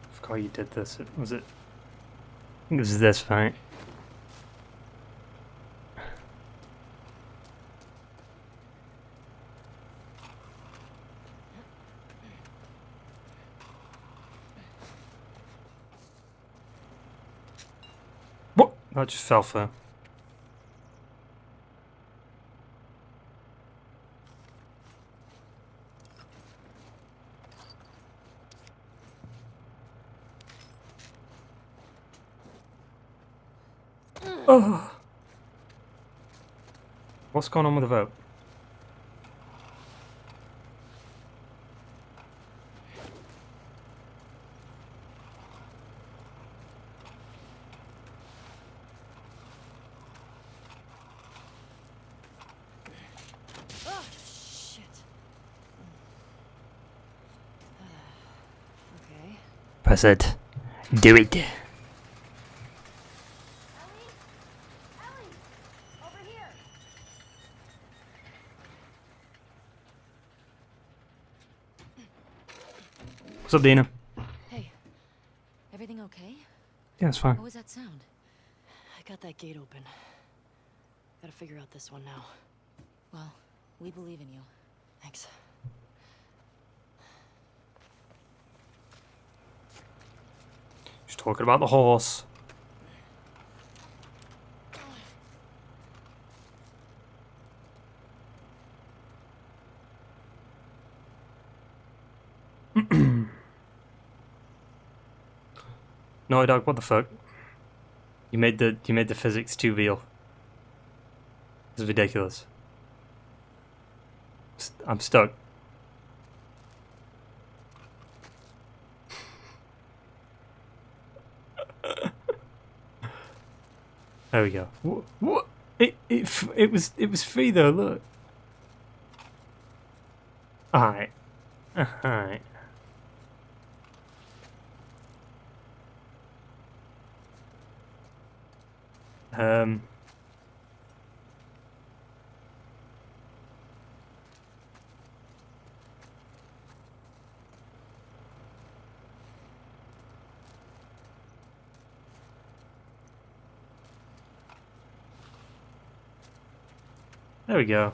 I forgot you did this. Was it? I think it was this, right? What? That just fell through. Oh. What's going on with the vote? Oh, shit. Okay. Press it. Do it. What's up, Dina? Hey, everything okay? Yeah, it's fine. What was that sound? I got that gate open. Gotta figure out this one now. Well, we believe in you. Thanks. Just talking about the horse. No, dog. What the fuck? You made the physics too real. This is ridiculous. I'm stuck. There we go. What? It was free though. Look. Alright. Alright. There we go.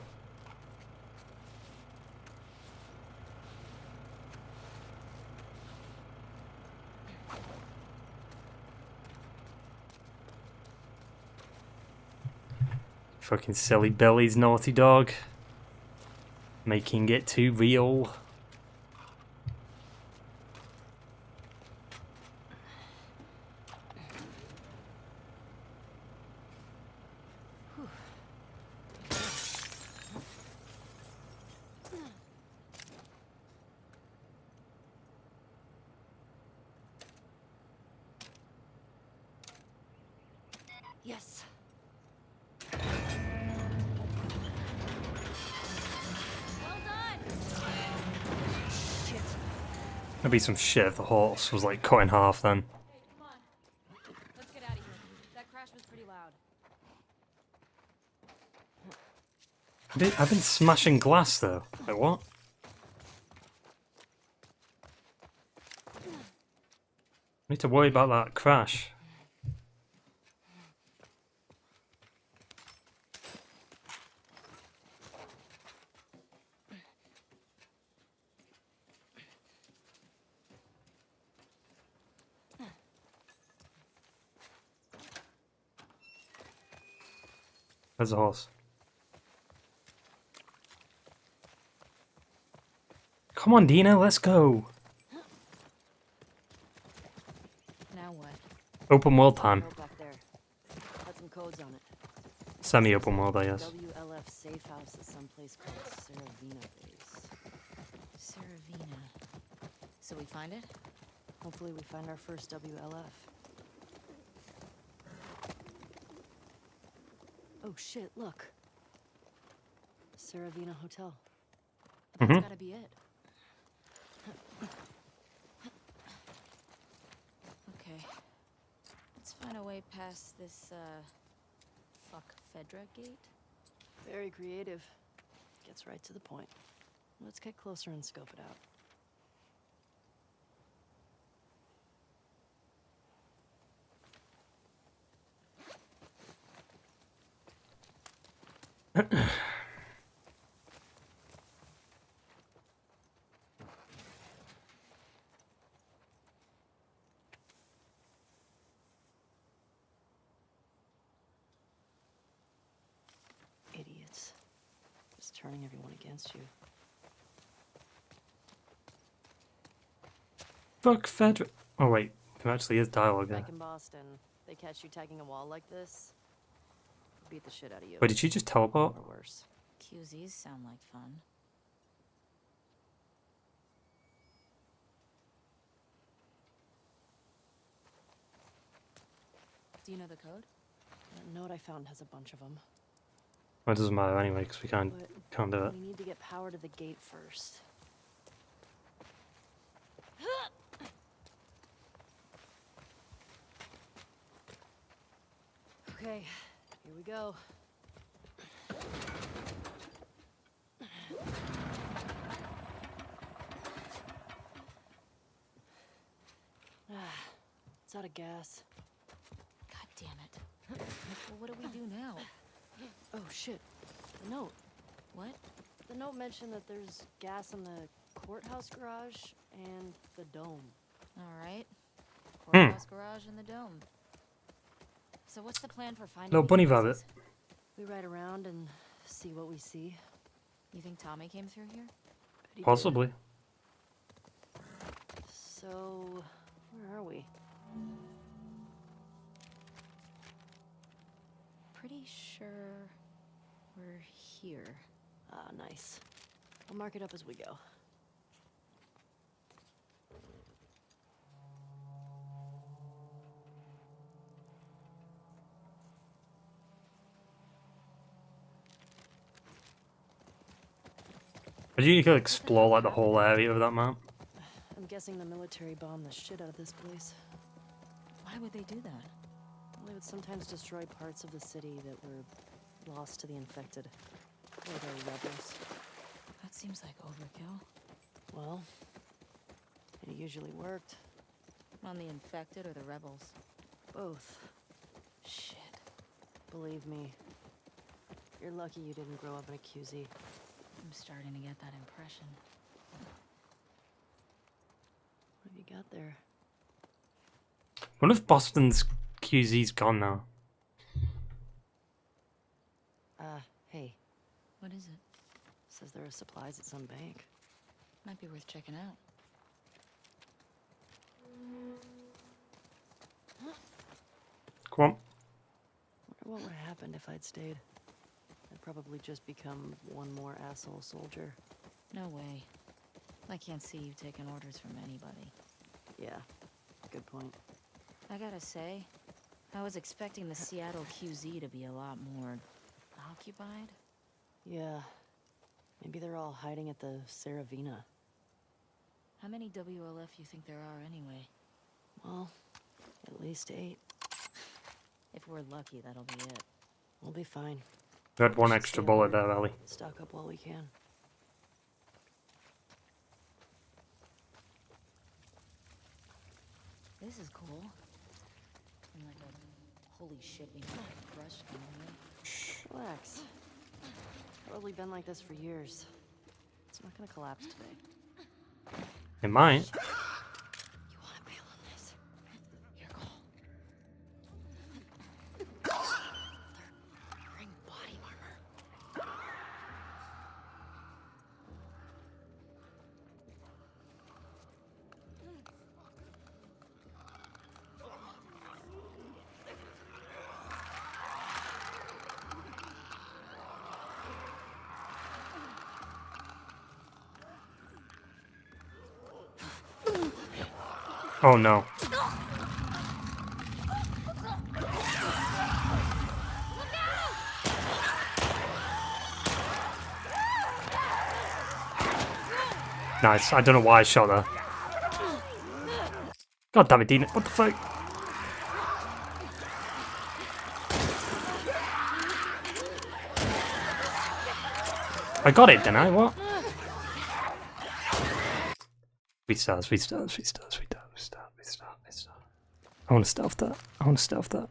Fucking silly Billy's Naughty Dog. Making it too real. Yes. There'd be some shit if the horse was like cut in half then. Hey, come on. Let's get out of here. That crash was pretty loud. I've been smashing glass though. Like what? I need to worry about that crash. There's a horse. Come on, Dina, let's go. Now what? Open world time. Note back there. Had some codes on it. Semi-open world, I guess. WLF safe house at some place called Saravina Base. Saravina. So we find it? Hopefully we find our first WLF. Oh shit, look. Saravina Hotel. That's gotta be it. Okay. Let's find a way past this, fuck Fedra gate. Very creative. Gets right to the point. Let's get closer and scope it out. Idiots. Just turning everyone against you. Fuck Fedra. Oh wait, there actually is dialogue there. Back in Boston, they catch you tagging a wall like this, beat the shit out of you. Wait, did she just teleport? Or worse. QZs sound like fun. Do you know the code? That note I found has a bunch of them. Well, it doesn't matter anyway, because we can't do it. We need to get power to the gate first. Okay, here we go. It's out of gas. God damn it. Well, what do we do now? Oh shit, the note. What? The note mentioned that there's gas in the courthouse garage and the dome. Alright. Courthouse garage and the dome. So what's the plan for finding Little these bunny places? rabbit. We ride around and see what we see. You think Tommy came through here? Bet he did. Possibly. So, where are we? Pretty sure we're here. Ah, nice. I'll mark it up as we go. But you could explore like the whole area of that map. I'm guessing the military bombed the shit out of this place. Why would they do that? They would sometimes destroy parts of the city that were lost to the infected. Or their rebels. That seems like overkill. Well, it usually worked. On the infected or the rebels? Both. Shit. Believe me. You're lucky you didn't grow up in a QZ. I'm starting to get that impression. What have you got there? What if Boston's QZ's gone now? What is it? Says there are supplies at some bank. Might be worth checking out. Come on. Wonder what would have happened if I'd stayed. I'd probably just become one more asshole soldier. No way. I can't see you taking orders from anybody. Yeah, good point. I gotta say, I was expecting the Seattle QZ to be a lot more occupied. Yeah, maybe they're all hiding at the Saravina. How many WLF you think there are anyway? Well, at least 8. If we're lucky, that'll be it. We'll be fine. You had one Should extra stay bullet alert. there, Ellie. Stock up while we can. This is cool. And like a holy shit, we might have crushed in here. Relax. Probably been like this for years. It's not gonna collapse today. It might. You wanna bail on this? Your call. They're wearing body armor. Oh no. Nice. I don't know why I shot her. God damn it, Dean. What the fuck? I got it, didn't I? What? Restart. I want to stealth that.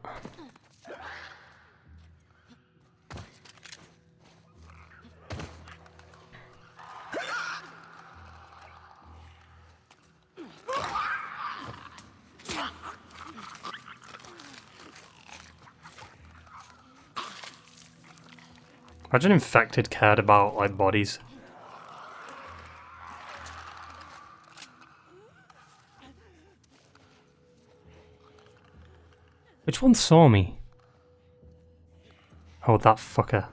Imagine infected cared about like bodies. Which one saw me? Oh, that fucker.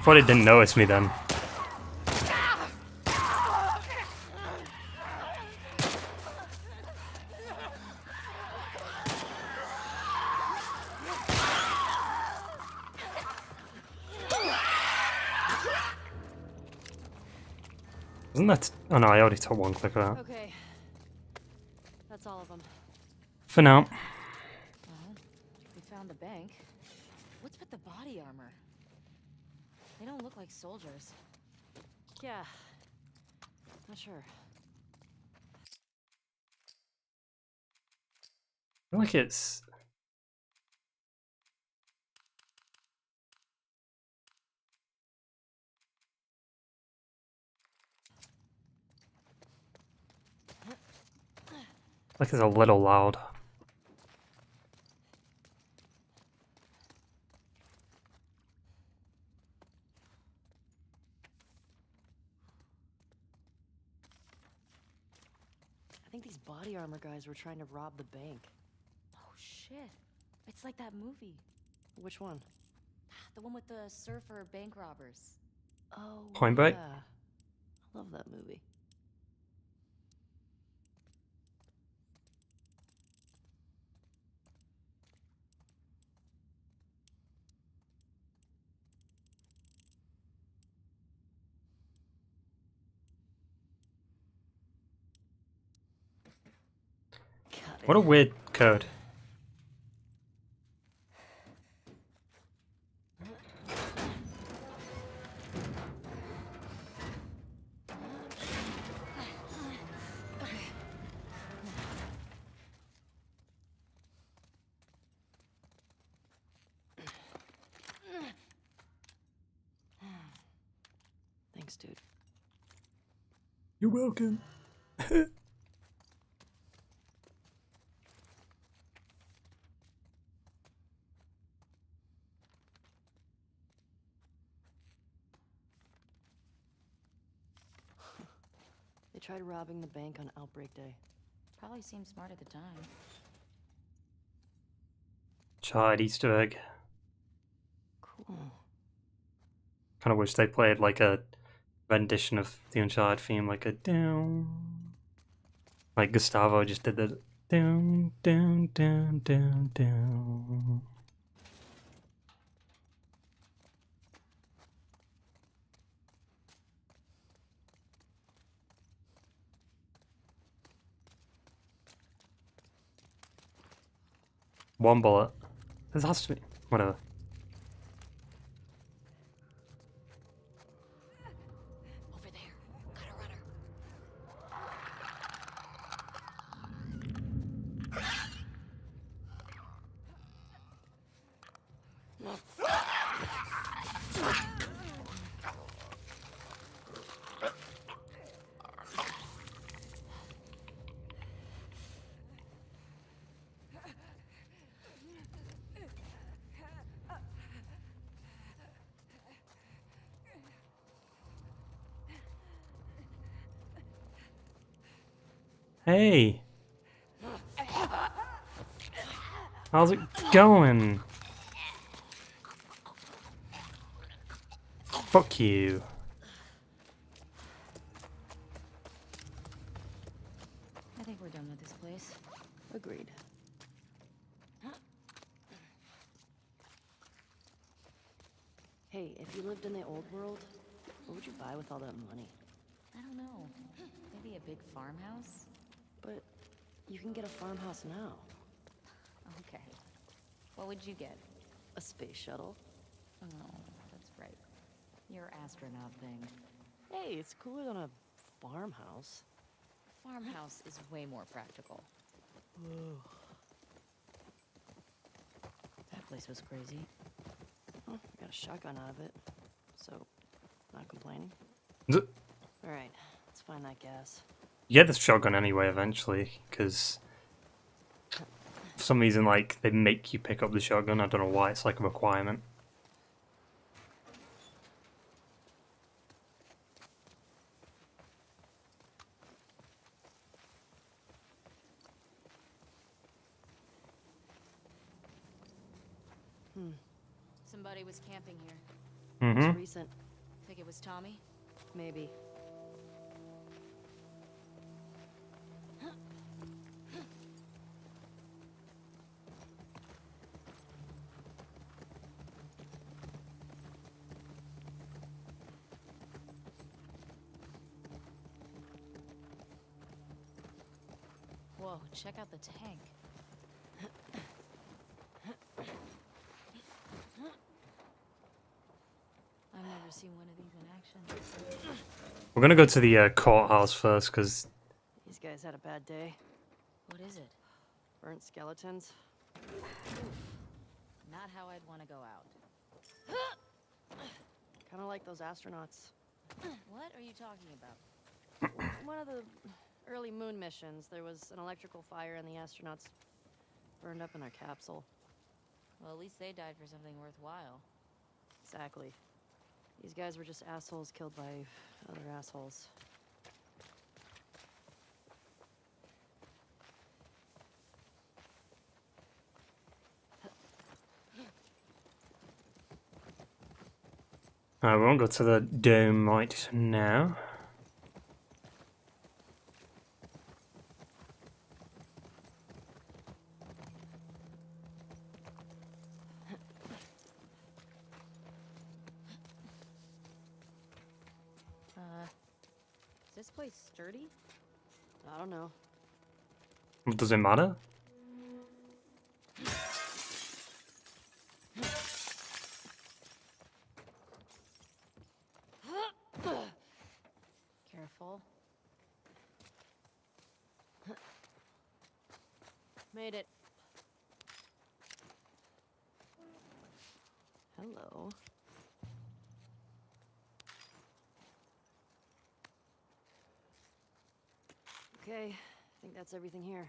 Thought it didn't notice me then. Isn't that? Oh no, I already took one click of that. Okay. That's all of them. For now. Well, we found the bank. What's with the body armor? They don't look like soldiers. Yeah. Not sure. I feel like it's. Like it's a little loud. I think these body armor guys were trying to rob the bank. Oh shit. It's like that movie. Which one? The one with the surfer bank robbers. Oh, Point Break? yeah. I love that movie. What a weird code. dude. You're welcome. They tried robbing the bank on Outbreak Day. Probably seemed smart at the time. Child Easter egg. Cool. Kind of wish they played like a rendition of the Uncharted theme, like a down. Like Gustavo just did the down, down, down, down, down. One bullet. This has to be. Whatever. Over there. Got a runner. Hey. How's it going? Fuck you. I think we're done with this place. Agreed. Hey, if you lived in the old world, what would you buy with all that money? I don't know. Maybe a big farmhouse? But you can get a farmhouse now. Okay. What would you get? A space shuttle. Oh, that's right. Your astronaut thing. Hey, it's cooler than a farmhouse. Farmhouse is way more practical. That place was crazy. Well, I got a shotgun out of it, so not complaining. Z- All right, let's find that gas. You get this shotgun anyway eventually, because for some reason, like, they make you pick up the shotgun. I don't know why, it's like a requirement. Somebody was camping here. Mm-hmm. It's recent. Think it was Tommy? Maybe. Whoa, check out the tank. I've never seen one of these in action. We're gonna go to the courthouse first, because These guys had a bad day. What is it? Burnt skeletons. Not how I'd want to go out. Kind of like those astronauts. What are you talking about? One of the early moon missions, there was an electrical fire and the astronauts burned up in their capsule. Well, at least they died for something worthwhile. Exactly. These guys were just assholes killed by other assholes. we won't go to the dome right now. Is this place sturdy? I don't know. Does it matter? Careful. Made it. Hello. Okay, I think that's everything here.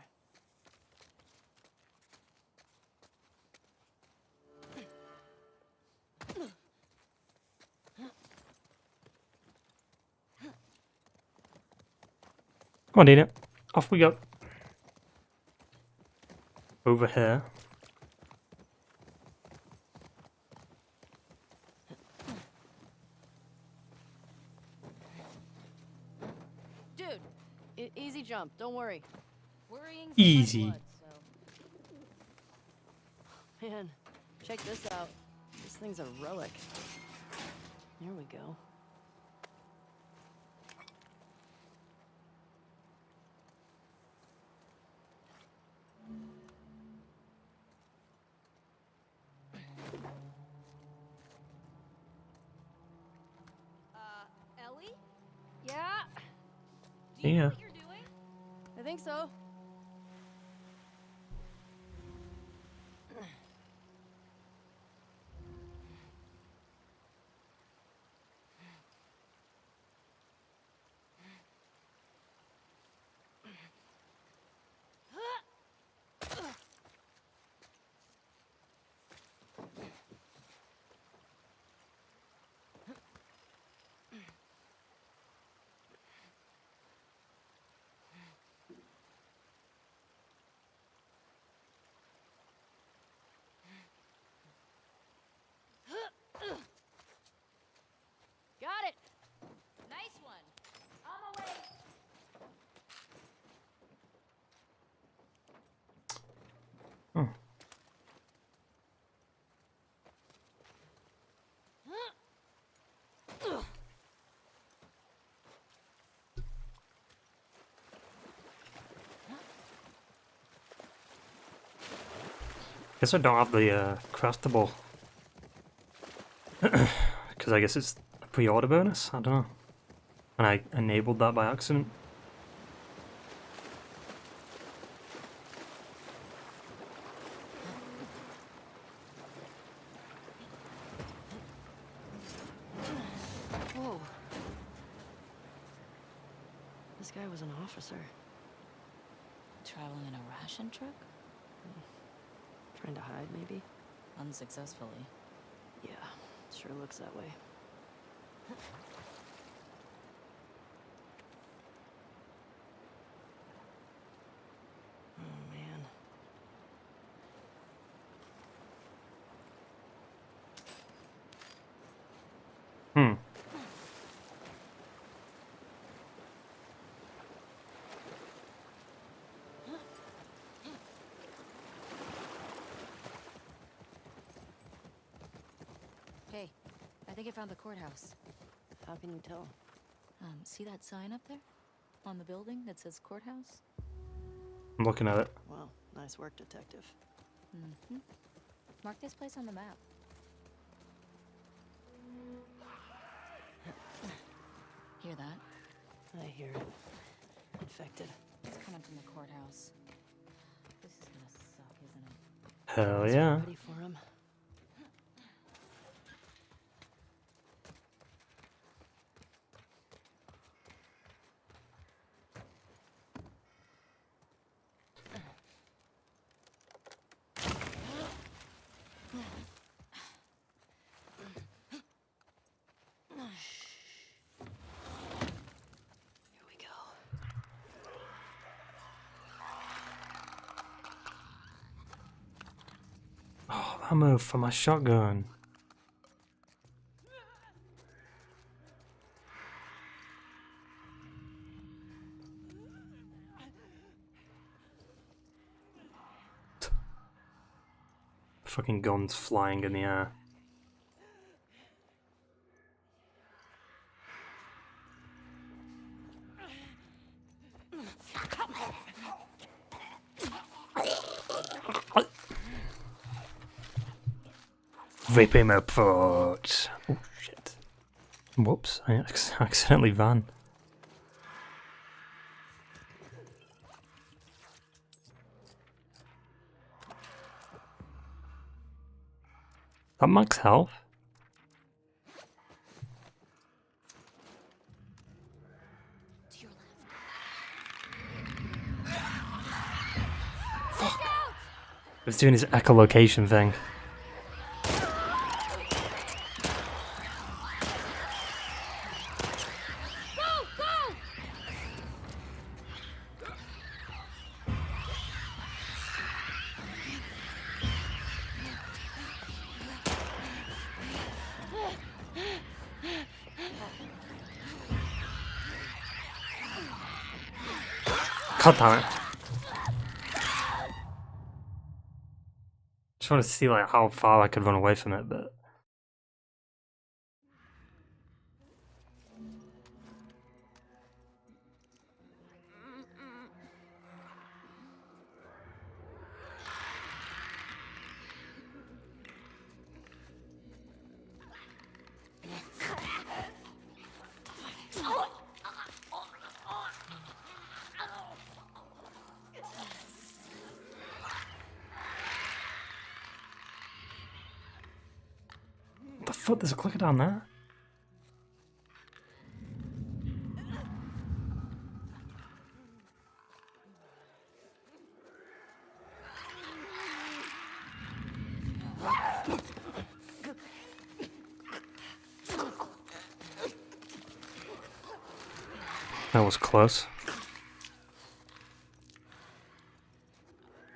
Come on, Dina. Off we go. Over here. Dude, easy jump. Don't worry. Worrying's Easy. in my blood, so. Man, check this out. This thing's a relic. Here we go. Ellie? Yeah, Do you know Yeah. what you're doing? I think so. Got it. Nice one. On the way. Oh. Guess I don't have the craftable. Because I guess it's a pre-order bonus? I don't know. And I enabled that by accident. Whoa. This guy was an officer. Traveling in a ration truck? Trying to hide, maybe? Unsuccessfully. Yeah, sure looks that way. Oh, man. Hmm. Hey, I think I found the courthouse. How can you tell? See that sign up there? On the building that says courthouse? I'm looking at it. Well, nice work, detective. Mm-hmm. Mark this place on the map. Hear that? I hear it. Infected. It's coming from the courthouse. This is gonna suck, isn't it? Hell Guess we're yeah. ready for him. Here we go. Oh, ammo for my shotgun. Fucking guns flying in the air. Rip him apart. Oh shit. Whoops, I accidentally van. That max health? To your left. was doing his echolocation thing. God damn it. Just want to see like how far I could run away from it, but what the fuck? There's a clicker down there. That was close.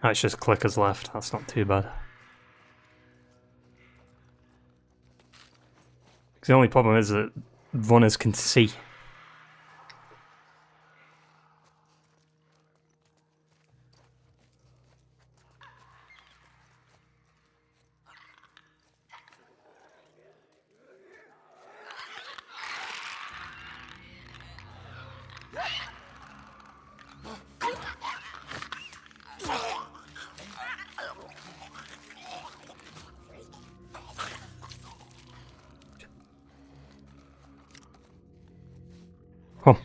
Oh, it's just clickers left. That's not too bad. 'Cause the only problem is that runners can see. Oh.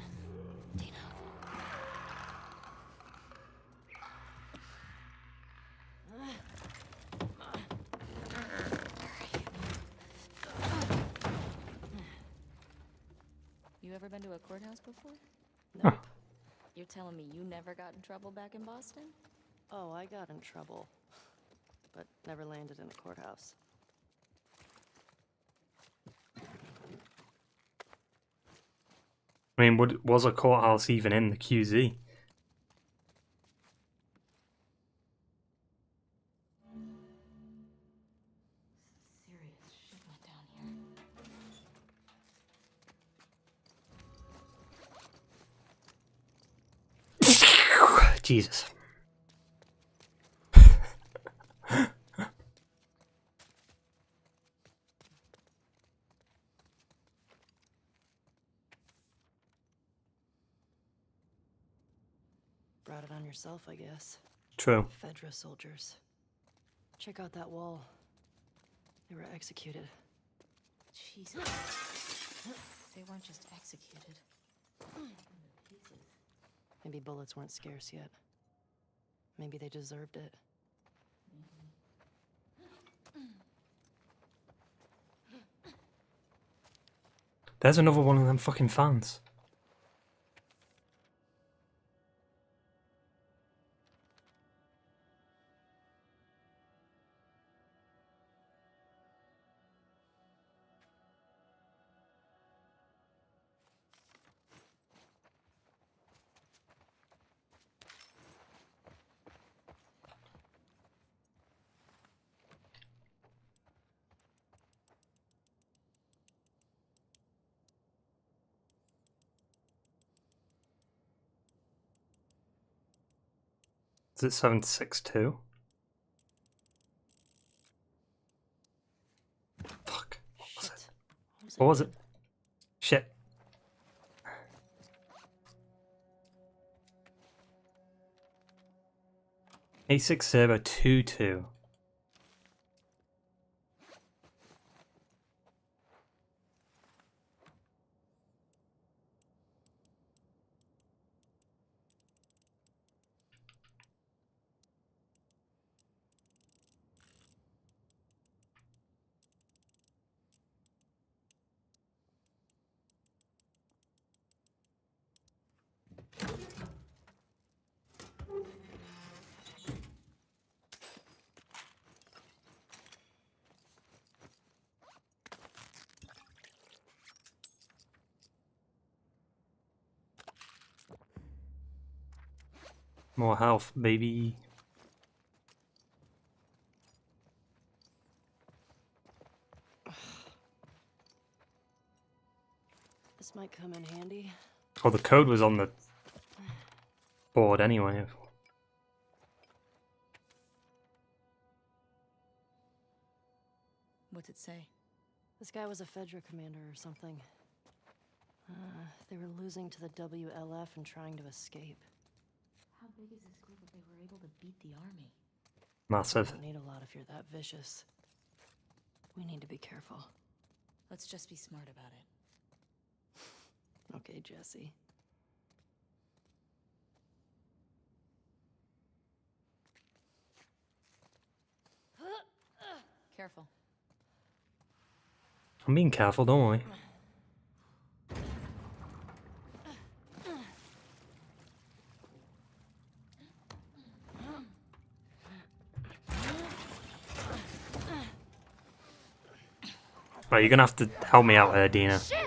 You ever been to a courthouse before? No. Huh. You're telling me you never got in trouble back in Boston? Oh, I got in trouble, but never landed in a courthouse. I mean, was a courthouse even in the QZ? Serious shit went down here. Jesus. Brought it on yourself, I guess. True. Fedra soldiers. Check out that wall. They were executed. Jesus. They weren't just executed. Maybe bullets weren't scarce yet. Maybe they deserved it. There's another one of them fucking fans. Is it 762? Fuck. Shit. What was it? Shit. A6022. More health, baby. This might come in handy. Oh, the code was on the board anyway. What's it say? This guy was a Fedra commander or something. They were losing to the WLF and trying to escape. How big is this group that they were able to beat the army? Massive. You don't need a lot if you're that vicious. We need to be careful. Let's just be smart about it. Okay, Jesse. Careful. I'm being careful, don't worry. Right, you're gonna have to help me out here, Dina. Shit!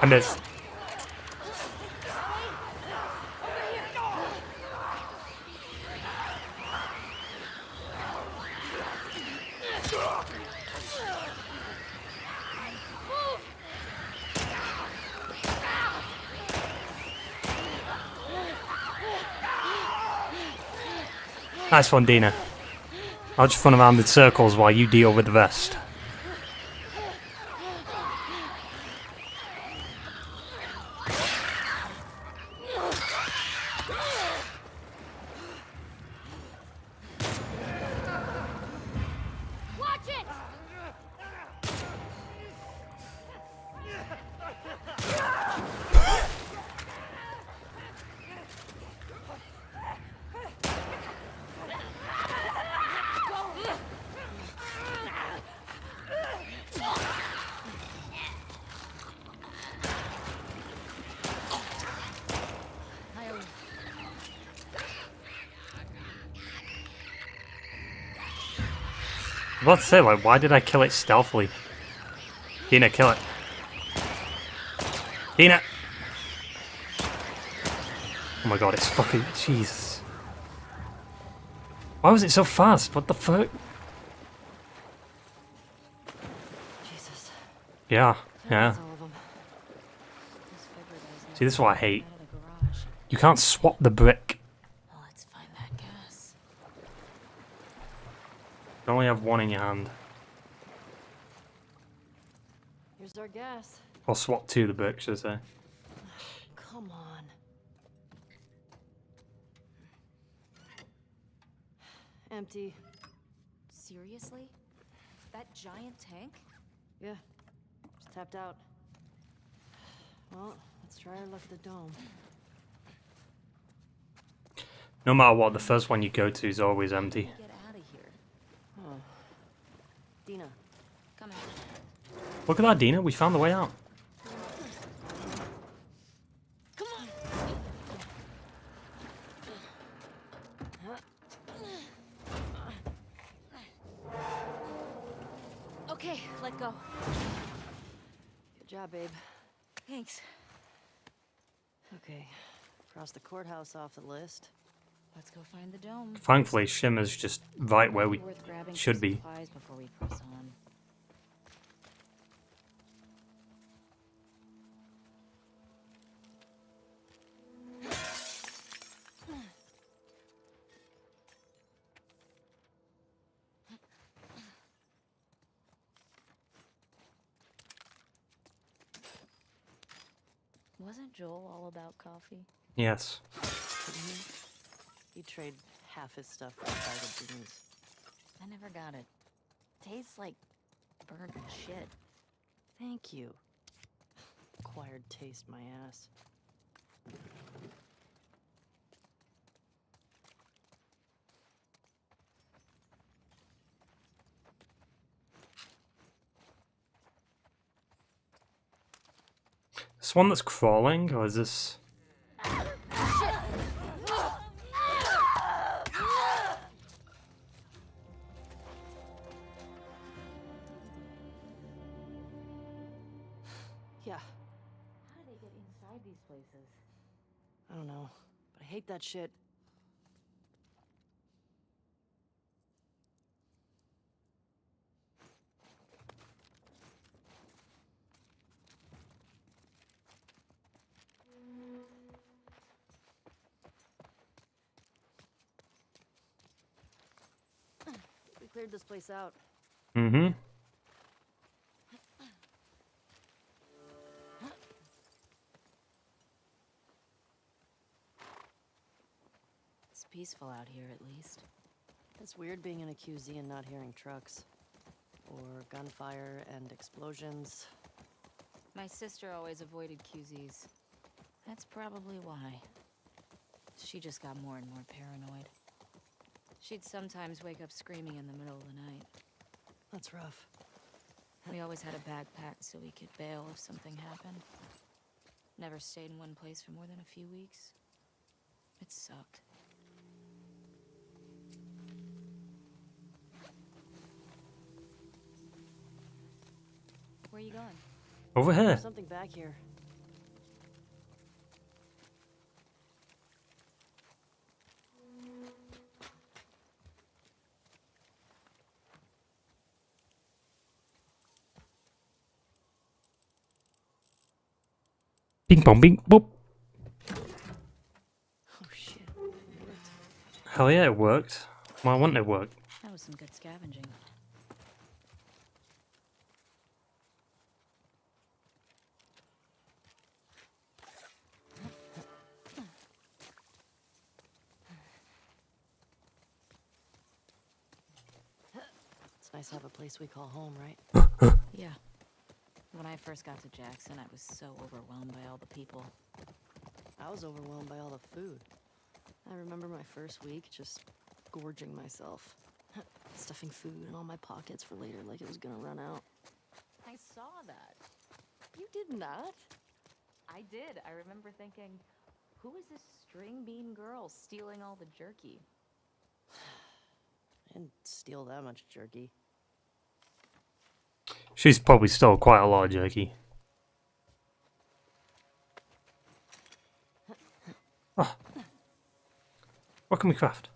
I missed. Nice one, Dina. I'll just run around in circles while you deal with the rest. Watch it! I was about to say, like, why did I kill it stealthily? Dina, kill it. Dina! Oh my god, it's fucking... Jesus. Why was it so fast? What the fuck? Jesus. Yeah, yeah. That's all of them. Those Fedra guys See, this is what I hate. out of the garage. You can't swap the brick. Well, let's find that gas. You only have one in your hand. Here's our gas. Or swap two of the bricks, should I say. Come on. Empty. Seriously? That giant tank? Yeah. Just tapped out. Well, let's try our luck at the dome. No matter what, the first one you go to is always empty. Get out of here. Oh. Dina. Come out. Look at that, Dina. We found the way out. Come on. Okay, let go. Good job, babe. Thanks. Okay. Cross the courthouse off the list. Let's go find the dome. Thankfully, Shimmer's just right where we Worth grabbing should some be. supplies before we press on. Wasn't Joel all about coffee? Yes. He'd trade half his stuff for a bag of beans. I never got it. Tastes like burnt shit. Thank you. Acquired taste, my ass. This one that's crawling, or is this... place is? I don't know, but I hate that shit. We cleared this place out. Mm-hmm. It's peaceful out here, at least. It's weird being in a QZ and not hearing trucks. Or gunfire and explosions. My sister always avoided QZs. That's probably why. She just got more and more paranoid. She'd sometimes wake up screaming in the middle of the night. That's rough. We always had a bag packed so we could bail if something happened. Never stayed in one place for more than a few weeks. It sucked. Where are you going? Over here. There's something back here. Bing bong bing boop. Oh shit, it worked. Hell yeah, it worked. Why wouldn't it work? That was some good scavenging. It's nice to have a place we call home, right? Yeah. When I first got to Jackson, I was so overwhelmed by all the people. I was overwhelmed by all the food. I remember my first week just gorging myself. Stuffing food in all my pockets for later like it was gonna run out. I saw that. You did not? I did. I remember thinking, who is this string bean girl stealing all the jerky? I didn't steal that much jerky. She's probably stole quite a lot of jerky. Oh. What can we craft?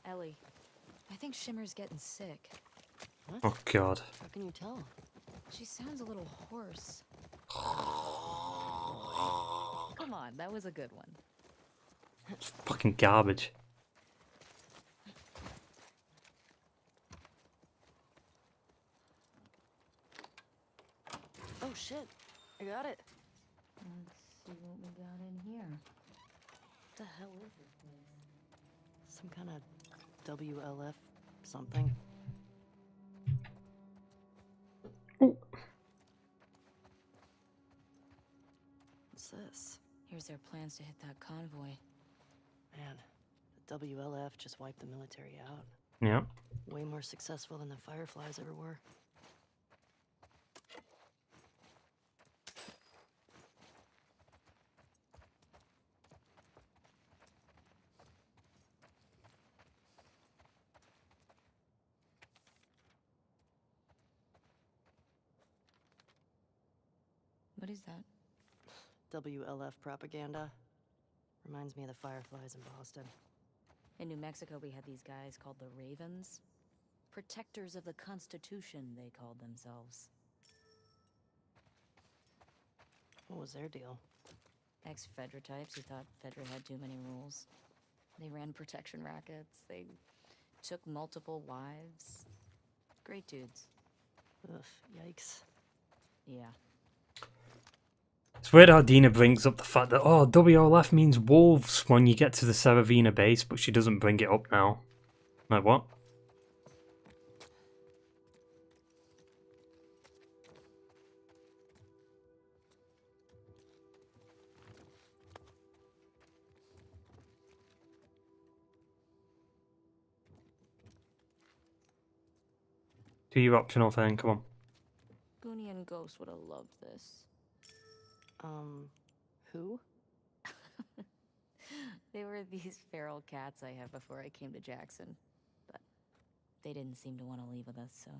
Ellie, I think Shimmer's getting sick. What? Oh god. How can you tell? She sounds a little hoarse. Come on, that was a good one. It's fucking garbage. Oh shit, I got it. Let's see what we got in here. What the hell is this place? Some kind of WLF something. What's this? Here's their plans to hit that convoy. Man, the WLF just wiped the military out. Yeah. Way more successful than the Fireflies ever were. What is that? WLF propaganda. Reminds me of the Fireflies in Boston. In New Mexico, we had these guys called the Ravens. Protectors of the Constitution, they called themselves. What was their deal? Ex-Fedra types who thought Fedra had too many rules. They ran protection rackets. They took multiple wives. Great dudes. Ugh, yikes. Yeah. It's weird how Dina brings up the fact that, oh, WLF means wolves when you get to the Seravina base, but she doesn't bring it up now. Like, what? Do your optional thing, come on. Goonie and Ghost would have loved this. Who? They were these feral cats I had before I came to Jackson, but they didn't seem to want to leave with us, so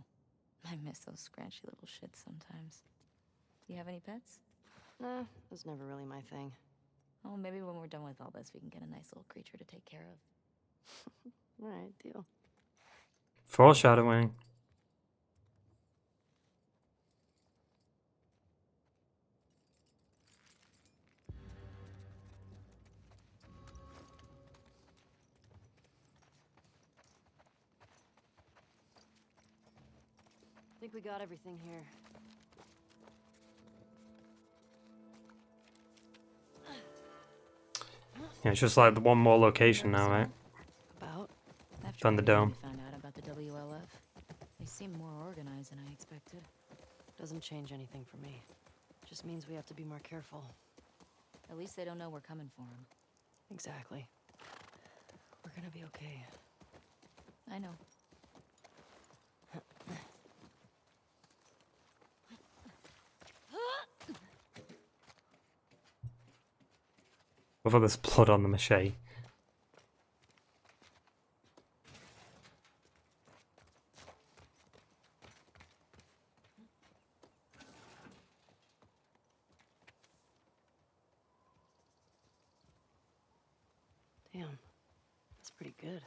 I miss those scratchy little shits sometimes. You have any pets? Nah, it was never really my thing. Oh, maybe when we're done with all this, we can get a nice little creature to take care of. Alright, deal. Foreshadowing. I think we got everything here. Yeah, it's just like the one more location now, right? About? After Done the everything dome. we found out about the WLF, they seem more organized than I expected. Doesn't change anything for me. Just means we have to be more careful. At least they don't know we're coming for them. Exactly. We're gonna be okay. I know. With all this blood on the machete. Damn. That's pretty good.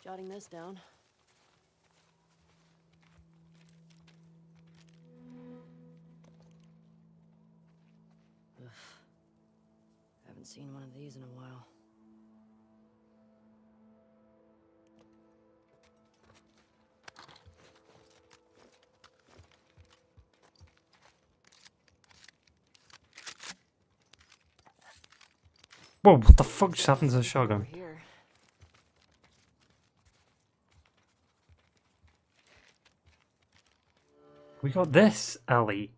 Jotting this down. Ugh. Haven't seen one of these in a while. Whoa, what the fuck just happened to the shotgun? Over here. We got this, Ellie.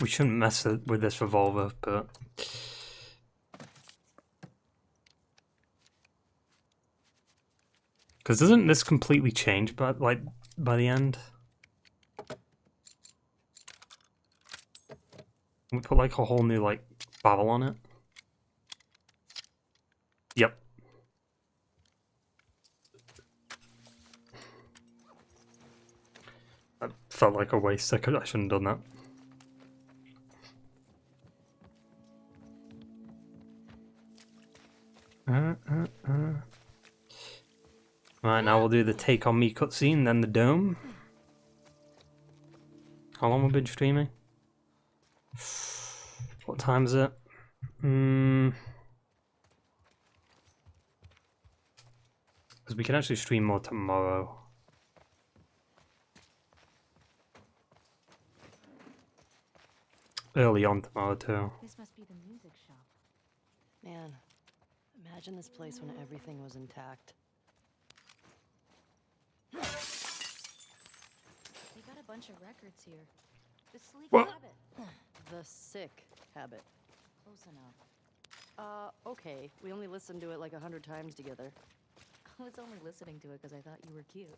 We shouldn't mess with this revolver, but... Because doesn't this completely change by the end? We put like a whole new like barrel on it. Yep. That felt like a waste. I shouldn't have done that. Right, now we'll do the Take On Me cutscene, then the dome. How long have we been streaming? What time is it? Because we can actually stream more tomorrow. Early on tomorrow too. This must be the music shop. Man, imagine this place when everything was intact. They got a bunch of records here. The Sleek What? Habit. The sick habit. Close enough. Okay. We only listened to it like 100 times together. I was only listening to it because I thought you were cute.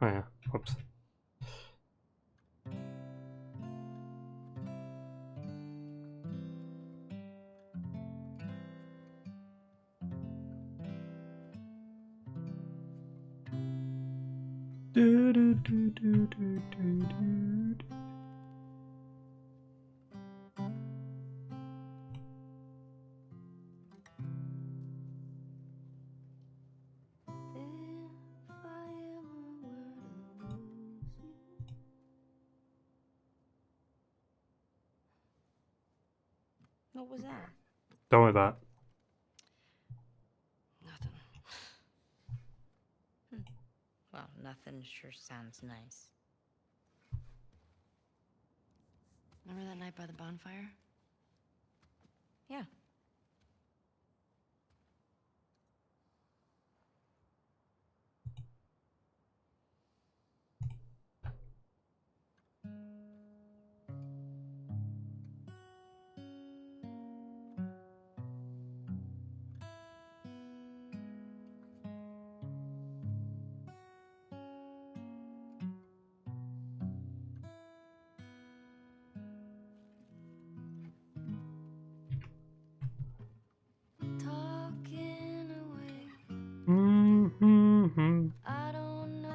Oh yeah, whoops. What was that? Don't worry about it. Nothing. Well, nothing sure sounds nice. Remember that night by the bonfire? Yeah. Talking away. Mm-hmm. I don't know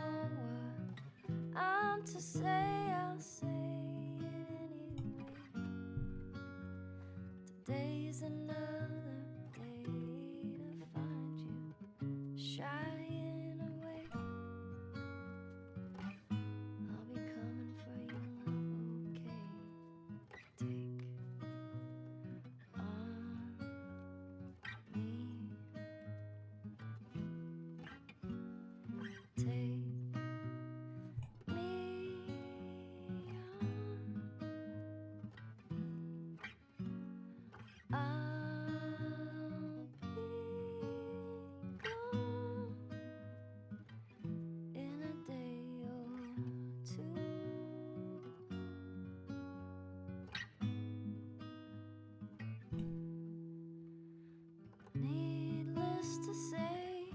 what I'm to say. I'll say it anyway. Today's another day to find you shying away. I'll be coming for you, love, okay? Take on me. Take me on. I'll be gone in a day or two. Needless to say,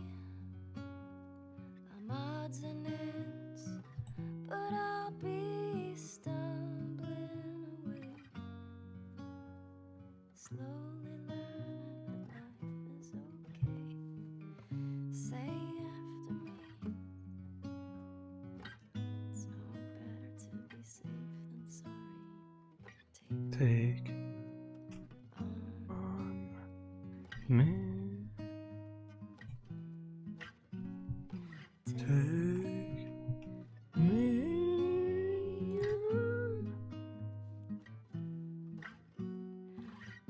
I'm odds and ends, but I'll be stumbling away, slowly learning that life is okay. Say after me, it's no better to be safe than sorry. Take Take on me. take Take me. me on.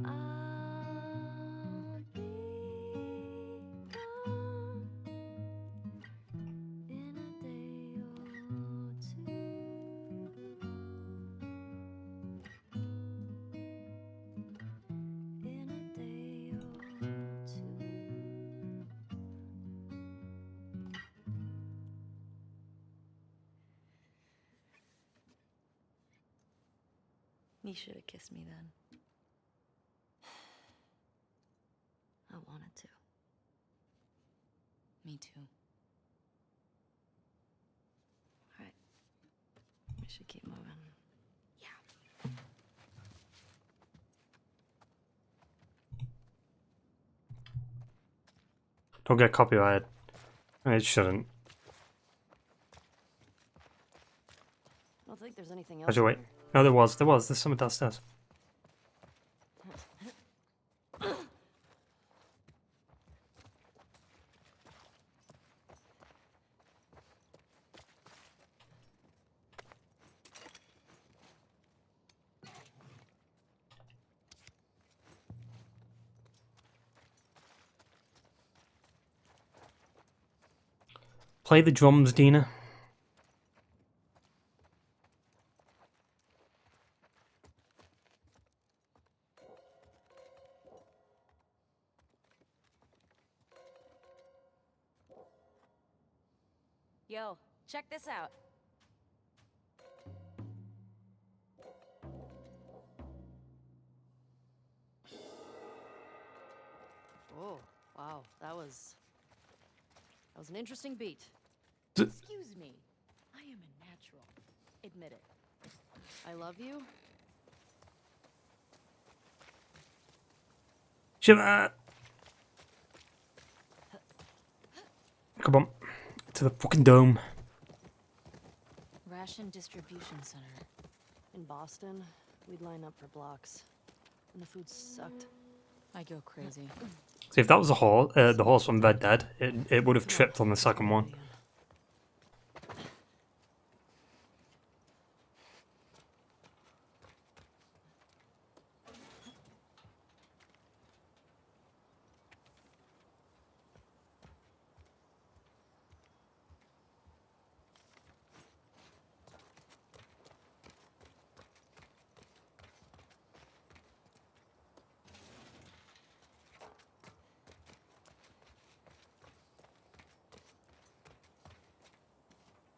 I'll be gone in a day or two. In a day or two. You should have kissed me then. I wanted to. Me too. All right. We should keep moving. Yeah. Don't get copyrighted. It shouldn't. I don't think there's anything else. Actually, wait. here. No, there was. There's something downstairs. Play the drums, Dina. Yo, check this out. Oh, wow. That was an interesting beat. Excuse me. I am a natural. Admit it. I love you. Shiver. Come on. To the fucking dome. ration distribution center. In Boston, we'd line up for blocks, and the food sucked. I go crazy. See, if that was the horse from Red Dead, it would have tripped on the second one.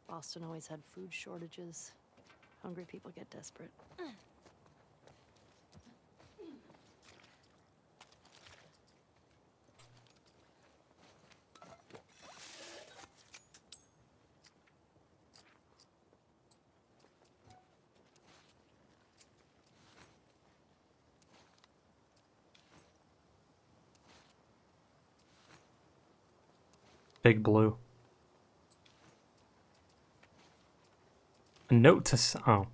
Boston always had food shortages. Hungry people get desperate. Big Blue. A note to oh.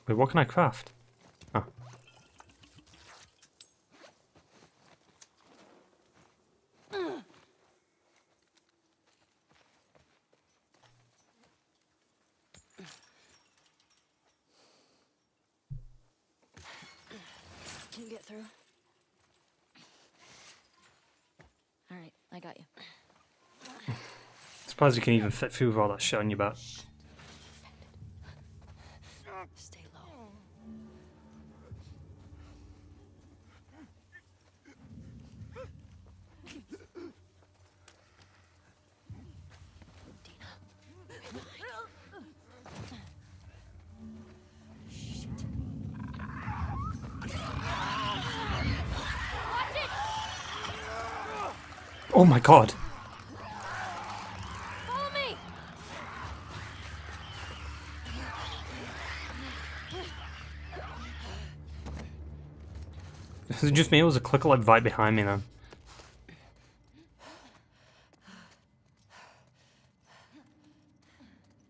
Wait, what can I craft? Oh. Can you get through? All right, I got you. Surprised you can even fit through with all that shit on your back. Stay low. Oh my god! Follow me! Is it just me or was a clicker like right behind me then?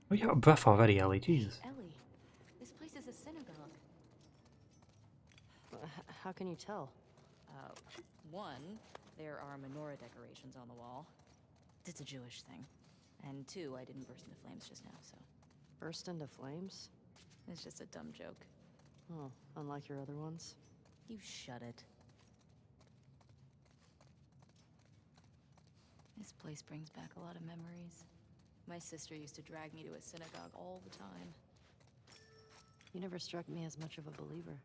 Oh, you're out of breath already, Ellie. Jesus. Ellie, this place is a synagogue. How can you tell? One, there are menorah decorations on the wall. It's a Jewish thing. And two, I didn't burst into flames just now, so... Burst into flames? It's just a dumb joke. Oh, unlike your other ones? You shut it. This place brings back a lot of memories. My sister used to drag me to a synagogue all the time. You never struck me as much of a believer.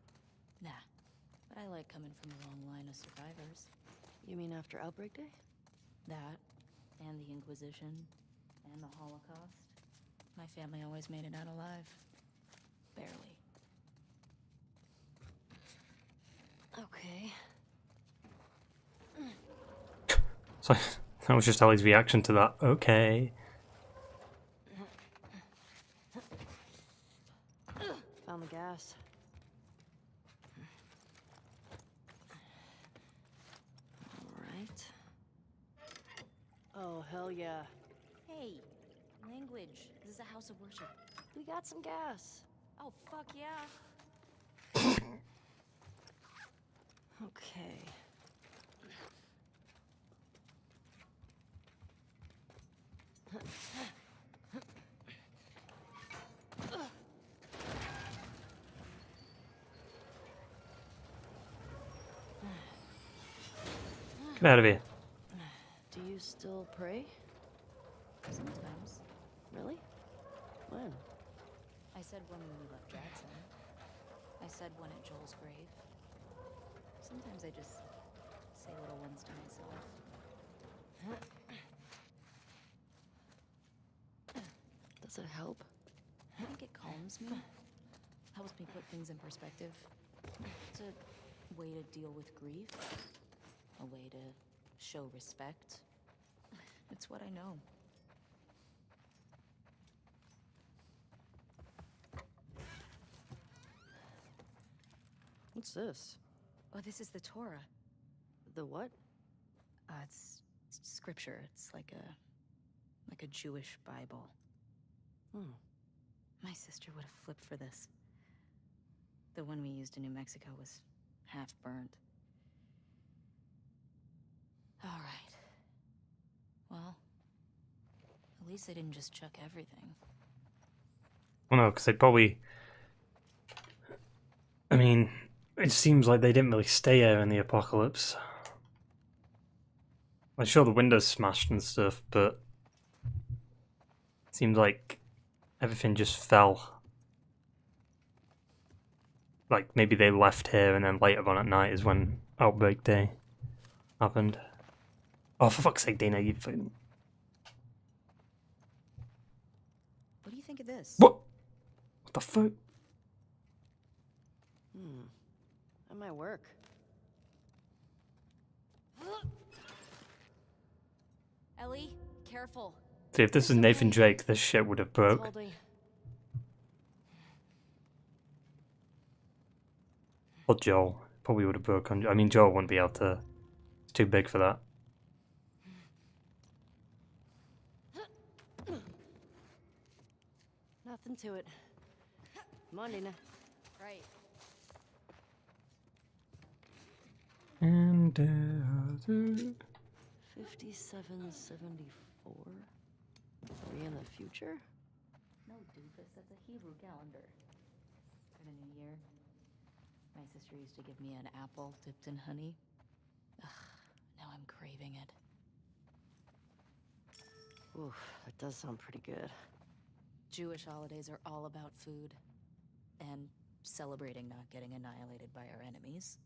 Nah, but I like coming from a long line of survivors. You mean after Outbreak Day? That, and the Inquisition, and the Holocaust. My family always made it out alive. Barely. Okay. So that was just Ellie's reaction to that. Okay. Found the gas. Alright. Oh, hell yeah. Hey, language. This is a house of worship. We got some gas. Oh, fuck yeah. Okay. Get out of here. Do you still pray? Sometimes. Really? When? I said one when we left Jackson. I said one at Joel's grave. Sometimes I just say little ones to myself. Does it help? I think it calms me. Helps me put things in perspective. It's a way to deal with grief. A way to show respect. It's what I know. What's this? Oh, this is the Torah. The what? It's scripture. It's like a Jewish Bible. Hmm. My sister would have flipped for this. The one we used in New Mexico was half burned. All right. Well, at least they didn't just chuck everything. Well, no, because they probably... I mean, it seems like they didn't really stay here in the apocalypse. I'm sure the windows smashed and stuff, but... It seems like everything just fell. Like, maybe they left here and then later on at night is when Outbreak Day happened. Oh, for fuck's sake, Dana, you fucking... What do you think of this? What? What the fuck? That might work. Ellie, careful. See, if this is Nathan Drake, this shit would have broke. Holding. Or Joel. Probably would have broke on... I mean, Joel wouldn't be able to... It's too big for that. Nothing to it. Come on, Dina. Right. And 5774. Are we in the future? No, doofus, that's a Hebrew calendar. For the new year, my sister used to give me an apple dipped in honey. Ugh, now I'm craving it. Oof, that does sound pretty good. Jewish holidays are all about food. And celebrating not getting annihilated by our enemies.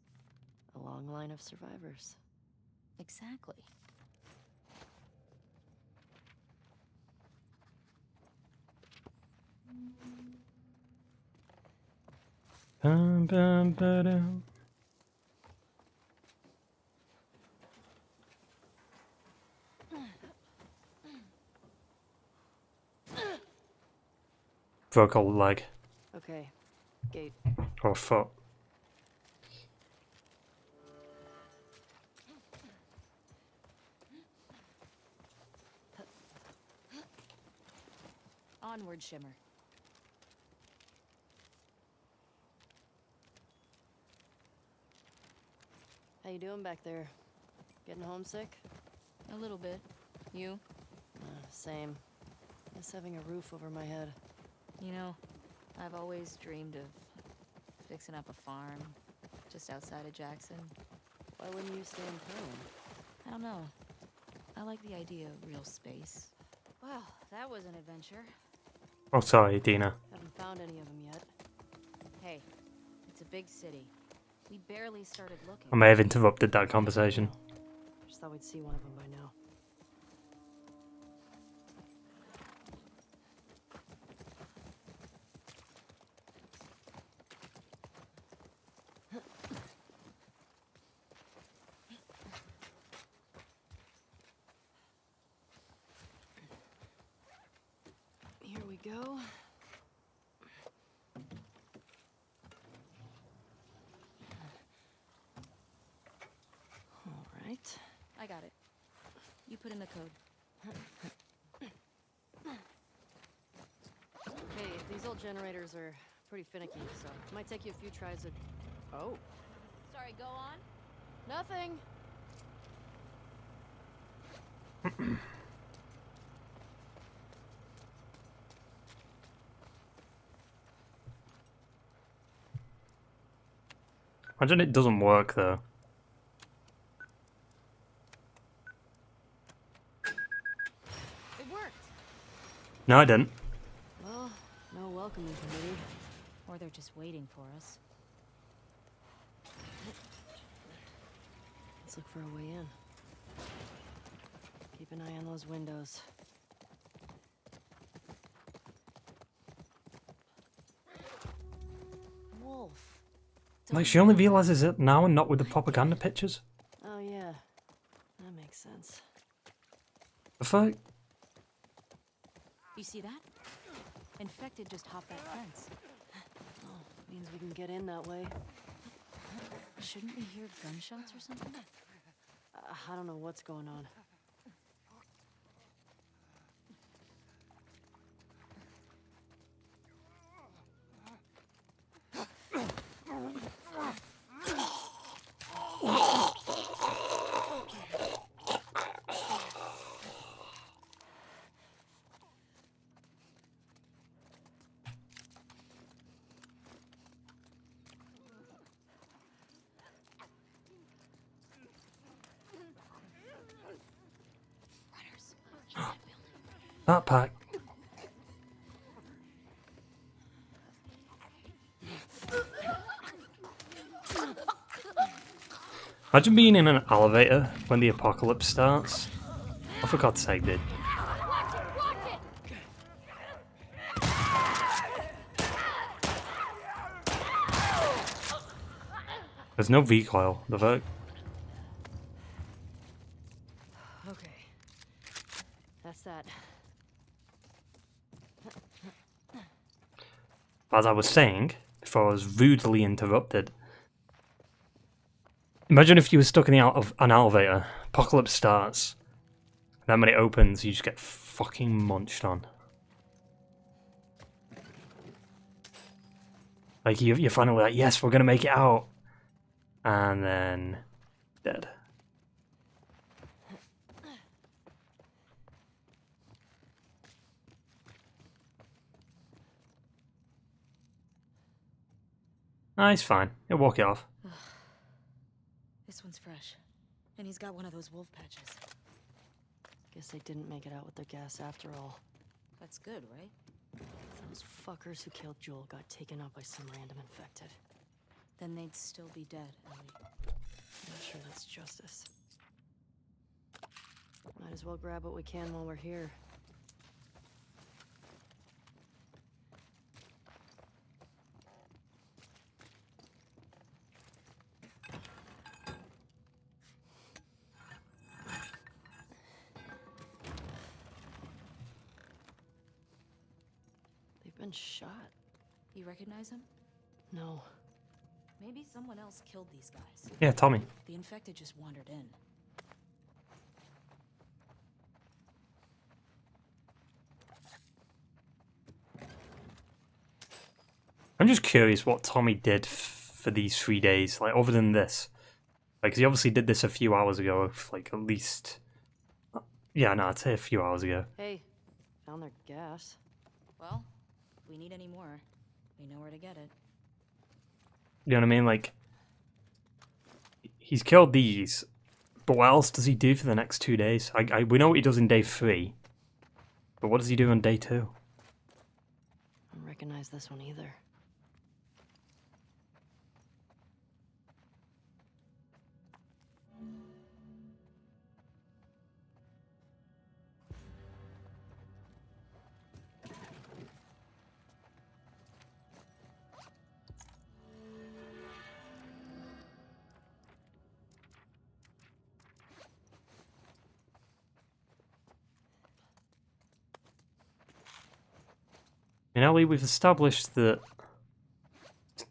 A long line of survivors. Exactly. Bum, bum, ba-dum. Broke a leg. Okay. Gate. Or foot. Onward, Shimmer. How you doing back there? Getting homesick? A little bit. You? Same. Just having a roof over my head. You know, I've always dreamed of fixing up a farm just outside of Jackson. Why wouldn't you stay in town? I don't know. I like the idea of real space. Well, that was an adventure. Oh, sorry, Dina. Haven't found any of them yet. Hey, it's a big city. We barely started looking. I may have interrupted that conversation. Just thought we'd see one of them by now. Here we go. All right. I got it. You put in the code. Hey, these old generators are pretty finicky, so it might take you a few tries to... Oh. Sorry, go on. Nothing. Imagine it doesn't work though. It worked. No, I didn't. Well, no welcoming committee. Or they're just waiting for us. Let's look for a way in. Keep an eye on those windows. Wolf. Like, she only realizes it now and not with the propaganda pictures. Oh yeah, that makes sense. The fuck? You see that? Infected just hopped that fence. Oh, means we can get in that way. Shouldn't we hear gunshots or something? I don't know what's going on. Backpack. Imagine being in an elevator when the apocalypse starts. Oh, for God's sake, dude. There's no recoil, the fuck? Okay. That's that. As I was saying, before I was rudely interrupted. Imagine if you were stuck in an elevator, apocalypse starts, then when it opens, you just get fucking munched on. Like, you're finally like, yes, we're gonna make it out. And then... dead. Ah, he's fine. He'll walk it off. This one's fresh. And he's got one of those wolf patches. Guess they didn't make it out with their gas after all. That's good, right? Those fuckers who killed Joel got taken out by some random infected. Then they'd still be dead, Ellie. Not sure that's justice. Might as well grab what we can while we're here. They've been shot. You recognize him? No. Maybe someone else killed these guys. Yeah, Tommy. The infected just wandered in. I'm just curious what Tommy did for these 3 days, like, other than this. Like, 'cause he obviously did this a few hours ago, like, at least... Yeah, no, I'd say a few hours ago. Hey, found their gas. Well, if we need any more, we know where to get it. You know what I mean? Like, he's killed these, but what else does he do for the next 2 days? We know what he does in day 3, but what does he do on day 2? I don't recognize this one either. And Ellie, we've established that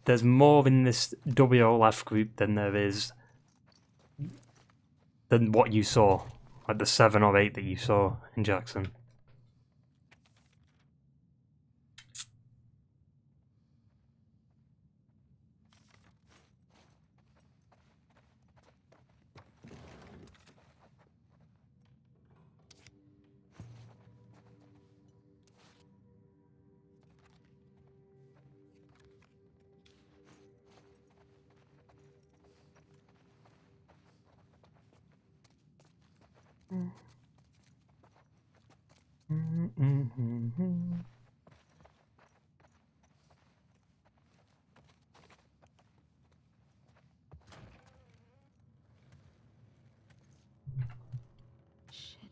there's more in this WLF group than there is than what you saw, like the 7 or 8 that you saw in Jackson. Shit.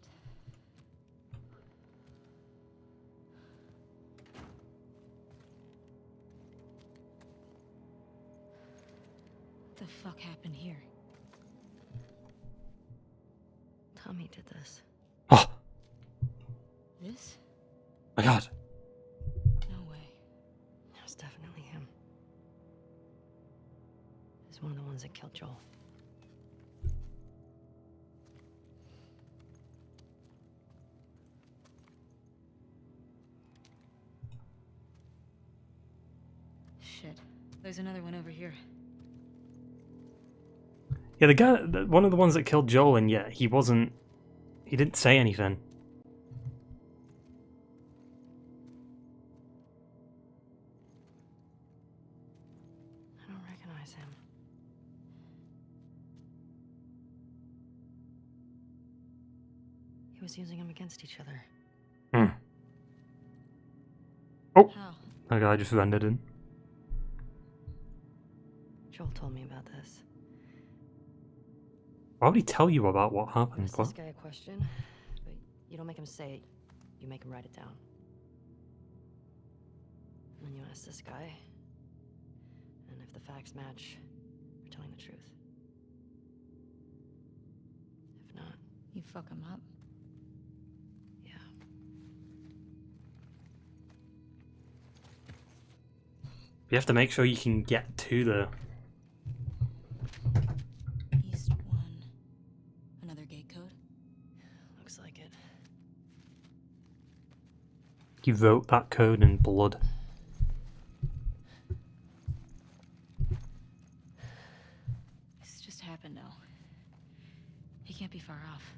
What the fuck happened here? Tommy did this. Oh This? my god. No way. It was definitely him. His He's one of the ones that killed Joel. Shit. There's another one over here. Yeah, the guy, one of the ones that killed Joel, and yeah, he didn't say anything. I don't recognize him. He was using them against each other. Hmm. Oh, How? that guy just rendered in. Joel told me about this. Why would he tell you about what You happened? ask this guy a question, but you don't make him say it. You make him write it down. And then you ask this guy, and if the facts match, you're telling the truth. If not, You fuck him up? yeah. You have to make sure you can get to the... East 1. Another gate code? Looks like it. You wrote that code in blood. This just happened now. He can't be far off.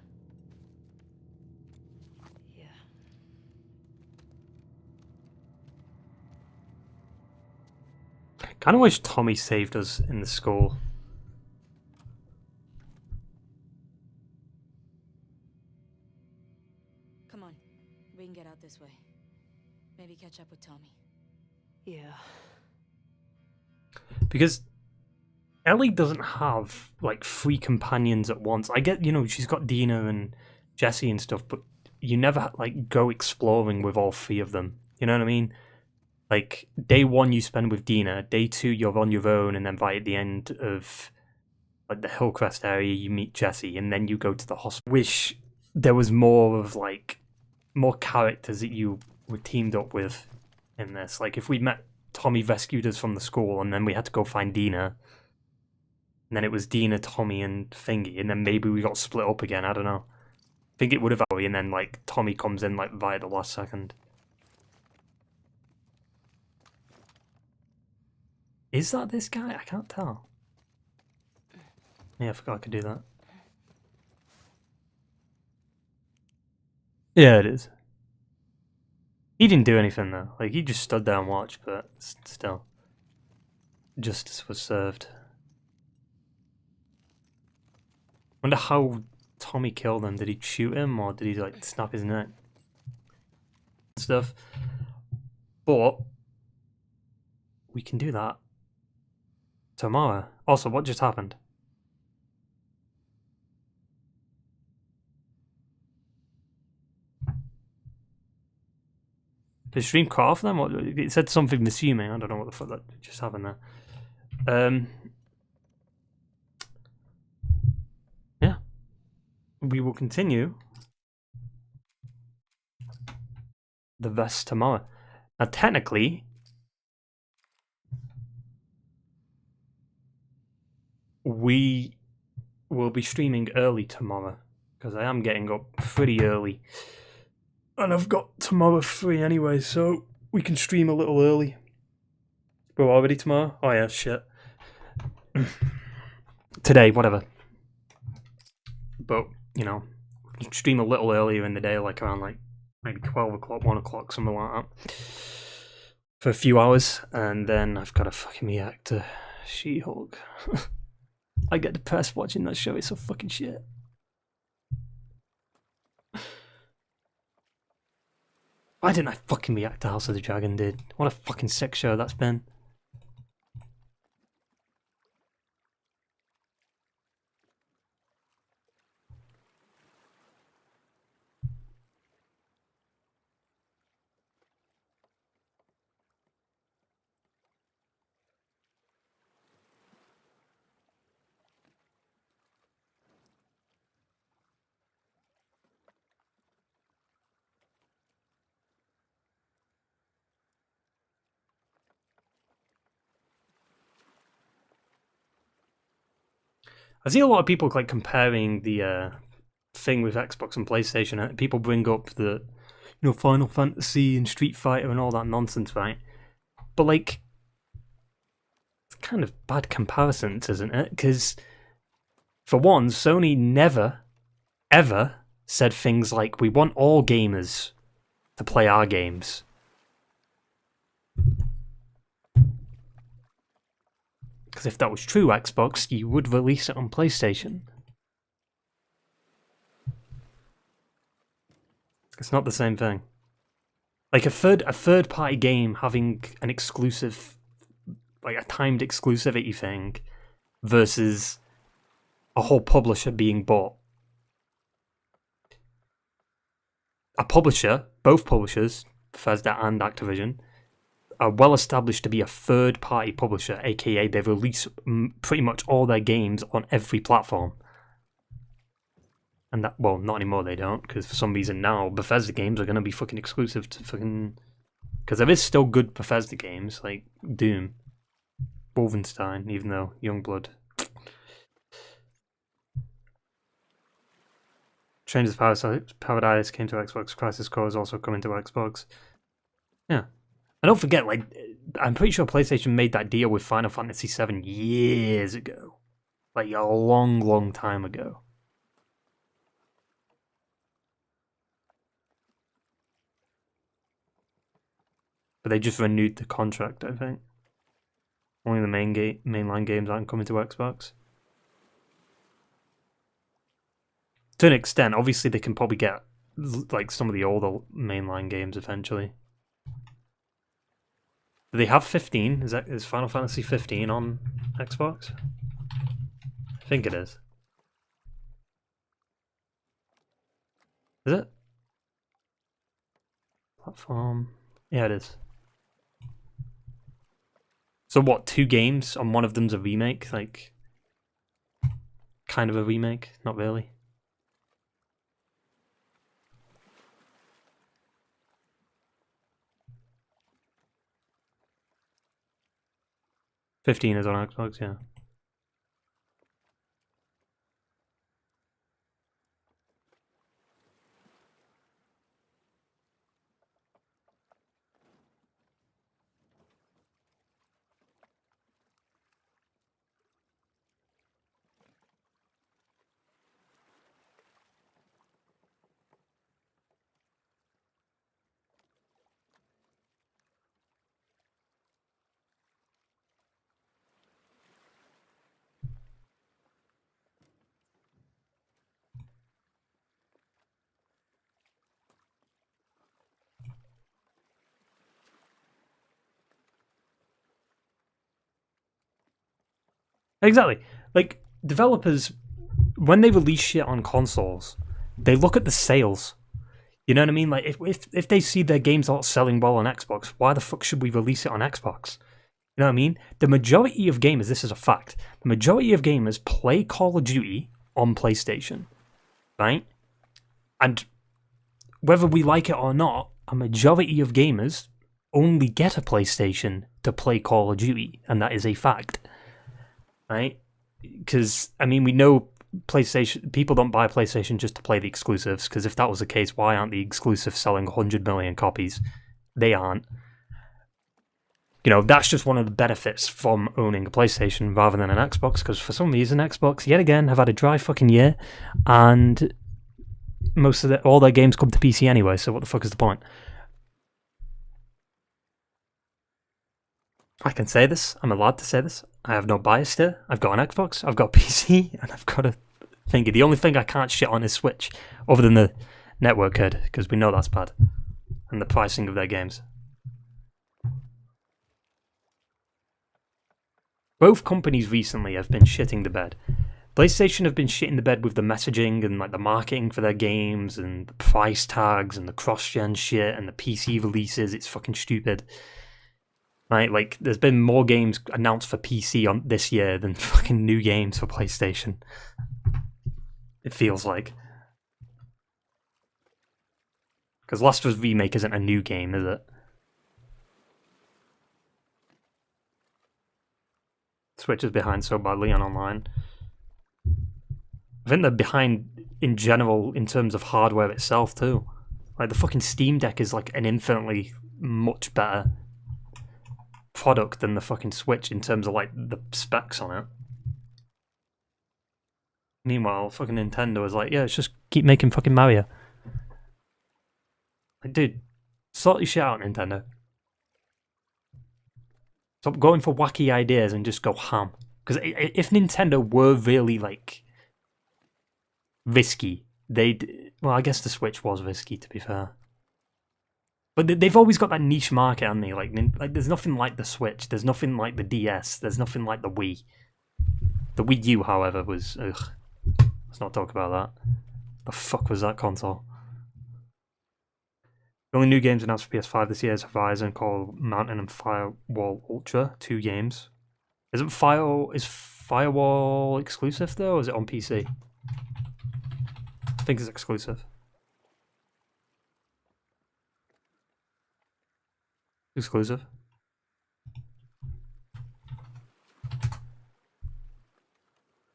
Yeah. Kind of wish Tommy saved us in the school. Come on. We can get out this way. Maybe catch up with Tommy. Yeah. Because Ellie doesn't have, like, 3 companions at once. I get, you know, she's got Dina and Jesse and stuff, but you never, like, go exploring with all 3 of them. You know what I mean? Like, day 1 you spend with Dina, day 2 you're on your own, and then right at the end of, like, the Hillcrest area you meet Jesse, and then you go to the hospital. Wish there was more of, like, more characters that you were teamed up with in this. Like, if we met Tommy rescued us from the school, and then we had to go find Dina, and then it was Dina, Tommy, and Thingy, and then maybe we got split up again, I don't know. I think it would have, and then, like, Tommy comes in, like, right at the last second. Is that this guy? I can't tell. Yeah, I forgot I could do that. Yeah, it is. He didn't do anything, though. Like, he just stood there and watched, but still. Justice was served. Wonder how Tommy killed him. Did he shoot him, or did he, like, snap his neck? Stuff. But we can do that tomorrow. Also, what just happened? Did the stream cut off then? What, it said something assuming. I don't know what the fuck that just happened there. Yeah. We will continue the rest tomorrow. Now, technically, we will be streaming early tomorrow, because I am getting up pretty early. And I've got tomorrow free anyway, so we can stream a little early. We're already tomorrow? Oh yeah, shit. Today, whatever. But, you know, we can stream a little earlier in the day, like around like maybe 12 o'clock, 1 o'clock, something like that. For a few hours, and then I've got to fucking react to She-Hulk. I get depressed watching that show, it's so fucking shit. Why didn't I fucking react to House of the Dragon, dude? What a fucking sick show that's been. I see a lot of people like comparing the thing with Xbox and PlayStation. People bring up the, Final Fantasy and Street Fighter and all that nonsense, right? But like, it's kind of bad comparisons, isn't it? Because for one, Sony never, ever said things like, we want all gamers to play our games. Because if that was true, Xbox, you would release it on PlayStation. It's not the same thing. Like a third party game having an exclusive, like a timed exclusivity thing, versus a whole publisher being bought. A publisher, both publishers, Bethesda and Activision, are well established to be a third party publisher, aka they release pretty much all their games on every platform. And that, well, not anymore, they don't, because for some reason now, Bethesda games are going to be fucking exclusive to fucking... Because there is still good Bethesda games, like Doom, Wolfenstein, even though Youngblood. Strangers Paradise came to Xbox, Crisis Core is also coming to Xbox. Yeah. And don't forget, like, I'm pretty sure PlayStation made that deal with Final Fantasy VII years ago. Like, a long, long time ago. But they just renewed the contract, I think. Only the mainline games aren't coming to Xbox. To an extent, obviously they can probably get like some of the older mainline games eventually. Do they have 15? Is Final Fantasy 15 on Xbox? I think it is. Is it? Platform. Yeah, it is. So what, 2 games and one of them's a remake? Like, kind of a remake? Not really. $15 is on Xbox, yeah. Exactly. Like, developers, when they release shit on consoles, they look at the sales. You know what I mean? Like, if they see their games aren't selling well on Xbox, why the fuck should we release it on Xbox? You know what I mean? The majority of gamers, this is a fact, the majority of gamers play Call of Duty on PlayStation, right? And whether we like it or not, a majority of gamers only get a PlayStation to play Call of Duty, and that is a fact. Right? Because, I mean, we know PlayStation, people don't buy PlayStation just to play the exclusives, because if that was the case, why aren't the exclusives selling 100 million copies? They aren't. You know, that's just one of the benefits from owning a PlayStation rather than an Xbox, because for some reason, Xbox, yet again, have had a dry fucking year, and most of all their games come to PC anyway, so what the fuck is the point? I can say this, I'm allowed to say this, I have no bias here. I've got an Xbox, I've got a PC, and I've got a thingy. The only thing I can't shit on is Switch, other than the network card, because we know that's bad. And the pricing of their games. Both companies recently have been shitting the bed. PlayStation have been shitting the bed with the messaging and like the marketing for their games and the price tags and the cross-gen shit and the PC releases. It's fucking stupid. Right, like, there's been more games announced for PC on this year than fucking new games for PlayStation. It feels like. Because Last of Us Remake isn't a new game, is it? Switch is behind so badly on online. I think they're behind in general in terms of hardware itself too. Like the fucking Steam Deck is like an infinitely much better product than the fucking Switch in terms of like the specs on it. Meanwhile, fucking Nintendo is like, yeah, let's just keep making fucking Mario. Like, dude, sort your shit out, Nintendo. Stop going for wacky ideas and just go ham. Because if Nintendo were really like risky, they'd. Well, I guess the Switch was risky, to be fair. But they've always got that niche market, haven't they? Like, there's nothing like the Switch. There's nothing like the DS. There's nothing like the Wii. The Wii U, however, was... Ugh. Let's not talk about that. The fuck was that console? The only new games announced for PS5 this year is Horizon, Call Mountain, and Firewall Ultra. 2 games. Is Firewall exclusive, though, or is it on PC? I think it's exclusive. Exclusive.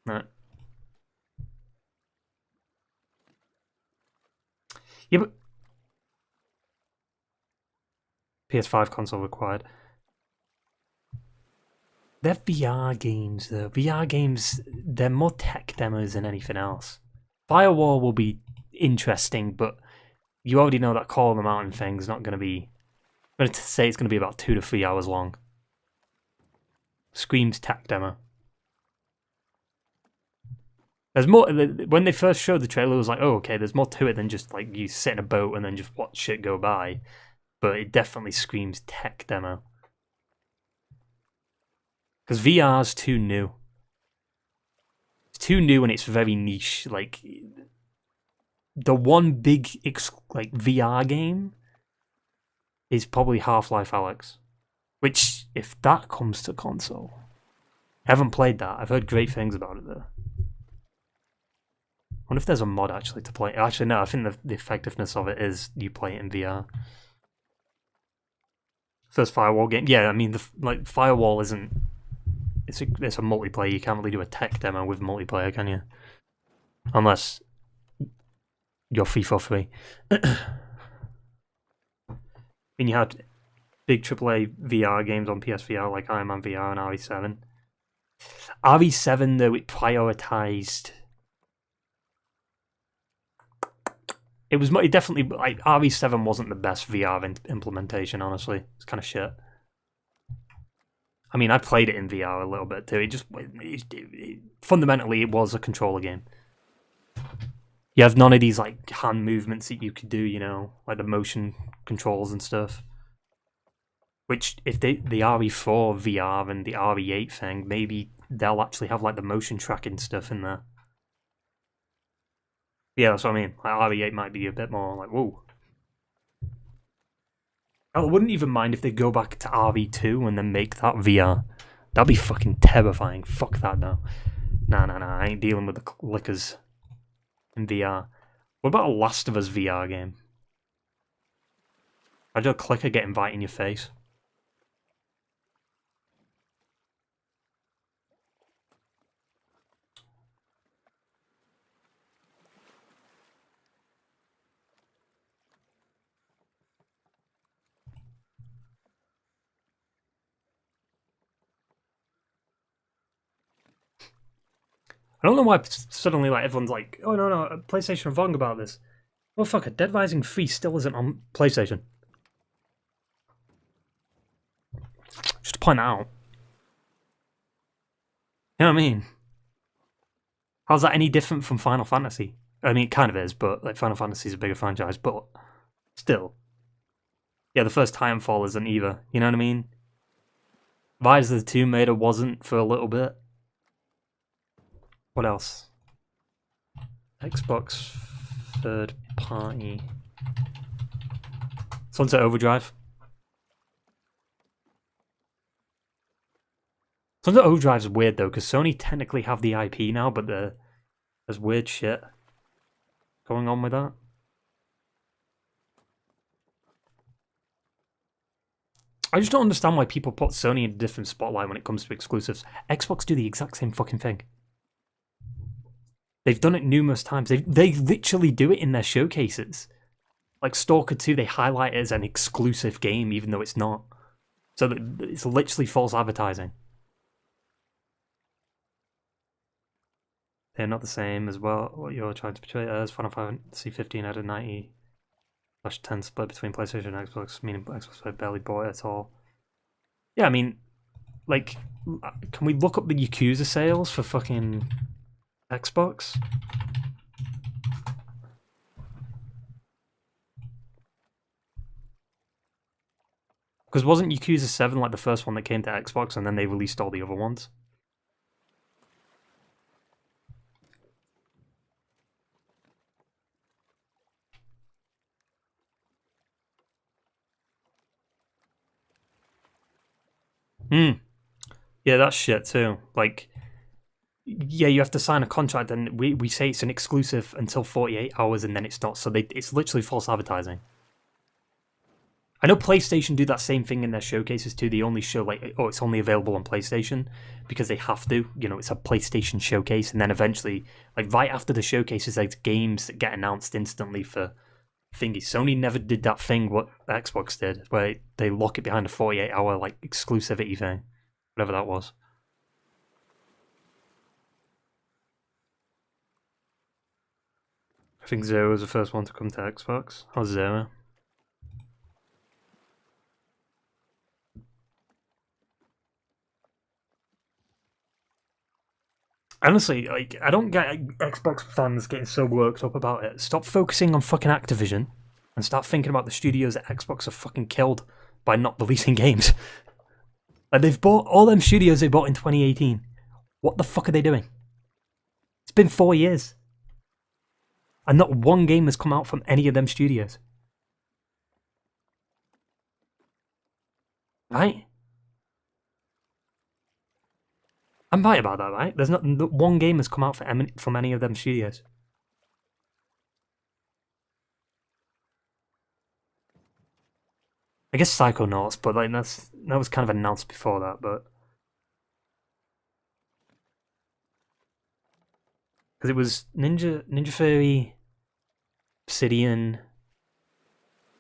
Right. Yeah, but PS5 console required. They're VR games, though. VR games, they're more tech demos than anything else. Firewall will be interesting, but you already know that Call of the Mountain thing's not going to be... I'm going to say it's going to be about 2 to 3 hours long. Screams tech demo. There's more... When they first showed the trailer, it was like, oh, okay, there's more to it than just like you sit in a boat and then just watch shit go by. But it definitely screams tech demo. Because VR's too new. It's too new and it's very niche. Like, the one big like VR game is probably Half-Life Alyx. Which, if that comes to console... I haven't played that. I've heard great things about it, though. I wonder if there's a mod, actually, to play... Actually, no, I think the effectiveness of it is you play it in VR. First Firewall game... Yeah, I mean, like Firewall isn't... It's a multiplayer. You can't really do a tech demo with multiplayer, can you? Unless you're FIFA 3. And you had big AAA VR games on PSVR like Iron Man VR and RE7. RE7, though, it prioritized... It definitely... Like, RE7 wasn't the best VR implementation, honestly. It's kind of shit. I mean, I played it in VR a little bit, too. Fundamentally, it was a controller game. You have none of these, like, hand movements that you could do, you know, like the motion controls and stuff. Which, if the RE4 VR and the RE8 thing, maybe they'll actually have, like, the motion tracking stuff in there. Yeah, that's what I mean. Like, RE8 might be a bit more like, whoa. I wouldn't even mind if they go back to RE2 and then make that VR. That'd be fucking terrifying. Fuck that now. Nah. I ain't dealing with the lickers in VR. What about a Last of Us VR game? Imagine a clicker getting right in your face. I don't know why suddenly like everyone's like, oh no, PlayStation are wrong about this. Well, fuck it, Dead Rising 3 still isn't on PlayStation. Just to point that out. You know what I mean? How's that any different from Final Fantasy? I mean, it kind of is, but like Final Fantasy is a bigger franchise, but still. Yeah, the first Titanfall isn't either, you know what I mean? Rise of the Tomb Raider wasn't for a little bit. What else? Xbox third party. Sunset Overdrive. Sunset Overdrive's weird though, because Sony technically have the IP now, but there's weird shit going on with that. I just don't understand why people put Sony in a different spotlight when it comes to exclusives. Xbox do the exact same fucking thing. They've done it numerous times. They literally do it in their showcases. Like Stalker 2, they highlight it as an exclusive game, even though it's not. So it's literally false advertising. They're not the same as well. What you're trying to portray as Final Fantasy 15 out of 90/10 split between PlayStation and Xbox, meaning Xbox barely bought it at all. Yeah, I mean, like, can we look up the Yakuza sales for fucking Xbox? Because wasn't Yakuza 7 like the first one that came to Xbox and then they released all the other ones? Yeah, that's shit too. Like, yeah, you have to sign a contract and we say it's an exclusive until 48 hours and then it's not. So it's literally false advertising. I know PlayStation do that same thing in their showcases too. They only show like, oh, it's only available on PlayStation because they have to. You know, it's a PlayStation showcase, and then eventually, like right after the showcases, there's games that get announced instantly for thingy. Sony never did that thing what Xbox did, where they lock it behind a 48-hour like exclusivity thing, whatever that was. I think Zero was the first one to come to Xbox. How's Zero? Honestly, like, I don't get Xbox fans getting so worked up about it. Stop focusing on fucking Activision and start thinking about the studios that Xbox have fucking killed by not releasing games. Like, they've bought all them studios they bought in 2018. What the fuck are they doing? It's been 4 years. And not one game has come out from any of them studios. Right? I'm right about that, right? There's not one game has come out from any of them studios. I guess Psychonauts, but like that was kind of announced before that, but because it was Ninja Theory, Obsidian,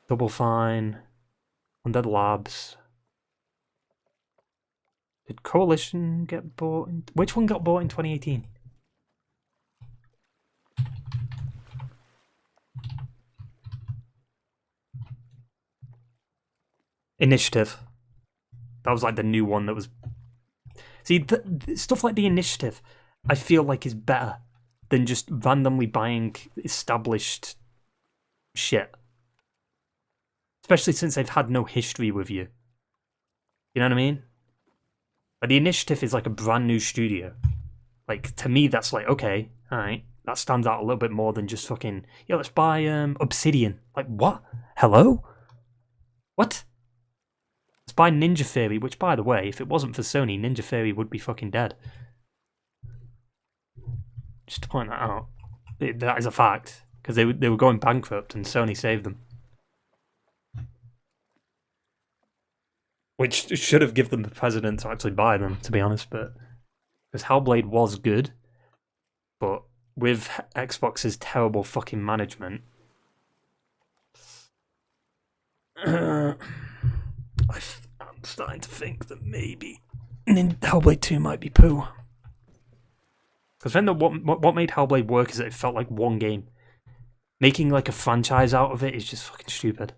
Double Fine, Undead Labs. Did Coalition get bought? Which one got bought in 2018? Initiative. That was like the new one that was... See, stuff like the Initiative, I feel like is better than just randomly buying established shit. Especially since they've had no history with you. You know what I mean? Like, the Initiative is like a brand new studio. Like, to me, that's like, okay, alright. That stands out a little bit more than just fucking, yeah, let's buy Obsidian. Like, what? Hello? What? Let's buy Ninja Theory, which, by the way, if it wasn't for Sony, Ninja Theory would be fucking dead. Just to point that out. That is a fact. Because they were going bankrupt and Sony saved them. Which should have given them the precedent to actually buy them, to be honest, but... Because Hellblade was good, but with Xbox's terrible fucking management... I'm starting to think that maybe Hellblade 2 might be poo. Because then what made Hellblade work is that it felt like one game. Making like a franchise out of it is just fucking stupid.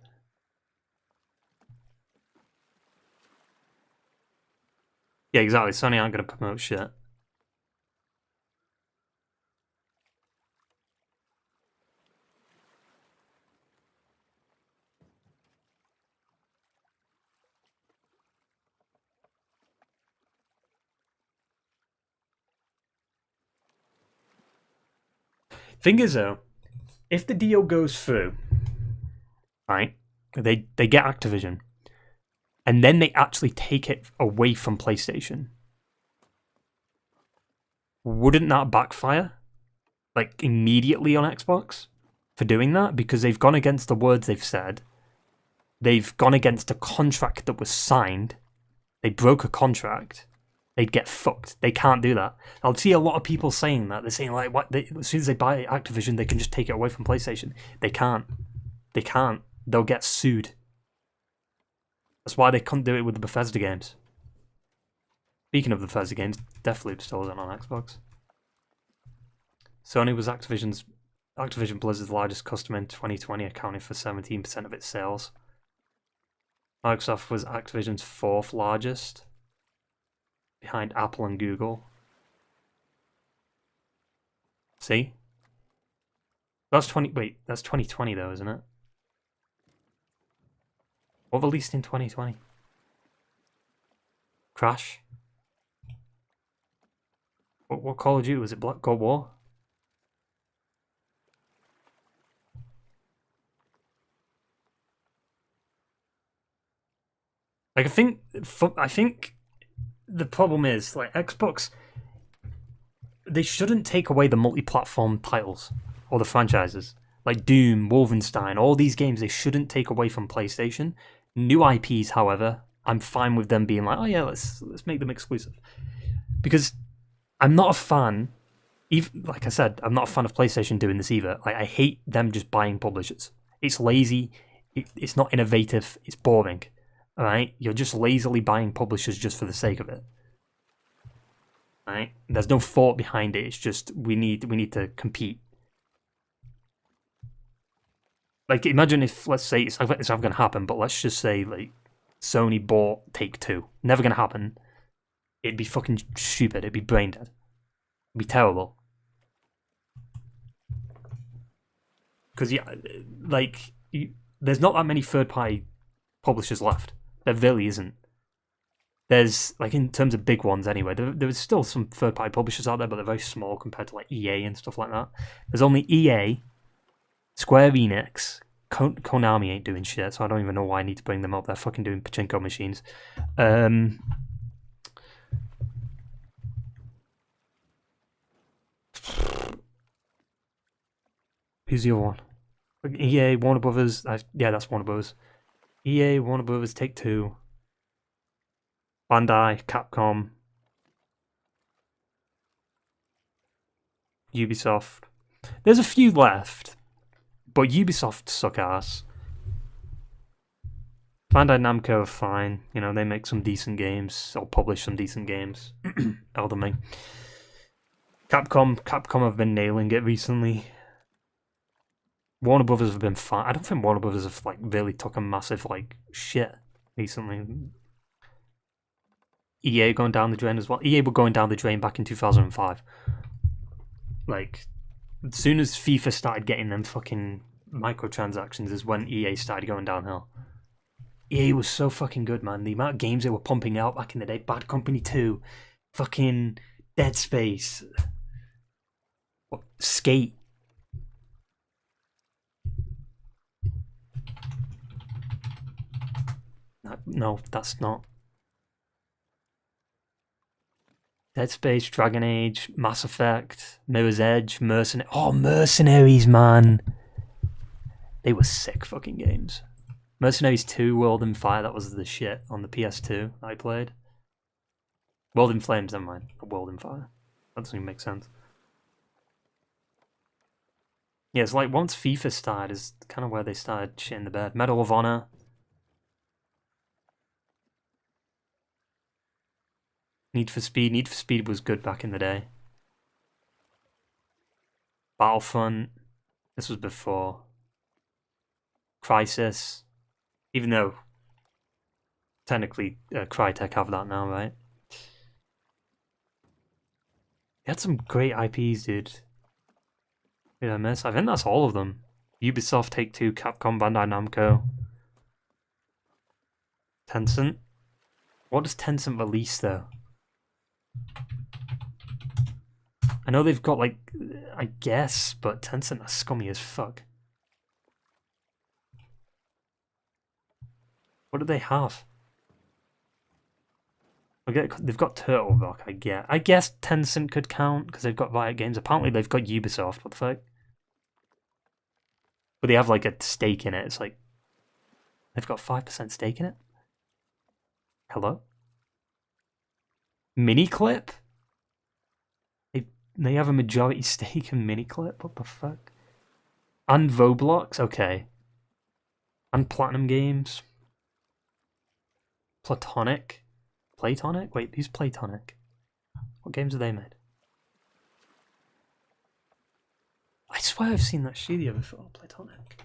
Yeah, exactly. Sony aren't going to promote shit. Thing is though, if the deal goes through, right, they get Activision, and then they actually take it away from PlayStation, wouldn't that backfire? Like, immediately on Xbox? For doing that? Because they've gone against the words they've said. They've gone against a contract that was signed. They broke a contract. they'd get fucked. They can't do that. I'll see a lot of people saying that. They're saying like, what? As soon as they buy Activision, they can just take it away from PlayStation. They can't. They can't. They'll get sued. That's why they couldn't do it with the Bethesda games. Speaking of Bethesda games, Deathloop still isn't on Xbox. Sony was Activision Blizzard's largest customer in 2020, accounting for 17% of its sales. Microsoft was Activision's 4th largest, behind Apple and Google. See? That's 2020 though, isn't it? What released in 2020? Crash? What Call of Duty was it? Black God War? Like I think the problem is like Xbox. They shouldn't take away the multi-platform titles or the franchises like Doom, Wolfenstein, all these games. They shouldn't take away from PlayStation. New IPs, however, I'm fine with them being like, oh yeah, let's make them exclusive. Because I'm not a fan. Even like I said, I'm not a fan of PlayStation doing this either. Like I hate them just buying publishers. It's lazy. It's not innovative. It's boring. All right, you're just lazily buying publishers just for the sake of it. All right, there's no thought behind it. It's just we need to compete. Like imagine if, let's say, it's never gonna happen, but let's just say like Sony bought Take-Two. Never gonna happen. It'd be fucking stupid. It'd be brain dead. It'd be terrible. Because yeah, like there's not that many third-party publishers left. There really isn't. There's, like, in terms of big ones anyway, there's still some third-party publishers out there, but they're very small compared to, like, EA and stuff like that. There's only EA, Square Enix, Konami ain't doing shit, so I don't even know why I need to bring them up. They're fucking doing pachinko machines. Who's the other one? EA, Warner Brothers. Yeah, that's Warner Brothers. EA, Warner Brothers, Take-Two, Bandai, Capcom, Ubisoft. There's a few left, but Ubisoft suck ass. Bandai Namco are fine. You know, they make some decent games, or publish some decent games. Elden Ring. Capcom have been nailing it recently. Warner Brothers have been fine. I don't think Warner Brothers have like really took a massive like shit recently. EA going down the drain as well. EA were going down the drain back in 2005. Like, as soon as FIFA started getting them fucking microtransactions is when EA started going downhill. EA was so fucking good, man. The amount of games they were pumping out back in the day. Bad Company 2, fucking Dead Space, Skate. No, that's not. Dead Space, Dragon Age, Mass Effect, Mirror's Edge, Mercenaries. Oh, Mercenaries, man. They were sick fucking games. Mercenaries 2, World in Fire, that was the shit on the PS2 I played. World in Flames, never mind. World in Fire. That doesn't even make sense. Yeah, it's like once FIFA started is kind of where they started shitting the bed. Medal of Honor. Need for Speed. Need for Speed was good back in the day. Battlefront. This was before. Crysis. Even though technically Crytek have that now, right? They had some great IPs, dude. Did I miss? I think that's all of them. Ubisoft, Take-Two, Capcom, Bandai Namco. Tencent. What does Tencent release though? I know they've got like, I guess, but Tencent are scummy as fuck. What do they have? They've got Turtle Rock, I guess. I guess Tencent could count because they've got Riot Games. Apparently they've got Ubisoft. What the fuck? But they have like a stake in it. It's like they've got 5% stake in it. Hello? Miniclip? They have a majority stake in Miniclip? What the fuck? And Voblox? Okay. And Platinum Games. Platonic? Platonic? Wait, who's Platonic? What games have they made? I swear I've seen that studio before, Platonic.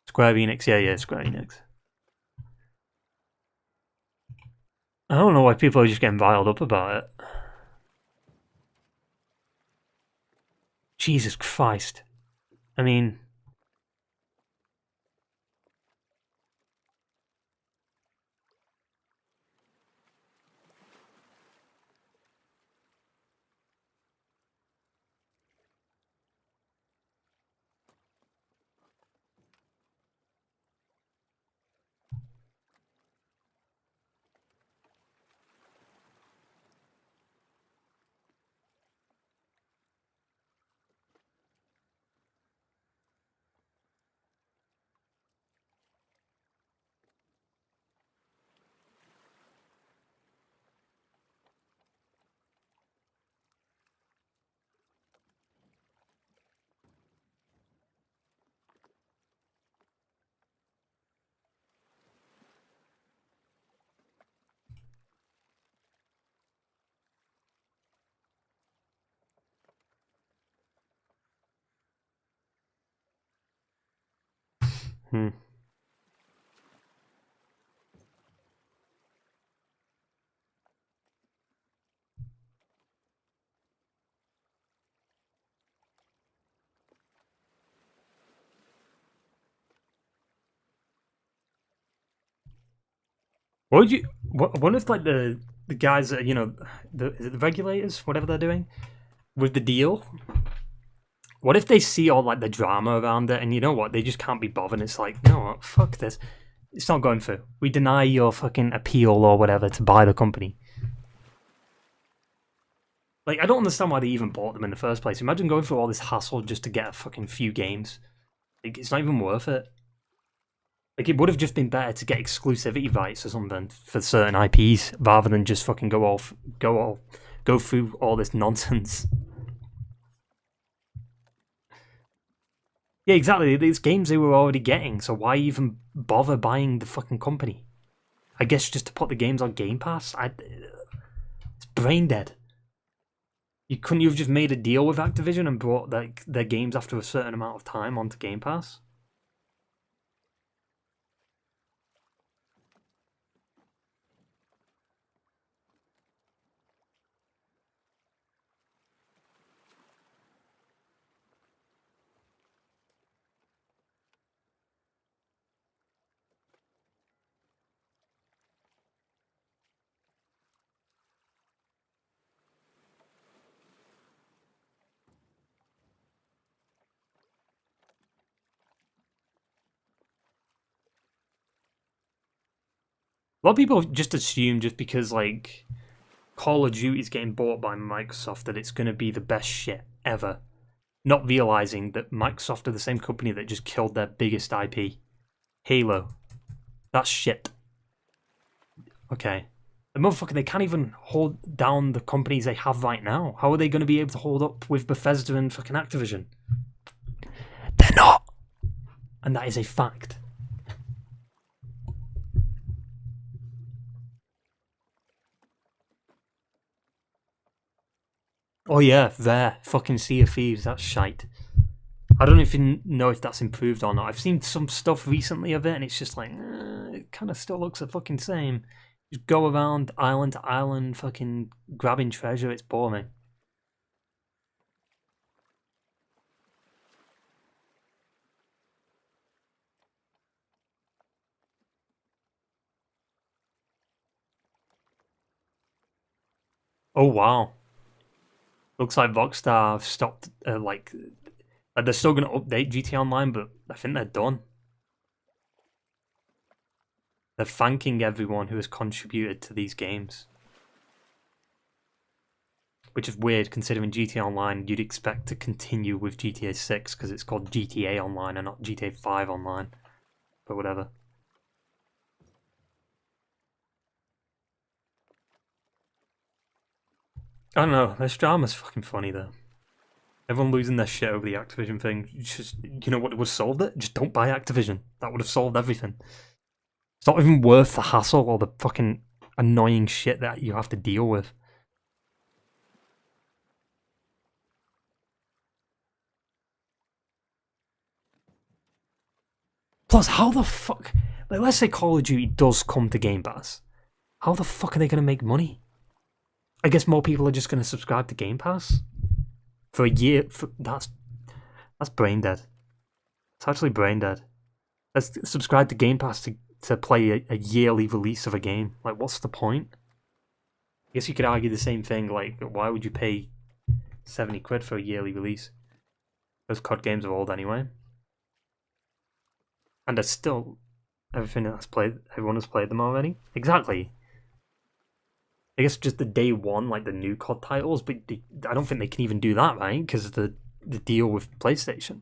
Square Enix, yeah, Square Enix. I don't know why people are just getting riled up about it. Jesus Christ. I mean... What would you... What if, like, the guys that, you know, the regulators, whatever they're doing, with the deal... What if they see all, like, the drama around it, and you know what, they just can't be bothered, it's like, no, what, fuck this. It's not going through. We deny your fucking appeal or whatever to buy the company. Like, I don't understand why they even bought them in the first place. Imagine going through all this hassle just to get a fucking few games. Like, it's not even worth it. Like, it would have just been better to get exclusivity rights or something for certain IPs, rather than just fucking go through all this nonsense. Yeah, exactly. These games they were already getting, so why even bother buying the fucking company? I guess just to put the games on Game Pass? It's brain dead. Couldn't you have just made a deal with Activision and brought their games after a certain amount of time onto Game Pass? A lot of people just assume just because, like, Call of Duty is getting bought by Microsoft that it's going to be the best shit ever. Not realizing that Microsoft are the same company that just killed their biggest IP. Halo. That's shit. Okay. The motherfucker, they can't even hold down the companies they have right now. How are they going to be able to hold up with Bethesda and fucking Activision? They're not. And that is a fact. Oh yeah, there. Fucking Sea of Thieves, that's shite. I don't even know if that's improved or not. I've seen some stuff recently of it, and it's just like, it kind of still looks the fucking same. Just go around island to island, fucking grabbing treasure, it's boring. Oh wow. Looks like Rockstar have stopped, they're still going to update GTA Online, but I think they're done. They're thanking everyone who has contributed to these games. Which is weird, considering GTA Online, you'd expect to continue with GTA 6, because it's called GTA Online and not GTA 5 Online. But whatever. I don't know. This drama's fucking funny though. Everyone losing their shit over the Activision thing. Just, you know what would have solved it? Just don't buy Activision. That would have solved everything. It's not even worth the hassle or the fucking annoying shit that you have to deal with. Plus, how the fuck... Like, let's say Call of Duty does come to Game Pass. How the fuck are they going to make money? I guess more people are just going to subscribe to Game Pass? For a year... That's brain dead. It's actually brain dead. Let's subscribe to Game Pass to play a yearly release of a game. Like, what's the point? I guess you could argue the same thing, like, why would you pay 70 quid for a yearly release? Those COD games are old anyway. And there's still everyone has played them already. Exactly. I guess just the day one, like the new COD titles, but I don't think they can even do that, right? Because of the deal with PlayStation.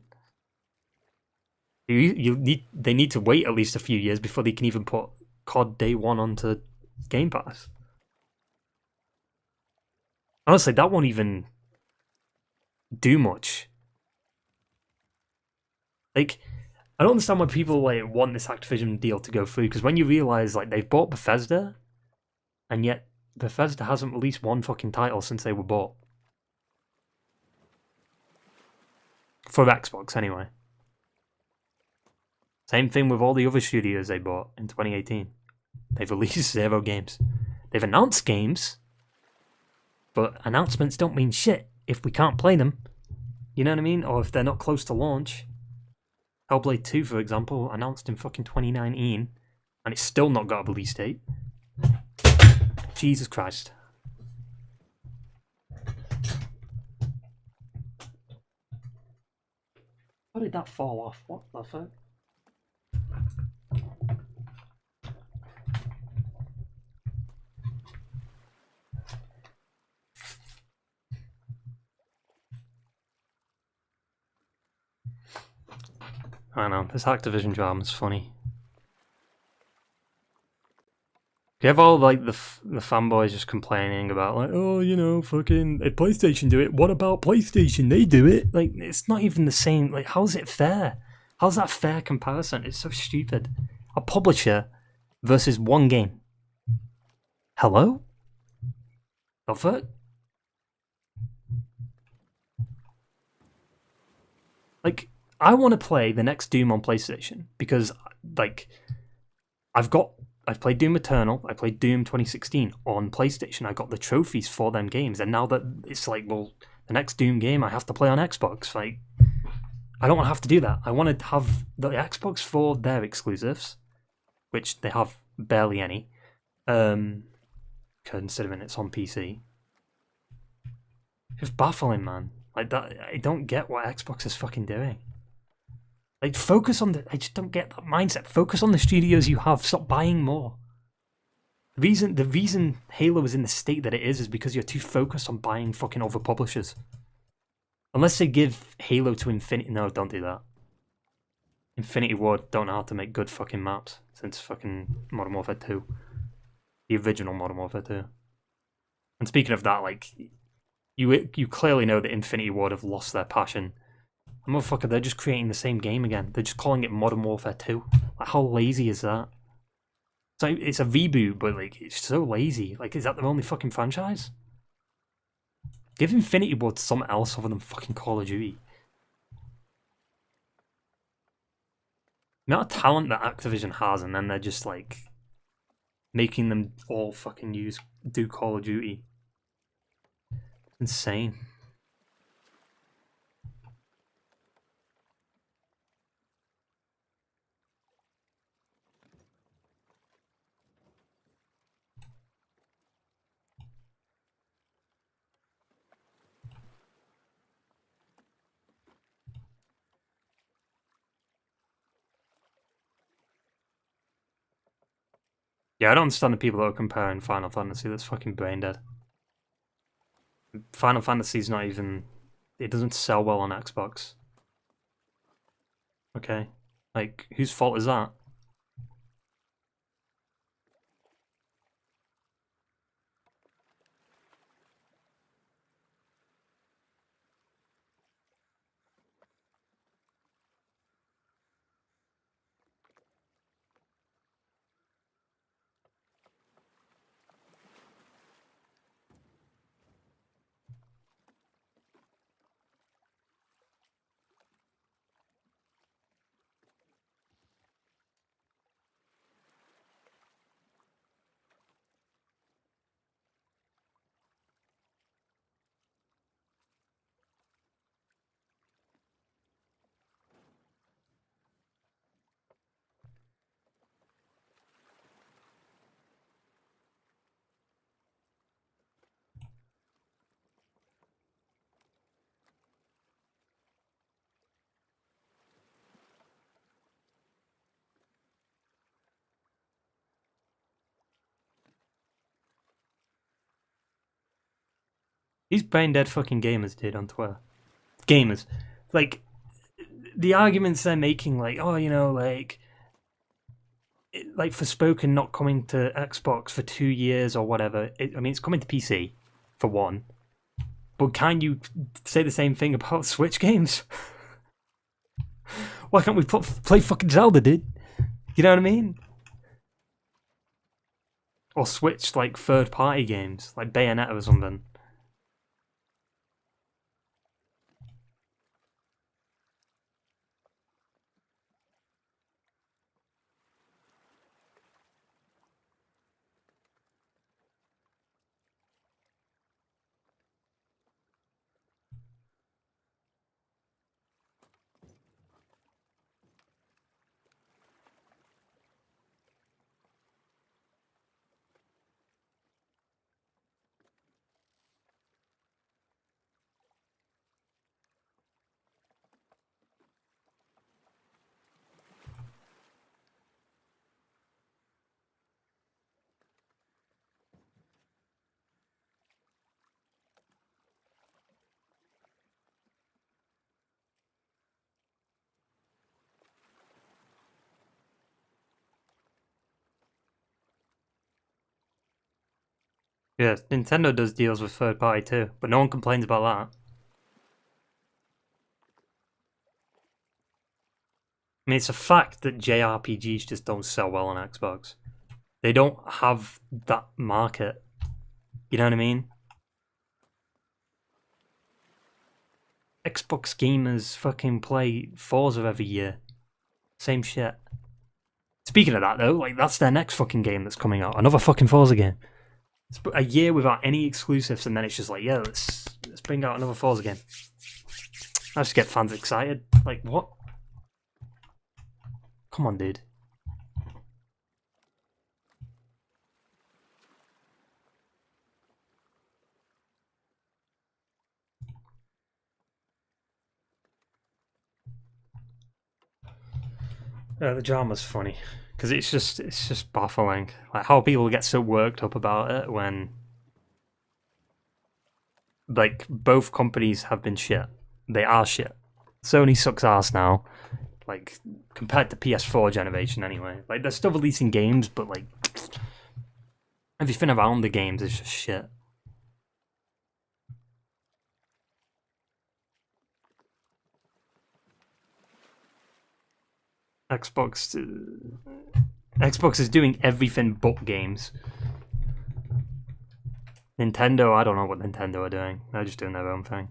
They need to wait at least a few years before they can even put COD day one onto Game Pass. Honestly, that won't even do much. Like, I don't understand why people like want this Activision deal to go through, because when you realize like they've bought Bethesda, and yet Bethesda hasn't released one fucking title since they were bought. For Xbox, anyway. Same thing with all the other studios they bought in 2018. They've released 0 games. They've announced games, but announcements don't mean shit if we can't play them. You know what I mean? Or if they're not close to launch. Hellblade 2, for example, announced in fucking 2019, and it's still not got a release date. Jesus Christ. How did that fall off? What the fuck? I know, this Activision drama's funny. You have all like the fanboys just complaining about like, oh, you know, fucking if PlayStation do it, what about PlayStation? They do it. Like, it's not even the same. Like, how's it fair? How's that fair comparison? It's so stupid. A publisher versus one game. Hello? The fuck? Like, I want to play the next Doom on PlayStation because, like, I've played Doom Eternal, I played Doom 2016 on PlayStation, I got the trophies for them games, and now that it's like, well, the next Doom game I have to play on Xbox, like, I don't want to have to do that. I want to have the Xbox for their exclusives, which they have barely any, considering it's on PC. Just baffling, man. Like, that, I don't get what Xbox is fucking doing. Like, focus on I just don't get that mindset. Focus on the studios you have. Stop buying more. The reason Halo is in the state that it is because you're too focused on buying fucking other publishers. Unless they give Halo to Infinity. No, don't do that. Infinity Ward don't know how to make good fucking maps since fucking Modern Warfare 2. The original Modern Warfare 2. And speaking of that, like, you clearly know that Infinity Ward have lost their passion. Motherfucker, they're just creating the same game again. They're just calling it Modern Warfare 2. Like, how lazy is that? So it's a reboot, but like, it's so lazy. Like, is that their only fucking franchise? Give Infinity Ward something else other than fucking Call of Duty. The amount of talent that Activision has, and then they're just like making them all fucking do Call of Duty. Insane. Yeah, I don't understand the people that are comparing Final Fantasy. That's fucking brain dead. Final Fantasy's not even... It doesn't sell well on Xbox. Okay. Like, whose fault is that? These brain dead fucking gamers did on Twitter. Gamers. Like, the arguments they're making, like, oh, you know, like Forspoken not coming to Xbox for 2 years or whatever. I mean, it's coming to PC, for one. But can you say the same thing about Switch games? Why can't we play fucking Zelda, dude? You know what I mean? Or Switch, like, third-party games, like Bayonetta or something. Yeah, Nintendo does deals with third party too, but no one complains about that. I mean, it's a fact that JRPGs just don't sell well on Xbox. They don't have that market. You know what I mean? Xbox gamers fucking play Forza every year. Same shit. Speaking of that though, like that's their next fucking game that's coming out. Another fucking Forza game. It's a year without any exclusives, and then it's just like, yeah, let's bring out another Forza game. I just get fans excited. Like, what? Come on, dude. The drama's funny because it's just baffling. Like how people get so worked up about it when, like, both companies have been shit. They are shit. Sony sucks ass now. Like, compared to PS4 generation anyway. Like, they're still releasing games, but like everything around the games is just shit. Xbox is doing everything but games. Nintendo, I don't know what Nintendo are doing. They're just doing their own thing.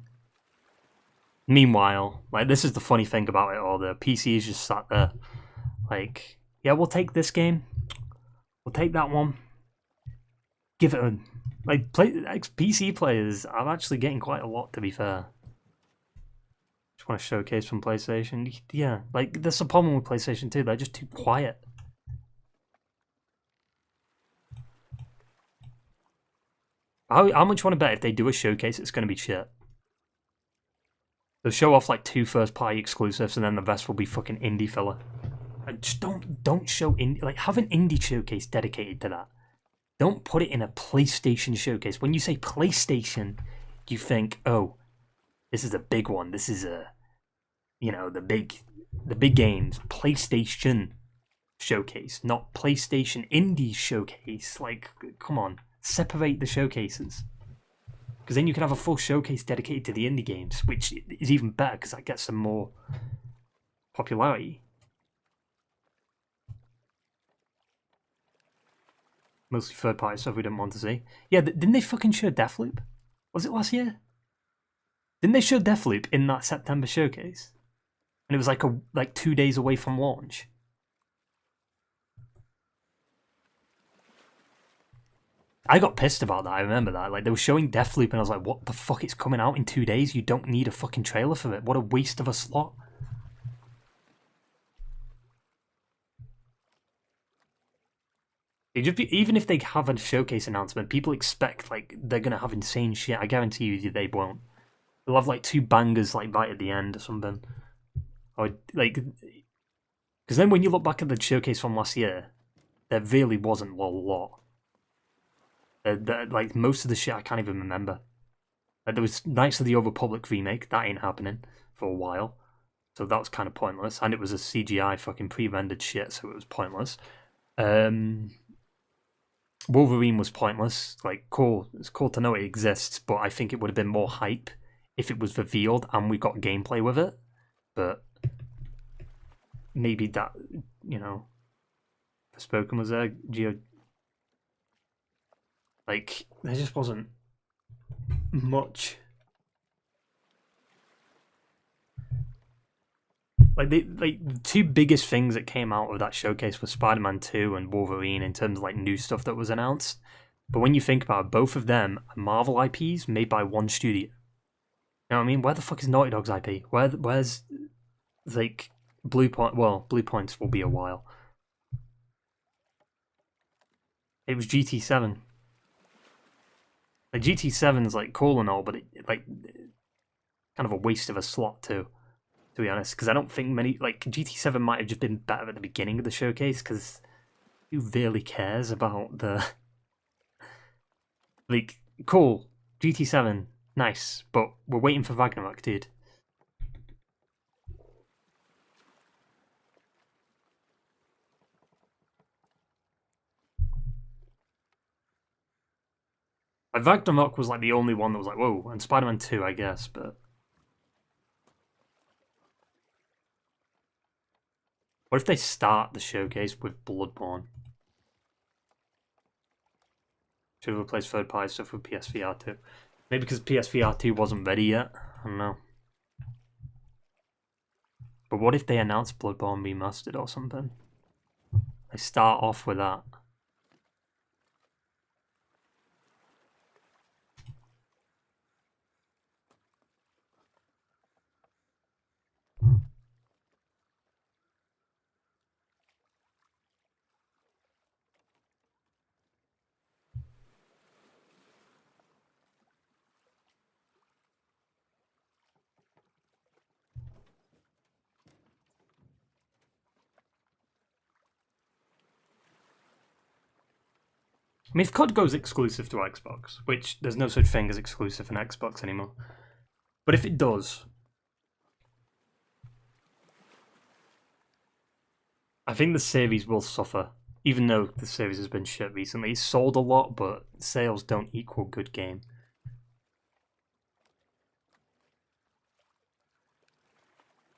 Meanwhile, like, this is the funny thing about it all. The PC is just sat there, like, yeah, we'll take this game. We'll take that one. Give it a... Like, PC players are actually getting quite a lot, to be fair. Just want to showcase from PlayStation. Yeah, like, there's a problem with PlayStation 2. They're just too quiet. How much you want to bet if they do a showcase, it's going to be shit? They'll show off like 2 first-party exclusives, and then the rest will be fucking indie filler. Like, just don't show indie. Like, have an indie showcase dedicated to that. Don't put it in a PlayStation showcase. When you say PlayStation, you think, oh, this is a big one. This is a, you know, the big games. PlayStation showcase, not PlayStation indie showcase. Like, come on, separate the showcases. Because then you can have a full showcase dedicated to the indie games, which is even better because that gets some more popularity. Mostly third-party stuff we didn't want to see. Yeah, didn't they fucking show Deathloop? Was it last year? Didn't they show Deathloop in that September showcase? And it was like 2 days away from launch. I got pissed about that, I remember that. Like, they were showing Deathloop and I was like, what the fuck, it's coming out in 2 days? You don't need a fucking trailer for it. What a waste of a slot. Even if they have a showcase announcement, people expect, like, they're gonna have insane shit. I guarantee you they won't. They'll have, like, 2 bangers, like, right at the end or something. Or, like... Because then when you look back at the showcase from last year, there really wasn't a lot. Like, most of the shit I can't even remember. There was Knights of the Old Republic remake, that ain't happening for a while. So that was kind of pointless. And it was a CGI fucking pre-rendered shit, so it was pointless. Wolverine was pointless. Like, cool. It's cool to know it exists, but I think it would have been more hype if it was revealed and we got gameplay with it. But maybe that, you know, Forspoken was there. Like, there just wasn't much. Like the two biggest things that came out of that showcase were Spider-Man 2 and Wolverine in terms of like new stuff that was announced. But when you think about it, both of them are Marvel IPs made by one studio. You know what I mean? Where the fuck is Naughty Dog's IP? Where's like Blue Point? Well, Blue Points will be a while. It was GT7. Like GT7 is like cool and all, but it like kind of a waste of a slot too. To be honest, because I don't think many, like, GT7 might have just been better at the beginning of the showcase, because who really cares about the, like, cool, GT7, nice, but we're waiting for Ragnarok, dude. Like, Ragnarok was, like, the only one that was like, whoa, and Spider-Man 2, I guess, but... What if they start the showcase with Bloodborne? Should have replaced third-party stuff with PSVR 2. Maybe because PSVR 2 wasn't ready yet. I don't know. But what if they announce Bloodborne Remastered or something? They start off with that. I mean, if COD goes exclusive to Xbox, which there's no such thing as exclusive in Xbox anymore, but if it does, I think the series will suffer, even though the series has been shit recently. It's sold a lot, but sales don't equal good game.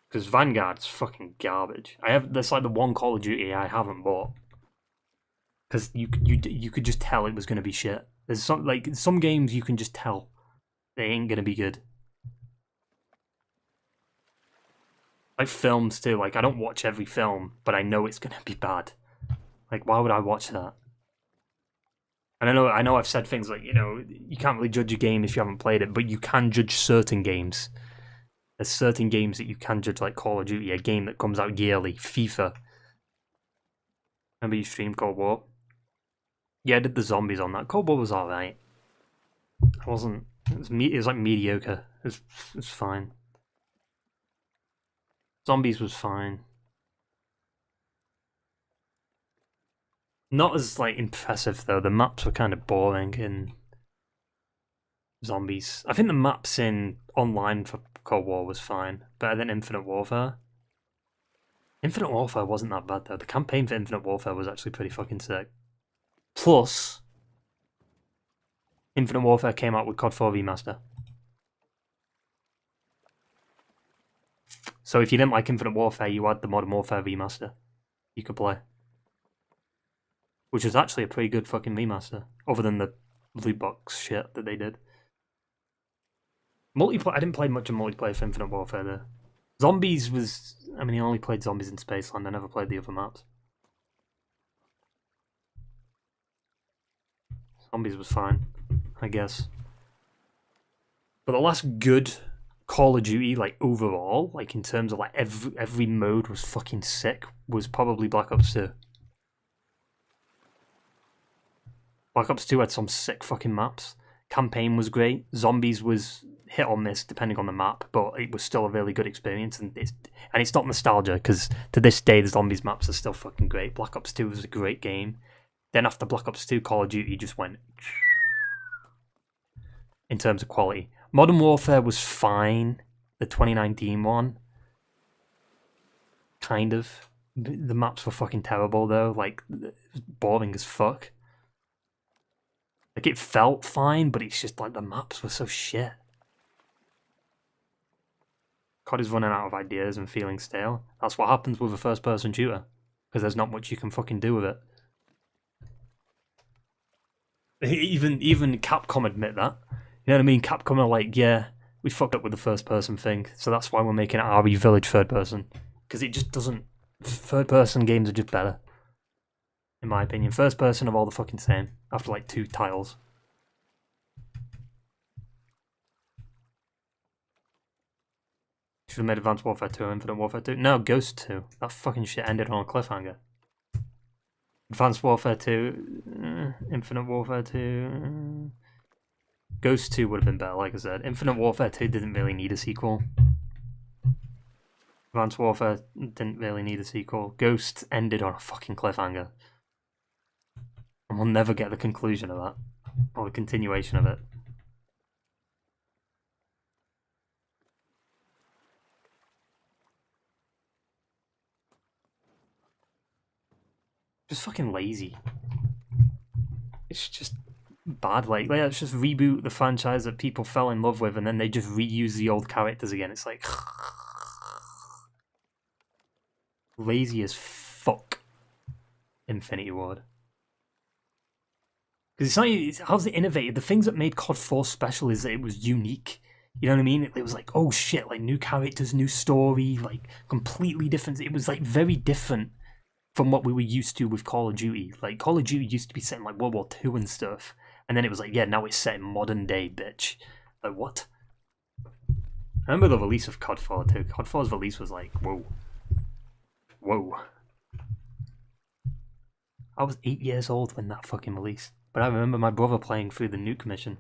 Because Vanguard's fucking garbage. That's like the one Call of Duty I haven't bought. Because you could just tell it was going to be shit. There's some games you can just tell they ain't going to be good. Like films too. Like I don't watch every film, but I know it's going to be bad. Like why would I watch that? And I know I've said things like, you know, you can't really judge a game if you haven't played it, but you can judge certain games. There's certain games that you can judge, like Call of Duty, a game that comes out yearly, FIFA. Remember you streamed Cold War? Yeah, I did the zombies on that. Cold War was alright. It was like mediocre. It was fine. Zombies was fine. Not as like impressive though. The maps were kind of boring in Zombies. I think the maps in online for Cold War was fine. Better than Infinite Warfare. Infinite Warfare wasn't that bad though. The campaign for Infinite Warfare was actually pretty fucking sick. Plus, Infinite Warfare came out with COD 4 Remaster. So if you didn't like Infinite Warfare, you had the Modern Warfare Remaster you could play. Which was actually a pretty good fucking remaster. Other than the loot box shit that they did. Multiplayer, I didn't play much of multiplayer for Infinite Warfare though. Zombies was... I mean, I only played Zombies in Spaceland. I never played the other maps. Zombies was fine, I guess. But the last good Call of Duty, like overall, like in terms of like every mode was fucking sick, was probably Black Ops 2. Black Ops 2 had some sick fucking maps. Campaign was great. Zombies was hit or miss depending on the map, but it was still a really good experience. And it's not nostalgia because to this day the Zombies maps are still fucking great. Black Ops 2 was a great game. Then after Black Ops 2, Call of Duty just went in terms of quality. Modern Warfare was fine. The 2019 one. Kind of. The maps were fucking terrible though. Like, it was boring as fuck. Like, it felt fine, but it's just like the maps were so shit. COD is running out of ideas and feeling stale. That's what happens with a first-person shooter. Because there's not much you can fucking do with it. Even Capcom admit that. You know what I mean? Capcom are like, yeah, we fucked up with the first-person thing, so that's why we're making RE Village third-person. Because it just doesn't... Third-person games are just better. In my opinion. First-person are all the fucking same. After like 2 titles. Should have made Advanced Warfare 2 or Infinite Warfare 2. No, Ghost 2. That fucking shit ended on a cliffhanger. Advanced Warfare 2, Infinite Warfare 2, Ghost 2 would have been better, like I said. Infinite Warfare 2 didn't really need a sequel. Advanced Warfare didn't really need a sequel. Ghost ended on a fucking cliffhanger. And we'll never get the conclusion of that. Or the continuation of it. Just fucking lazy. It's just bad. Like, let's just reboot the franchise that people fell in love with, and then they just reuse the old characters again. It's like lazy as fuck. Infinity Ward. Because it's not. How's it innovated? The things that made COD 4 special is that it was unique. You know what I mean? It was like, oh shit, like new characters, new story, like completely different. It was like very different from what we were used to with Call of Duty. Like, Call of Duty used to be set in like World War II and stuff. And then it was like, yeah, now it's set in modern day, bitch. Like, what? I remember the release of COD 4 too. COD 4's release was like, whoa. Whoa. I was 8 years old when that fucking released. But I remember my brother playing through the nuke mission.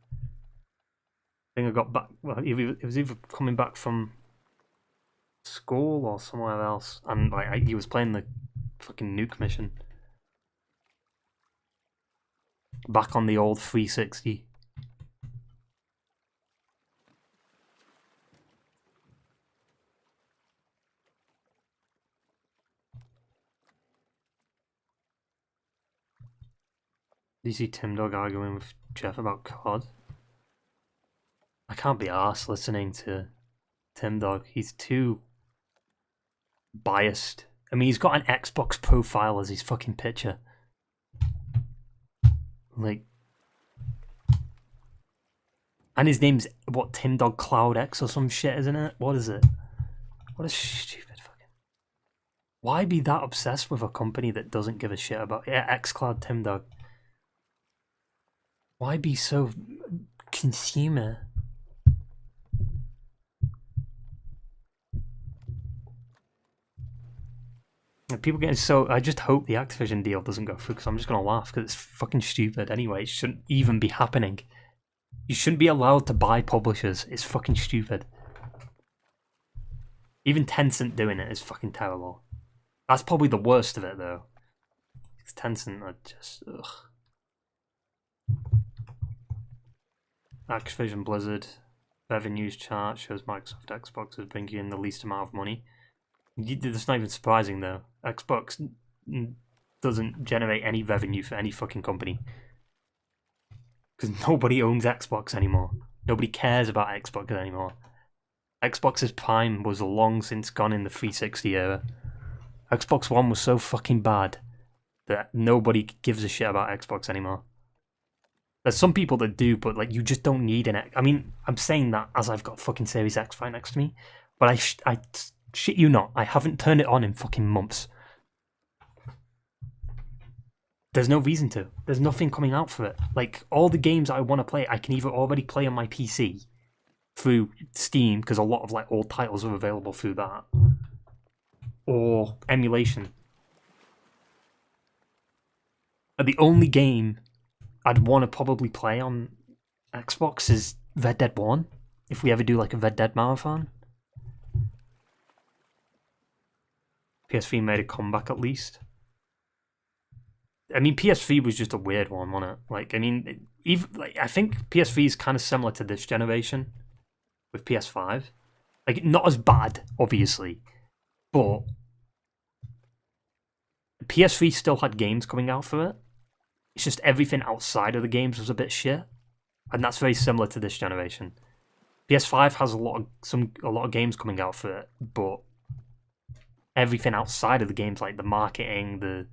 I think I got back, well, it was either coming back from school or somewhere else, and like he was playing the fucking nuke mission back on the old 360. Do you see Tim Dog arguing with Jeff about COD? I can't be arsed listening to Tim Dog. He's too biased. I mean, he's got an Xbox profile as his fucking picture. Like, and his name's what, Tim Dog Cloud X or some shit, isn't it? What is it? What a stupid fucking. Why be that obsessed with a company that doesn't give a shit about xCloud Tim Dog? Why be so consumer? People getting so... I just hope the Activision deal doesn't go through, because I'm just going to laugh, because it's fucking stupid anyway. It shouldn't even be happening. You shouldn't be allowed to buy publishers. It's fucking stupid. Even Tencent doing it is fucking terrible. That's probably the worst of it, though. Because Tencent are just... ugh. Activision Blizzard revenues chart shows Microsoft Xbox is bringing in the least amount of money. That's not even surprising though. Xbox doesn't generate any revenue for any fucking company. Because nobody owns Xbox anymore. Nobody cares about Xbox anymore. Xbox's prime was long since gone in the 360 era. Xbox One was so fucking bad that nobody gives a shit about Xbox anymore. There's some people that do, but like you just don't need an... I mean, I'm saying that as I've got fucking Series X right next to me, but I shit you not, I haven't turned it on in fucking months. There's no reason to. There's nothing coming out for it. Like, all the games I want to play, I can either already play on my PC through Steam, because a lot of like old titles are available through that, or emulation. But the only game I'd want to probably play on Xbox is Red Dead 1, if we ever do like a Red Dead marathon. PS3 made a comeback at least. I mean, PS3 was just a weird one, wasn't it? Like, I mean, even like I think PS3 is kind of similar to this generation with PS5. Like, not as bad, obviously, but PS3 still had games coming out for it. It's just everything outside of the games was a bit shit, and that's very similar to this generation. PS5 has a lot of games coming out for it, but everything outside of the games, like the marketing, the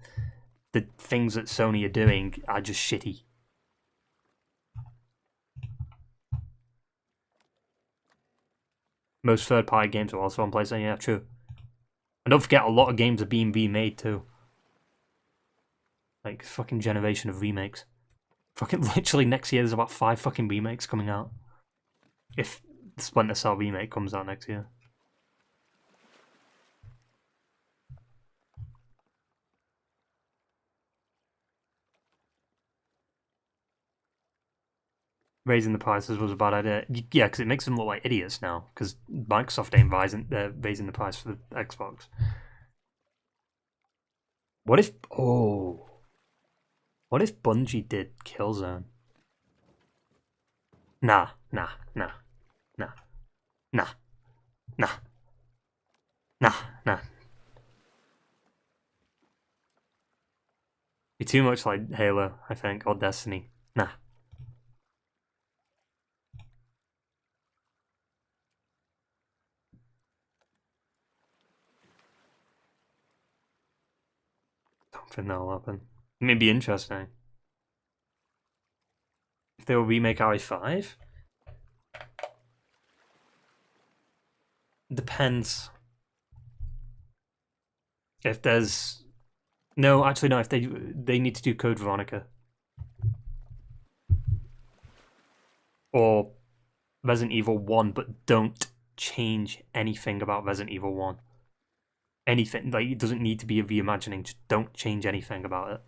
things that Sony are doing, are just shitty. Most third-party games are also on PlayStation. Yeah, true. And don't forget, a lot of games are being remade too. Like, fucking generation of remakes. Fucking literally next year there's about 5 fucking remakes coming out. If the Splinter Cell remake comes out next year. Raising the prices was a bad idea. Yeah, because it makes them look like idiots now. Because Microsoft ain't raising the price for the Xbox. What if... Oh... What if Bungie did Killzone? Nah. Be too much like Halo, I think, or Destiny. Nah. Don't think that'll happen. It may be interesting. If they will remake RE5? Depends. If there's... No, actually no, if they need to do Code Veronica. Or Resident Evil 1, but don't change anything about Resident Evil 1. Anything, like, it doesn't need to be a reimagining, just don't change anything about it.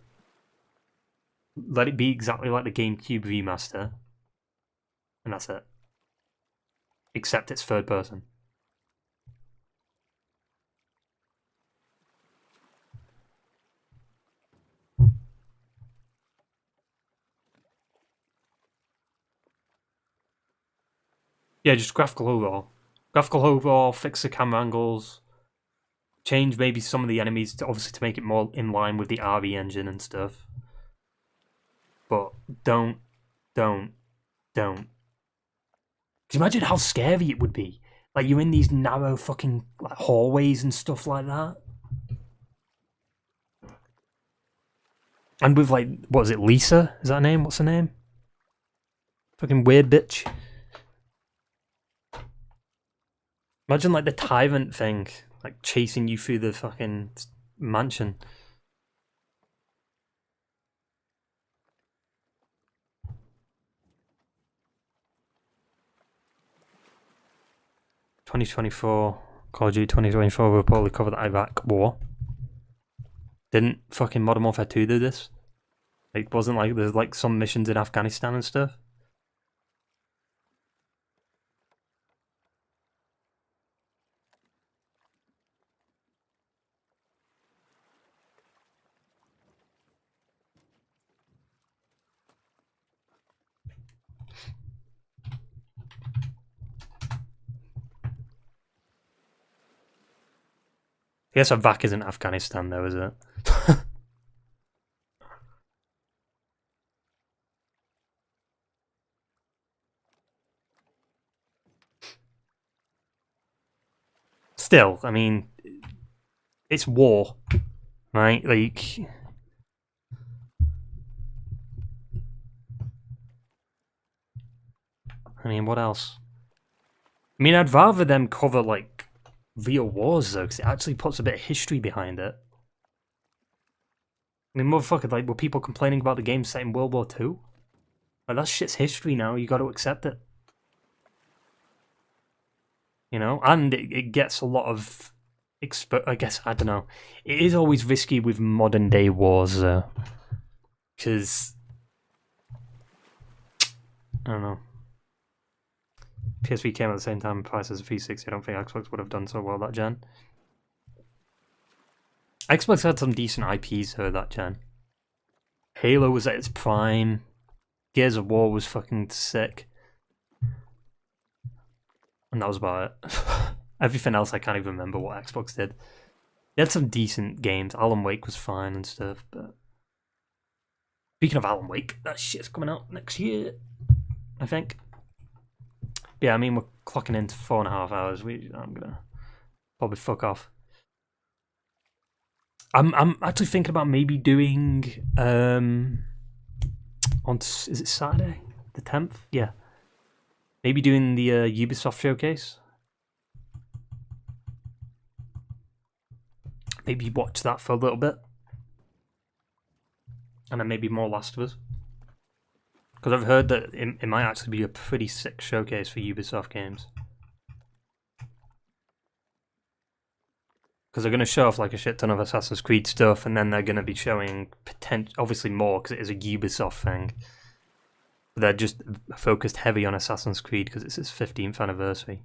Let it be exactly like the GameCube remaster, and that's it. Except it's third person. Yeah, just graphical overall. Graphical overall, fix the camera angles, change maybe some of the enemies to obviously to make it more in line with the RE engine and stuff. But don't. Can you imagine how scary it would be? Like, you're in these narrow fucking like hallways and stuff like that. And with, like, what is it, Lisa? Is that her name? What's her name? Fucking weird bitch. Imagine, like, the tyrant thing, like, chasing you through the fucking mansion. ...2024, Call of Duty 2024 will probably cover the Iraq War. Didn't fucking Modern Warfare 2 do this? Like, wasn't like there's like some missions in Afghanistan and stuff? I guess Iraq isn't Afghanistan though, is it? Still, I mean, it's war, right? Like, I mean, what else? I mean, I'd rather them cover, like, real wars, though, because it actually puts a bit of history behind it. I mean, motherfucker, like, were people complaining about the game set in World War II? Like, that shit's history now, you gotta accept it. You know? And it gets a lot of... I guess, I don't know. It is always risky with modern day wars, though. Because... I don't know. PS3 came at the same time price as a 360. I don't think Xbox would have done so well that gen. Xbox had some decent IPs though that gen. Halo was at its prime. Gears of War was fucking sick. And that was about it. Everything else I can't even remember what Xbox did. They had some decent games. Alan Wake was fine and stuff, but... Speaking of Alan Wake, that shit's coming out next year, I think. Yeah, I mean, we're clocking into 4.5 hours. I'm gonna probably fuck off. I'm actually thinking about maybe doing is it Saturday the 10th? Yeah, maybe doing the Ubisoft showcase. Maybe watch that for a little bit, and then maybe more Last of Us. Because I've heard that it might actually be a pretty sick showcase for Ubisoft games. Because they're going to show off like a shit ton of Assassin's Creed stuff, and then they're going to be showing obviously more because it is a Ubisoft thing. They're just focused heavy on Assassin's Creed because it's its 15th anniversary.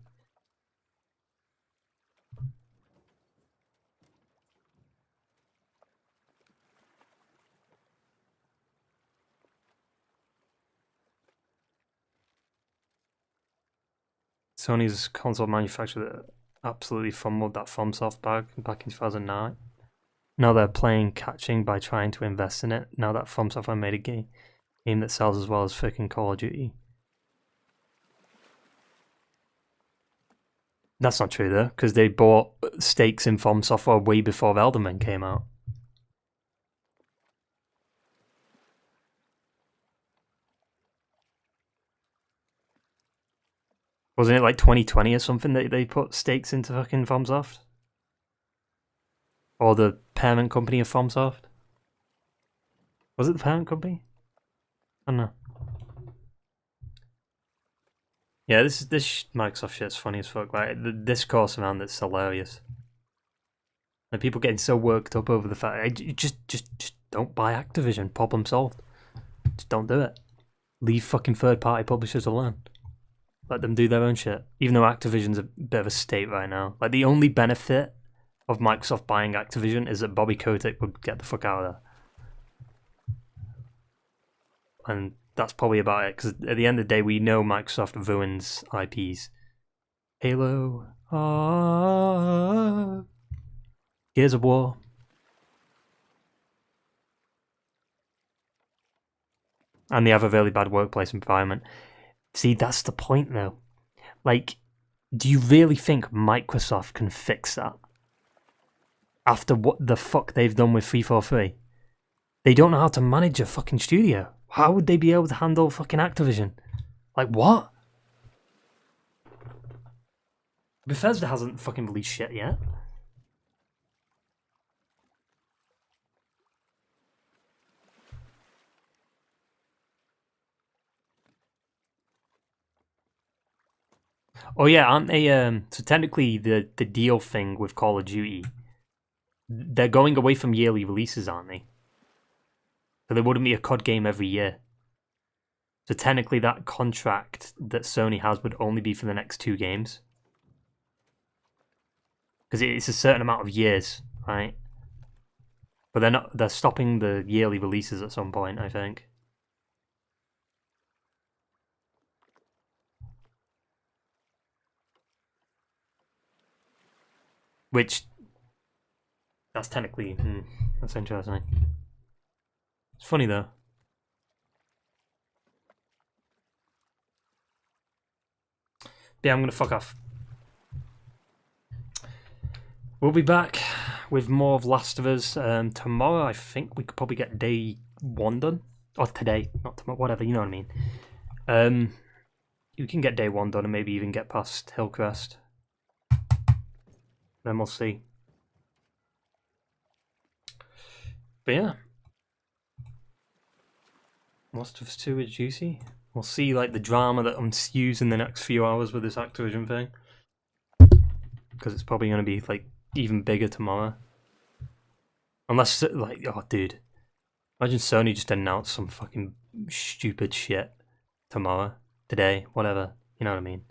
Sony's console manufacturer absolutely fumbled that FromSoft bag back in 2009. Now they're playing catching by trying to invest in it. Now that FromSoftware made a game that sells as well as freaking Call of Duty. That's not true though, because they bought stakes in FromSoftware way before Elden Ring came out. Wasn't it like 2020 or something that they put stakes into fucking FromSoft? Or the parent company of FromSoft? Was it the parent company? I don't know. Yeah, this Microsoft shit's funny as fuck. Like the discourse around it's hilarious. And people getting so worked up over the fact just don't buy Activision. Problem solved. Just don't do it. Leave fucking third-party publishers alone. Let them do their own shit. Even though Activision's a bit of a state right now. Like the only benefit of Microsoft buying Activision is that Bobby Kotick would get the fuck out of there. And that's probably about it, because at the end of the day, we know Microsoft ruins IPs. Halo, Gears of War. And they have a really bad workplace environment. See, that's the point though. Like, do you really think Microsoft can fix that? After what the fuck they've done with 343? They don't know how to manage a fucking studio. How would they be able to handle fucking Activision? Like, what? Bethesda hasn't fucking released shit yet. Oh yeah, aren't they, so technically the deal thing with Call of Duty, they're going away from yearly releases, aren't they? So there wouldn't be a COD game every year. So technically that contract that Sony has would only be for the next 2 games. Because it's a certain amount of years, right? But they're stopping the yearly releases at some point, I think. Which, that's technically, that's interesting. It's funny though. Yeah, I'm gonna fuck off. We'll be back with more of Last of Us tomorrow. I think we could probably get day 1 done. Or today, not tomorrow, whatever, you know what I mean. You can get day 1 done and maybe even get past Hillcrest. Then we'll see. But yeah. Last of Us 2 is juicy. We'll see like the drama that ensues in the next few hours with this Activision thing. Because it's probably going to be like even bigger tomorrow. Unless, like, oh dude. Imagine Sony just announced some fucking stupid shit tomorrow, today, whatever. You know what I mean?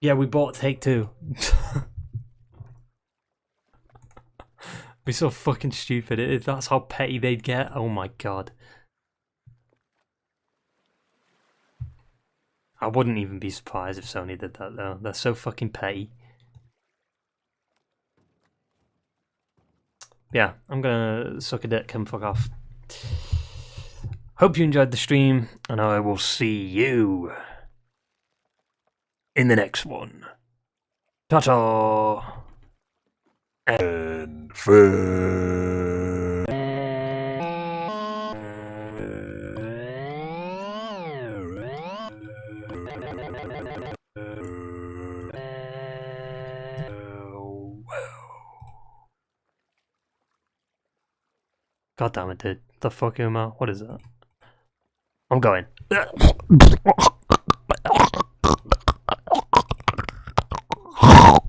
Yeah, we bought Take-Two. Be so fucking stupid. If that's how petty they'd get, oh my god. I wouldn't even be surprised if Sony did that though. They're so fucking petty. Yeah, I'm gonna suck a dick and fuck off. Hope you enjoyed the stream, and I will see you in the next one. Ta-ta! And God damn it, dude. The fuck am I? What is that? I'm going.